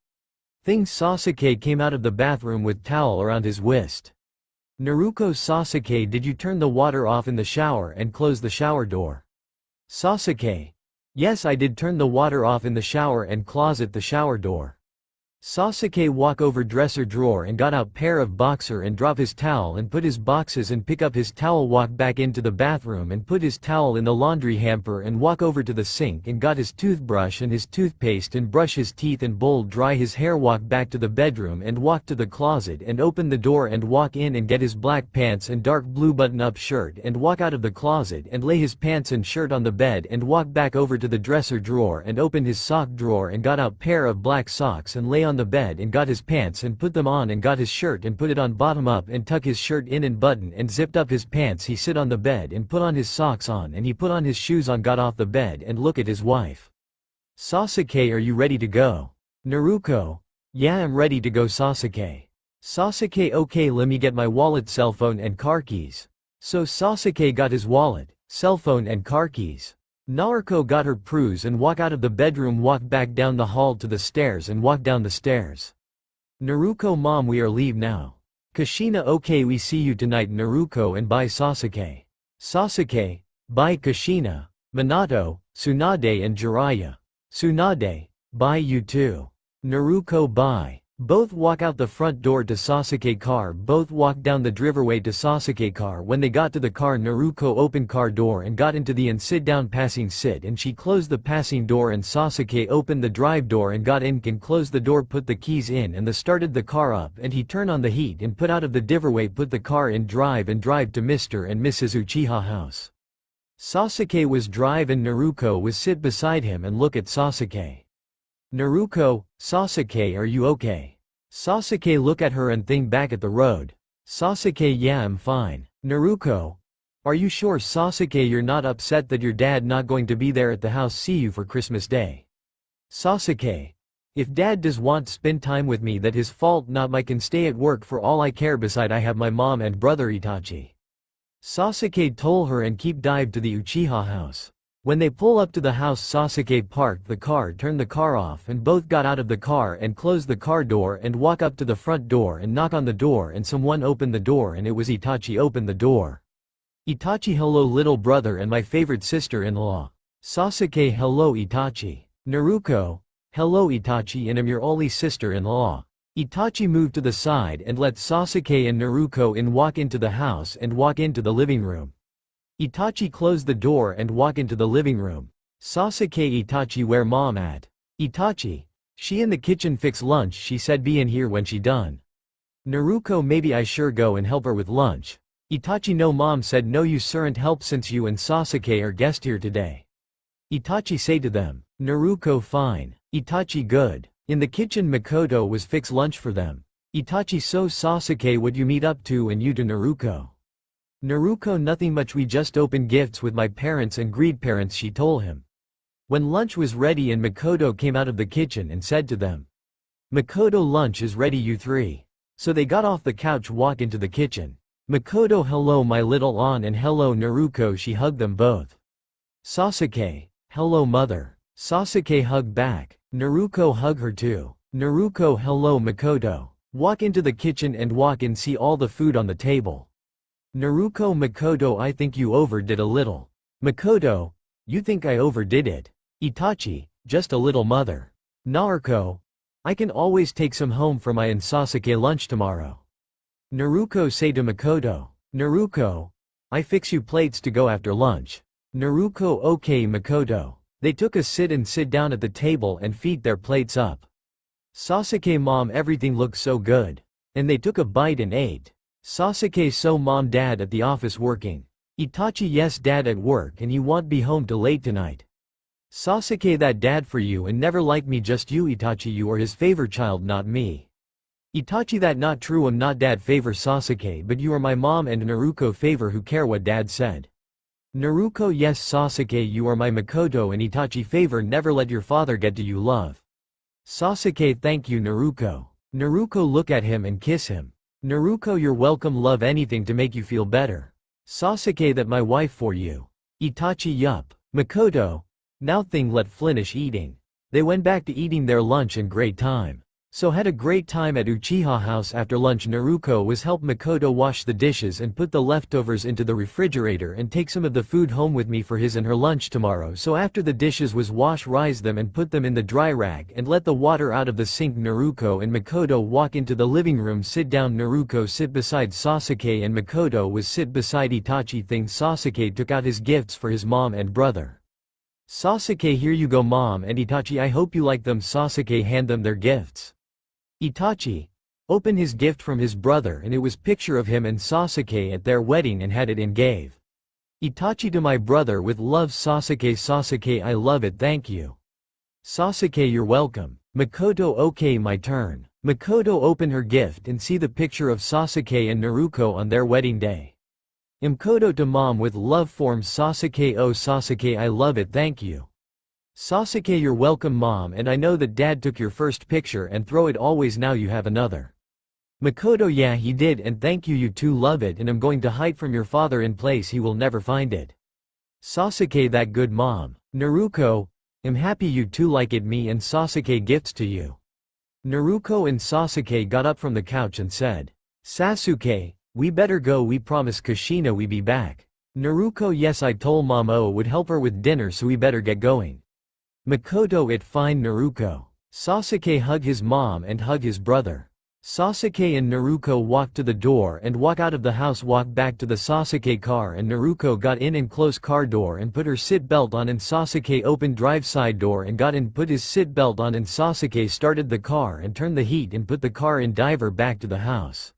Thing Sasuke came out of the bathroom with towel around his waist. Naruko Sasuke did you turn the water off in the shower and close the shower door? Sasuke. Yes I did turn the water off in the shower and closet the shower door. Sasuke walk over dresser drawer and got out pair of boxer and drop his towel and put his boxes and pick up his towel walk back into the bathroom and put his towel in the laundry hamper and walk over to the sink and got his toothbrush and his toothpaste and brush his teeth and bowl dry his hair walk back to the bedroom and walk to the closet and open the door and walk in and get his black pants and dark blue button-up shirt and walk out of the closet and lay his pants and shirt on the bed and walk back over to the dresser drawer and open his sock drawer and got out pair of black socks and lay on the bed and got his pants and put them on and got his shirt and put it on bottom up and tuck his shirt in and button and zipped up his pants he sit on the bed and put on his socks on and he put on his shoes on got off the bed and look at his wife. Sasuke are you ready to go? Naruko. Yeah I'm ready to go Sasuke. Sasuke okay let me get my wallet cell phone and car keys. So Sasuke got his wallet, cell phone and car keys. Naruko got her prus and walk out of the bedroom walk back down the hall to the stairs and walk down the stairs. Naruko mom we are leave now. Kushina okay we see you tonight Naruko and bye Sasuke. Sasuke, bye Kushina, Minato, Tsunade and Jiraiya. Tsunade, bye you too. Naruko bye. Both walk out the front door to Sasuke car both walk down the driveway to Sasuke car when they got to the car Naruko opened car door and got into the and sit down passing sit and she closed the passing door and Sasuke opened the drive door and got in can close the door put the keys in and the started the car up and he turned on the heat and put out of the driveway put the car in drive and drive to Mr. and Mrs. Uchiha house. Sasuke was drive and Naruko was sit beside him and look at Sasuke. Naruko, Sasuke are you okay? Sasuke look at her and think back at the road. Sasuke yeah I'm fine. Naruko. Are you sure Sasuke you're not upset that your dad not going to be there at the house see you for Christmas Day? Sasuke. If dad does want spend time with me that his fault not my can stay at work for all I care beside I have my mom and brother Itachi. Sasuke told her and keep dive to the Uchiha house. When they pull up to the house Sasuke parked the car turned the car off and both got out of the car and closed the car door and walk up to the front door and knock on the door and someone opened the door and it was Itachi opened the door. Itachi hello little brother and my favorite sister-in-law. Sasuke hello Itachi. Naruko. Hello Itachi and I'm your only sister-in-law. Itachi moved to the side and let Sasuke and Naruko in walk into the house and walk into the living room. Itachi closed the door and walk into the living room. Sasuke Itachi where mom at? Itachi. She in the kitchen fix lunch she said be in here when she done. Naruko maybe I sure go and help her with lunch. Itachi no mom said no you sirn't help since you and Sasuke are guest here today. Itachi say to them, Naruko fine. Itachi good. In the kitchen Makoto was fix lunch for them. Itachi so Sasuke what you meet up to and you to Naruko. Naruko nothing much we just opened gifts with my parents and greed parents she told him. When lunch was ready and Makoto came out of the kitchen and said to them. Makoto lunch is ready you three. So they got off the couch walk into the kitchen. Makoto hello my little aunt and hello Naruko she hugged them both. Sasuke, hello mother. Sasuke hug back. Naruko hug her too. Naruko hello Makoto. Walk into the kitchen and walk and see all the food on the table. Naruko Makoto I think you overdid a little. Makoto, you think I overdid it. Itachi, just a little mother. Naruko, I can always take some home for my and Sasuke lunch tomorrow. Naruko say to Makoto, Naruko, I fix you plates to go after lunch. Naruko okay Makoto. They took a sit down at the table and feed their plates up. Sasuke mom everything looks so good. And they took a bite and ate. Sasuke so mom dad at the office working. Itachi yes dad at work and you won't be home till late tonight. Sasuke that dad for you and never like me just you Itachi you are his favor child not me. Itachi that not true I'm not dad favor Sasuke but you are my mom and Naruko favor who care what dad said. Naruko yes Sasuke you are my Makoto and Itachi favor never let your father get to you love. Sasuke thank you Naruko. Naruko look at him and kiss him. Naruko you're welcome love anything to make you feel better. Sasuke that my wife for you. Itachi yup. Makoto. Now thing let finish eating. They went back to eating their lunch and great time. So had a great time at Uchiha house after lunch Naruko was help Makoto wash the dishes and put the leftovers into the refrigerator and take some of the food home with me for his and her lunch tomorrow so after the dishes was wash rise them and put them in the dry rack and let the water out of the sink Naruko and Makoto walk into the living room sit down Naruko sit beside Sasuke and Makoto was sit beside Itachi thing Sasuke took out his gifts for his mom and brother. Sasuke here you go mom and Itachi I hope you like them Sasuke hand them their gifts. Itachi opened his gift from his brother and it was picture of him and Sasuke at their wedding and had it in gave. Itachi to my brother with love Sasuke Sasuke I love it thank you. Sasuke you're welcome. Makoto okay my turn. Makoto open her gift and see the picture of Sasuke and Naruko on their wedding day. Makoto to mom with love form Sasuke oh Sasuke I love it thank you. Sasuke you're welcome mom and I know that dad took your first picture and throw it always now you have another. Makoto yeah he did and thank you you too love it and I'm going to hide from your father in place he will never find it. Sasuke that good mom. Naruko, I'm happy you too like it me and Sasuke gifts to you. Naruko and Sasuke got up from the couch and said. Sasuke, we better go we promise Kushina we be back. Naruko yes I told mom O would help her with dinner so we better get going. Makoto it fine Naruko. Sasuke hug his mom and hug his brother. Sasuke and Naruko walk to the door and walk out of the house walk back to the Sasuke car and Naruko got in and closed car door and put her seat belt on and Sasuke opened drive side door and got in put his seat belt on and Sasuke started the car and turned the heat and put the car in diver back to the house.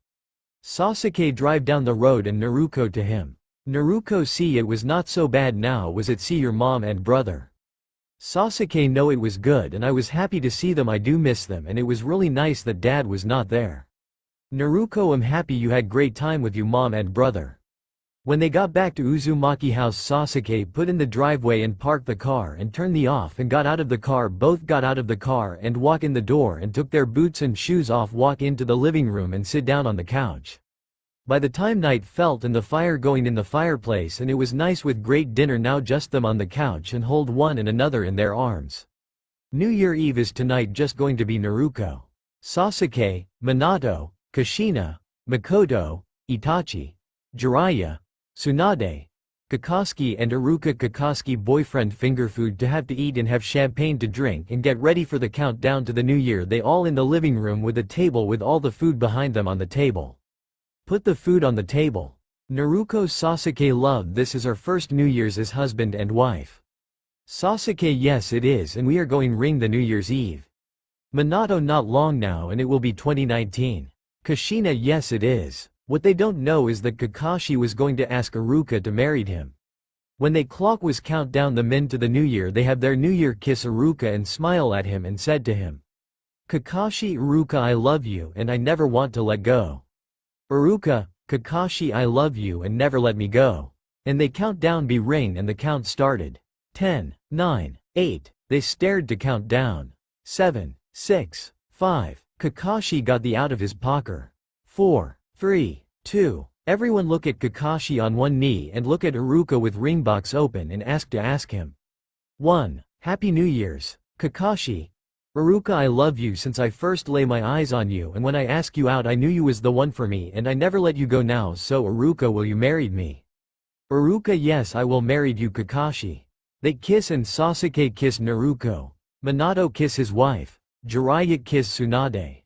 Sasuke drive down the road and Naruko to him. Naruko see it was not so bad now was it see your mom and brother. Sasuke no it was good and I was happy to see them I do miss them and it was really nice that dad was not there. Naruko I'm happy you had great time with you mom and brother. When they got back to Uzumaki house Sasuke put in the driveway and parked the car and turned the off and got out of the car both got out of the car and walk in the door and took their boots and shoes off walk into the living room and sit down on the couch. By the time night felt and the fire going in the fireplace and it was nice with great dinner now just them on the couch and hold one and another in their arms. New Year Eve is tonight just going to be Naruko, Sasuke, Minato, Kushina, Makoto, Itachi, Jiraiya, Tsunade, Kakashi and Iruka Kakashi boyfriend finger food to have to eat and have champagne to drink and get ready for the countdown to the new year they all in the living room with a table with all the food behind them on the table. Put the food on the table. Naruko Sasuke love this is our first New Year's as husband and wife. Sasuke yes it is and we are going ring the New Year's Eve. Minato not long now and it will be 2019. Kushina yes it is. What they don't know is that Kakashi was going to ask Iruka to marry him. When they clock was count down the min to the new year, they have their new year kiss Iruka and smile at him and said to him, Kakashi Iruka, I love you and I never want to let go. Iruka, Kakashi, I love you and never let me go. And they count down be ring and the count started. 10, 9, 8, they stared to count down. 7, 6, 5, Kakashi got the out of his poker. 4, 3, 2, everyone look at Kakashi on one knee and look at Iruka with ring box open and ask him. 1. Happy New Year's, Kakashi. Iruka, I love you since I first lay my eyes on you, and when I ask you out I knew you was the one for me and I never let you go now, so Iruka, will you marry me? Iruka, yes, I will marry you, Kakashi. They kiss and Sasuke kiss Naruko. Minato kiss his wife. Jiraiya kiss Tsunade.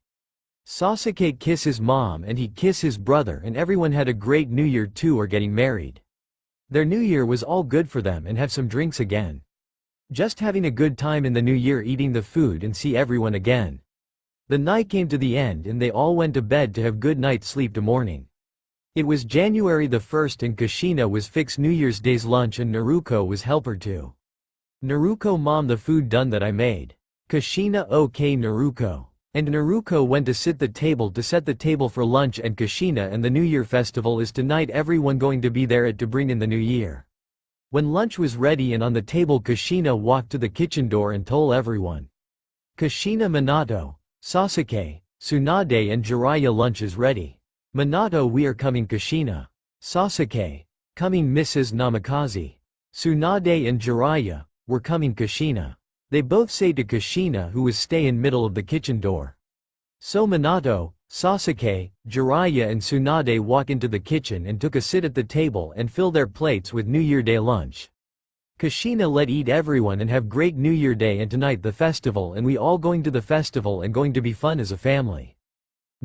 Sasuke kiss his mom and he kiss his brother, and everyone had a great new year too, or getting married. Their new year was all good for them and have some drinks again. Just having a good time in the new year, eating the food and see everyone again. The night came to the end and they all went to bed to have good night sleep to morning. It was January the 1st and Kushina was fix New Year's Day's lunch and Naruko was helper too. Naruko, mom, the food done that I made. Kushina, okay Naruko. And Naruko went to set the table for lunch, and Kushina, and the New Year festival is tonight, everyone going to be there to bring in the new year. When lunch was ready and on the table, Kushina walked to the kitchen door and told everyone. Kushina, Minato, Sasuke, Tsunade and Jiraiya, lunch is ready. Minato, we are coming. Kushina. Sasuke. Coming. Mrs. Namikaze. Tsunade and Jiraiya, we're coming. Kushina. They both say to Kushina, who was stay in middle of the kitchen door. So Minato, Sasuke, Jiraiya and Tsunade walk into the kitchen and took a sit at the table and fill their plates with New Year Day lunch. Kushina let eat everyone and have great New Year Day, and tonight the festival and we all going to the festival and going to be fun as a family.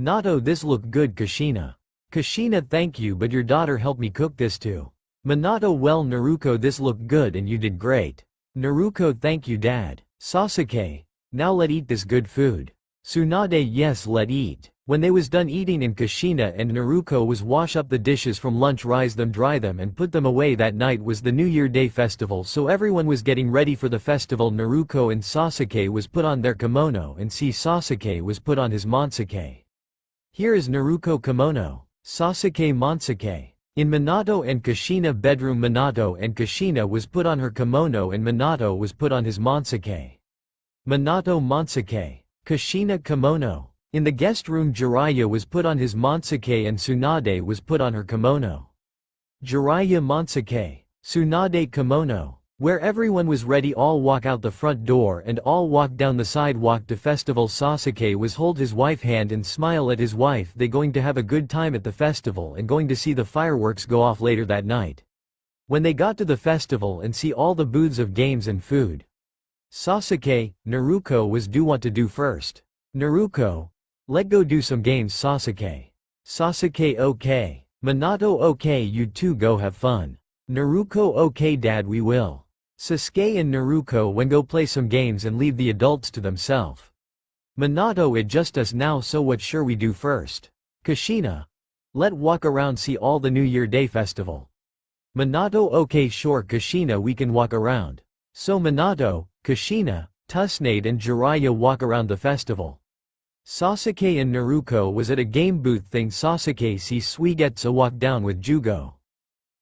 Nato, this look good. Kushina. Kushina, thank you, but your daughter helped me cook this too. Minato, well Naruko, this look good and you did great. Naruko, thank you dad. Sasuke. Now let eat this good food. Tsunade, yes, let eat. When they was done eating and Kushina and Naruko was wash up the dishes from lunch, rise them, dry them and put them away. That night was the New Year Day festival, so everyone was getting ready for the festival. Naruko and Sasuke was put on their kimono and Sasuke was put on his monsuke. Here is Naruko kimono. Sasuke monsuke. In Minato and Kushina bedroom, Minato and Kushina was put on her kimono and Minato was put on his monsuke. Minato monsuke. Kushina kimono. In the guest room, Jiraiya was put on his monsuke and Tsunade was put on her kimono. Jiraiya monsuke. Tsunade kimono. Where everyone was ready, all walk out the front door and all walk down the sidewalk to festival. Sasuke was hold his wife hand and smile at his wife. They going to have a good time at the festival and going to see the fireworks go off later that night. When they got to the festival and see all the booths of games and food. Sasuke, Naruko was do want to do first. Naruko. Let go do some games. Sasuke. Sasuke, okay. Minato, okay, you two go have fun. Naruko, okay dad, we will. Sasuke and Naruko when go play some games and leave the adults to themselves. Minato, it just us now, so what sure we do first? Kushina. Let walk around see all the New Year Day festival. Minato, okay sure Kushina, we can walk around. So Minato, Kushina, Tsunade and Jiraiya walk around the festival. Sasuke and Naruko was at a game booth thing. Sasuke see Suigetsu walk down with Jugo.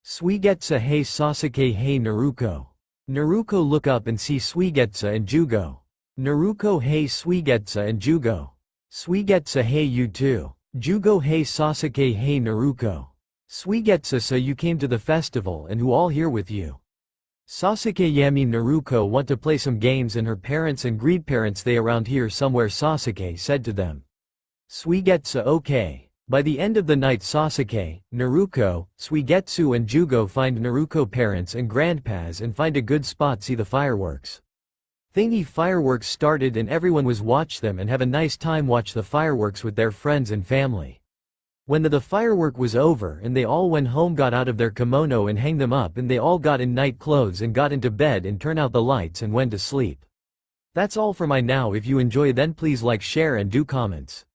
Suigetsu, hey Sasuke, hey Naruko. Naruko look up and see Suigetsu and Jugo. Naruko, hey Suigetsu and Jugo. Suigetsu, hey you too. Jugo, hey Sasuke, hey Naruko. Suigetsu, so you came to the festival and who all here with you? Sasuke, Yami. Naruko want to play some games and her parents and greed-parents they around here somewhere. Sasuke said to them. Suigetsu, okay. By the end of the night, Sasuke, Naruko, Suigetsu and Jugo find Naruko parents and grandpas and find a good spot see the fireworks. Thingy fireworks started and everyone was watch them and have a nice time watch the fireworks with their friends and family. When the firework was over and they all went home, got out of their kimono and hang them up, and they all got in night clothes and got into bed and turn out the lights and went to sleep. That's all for my now. If you enjoy then please like, share and do comments.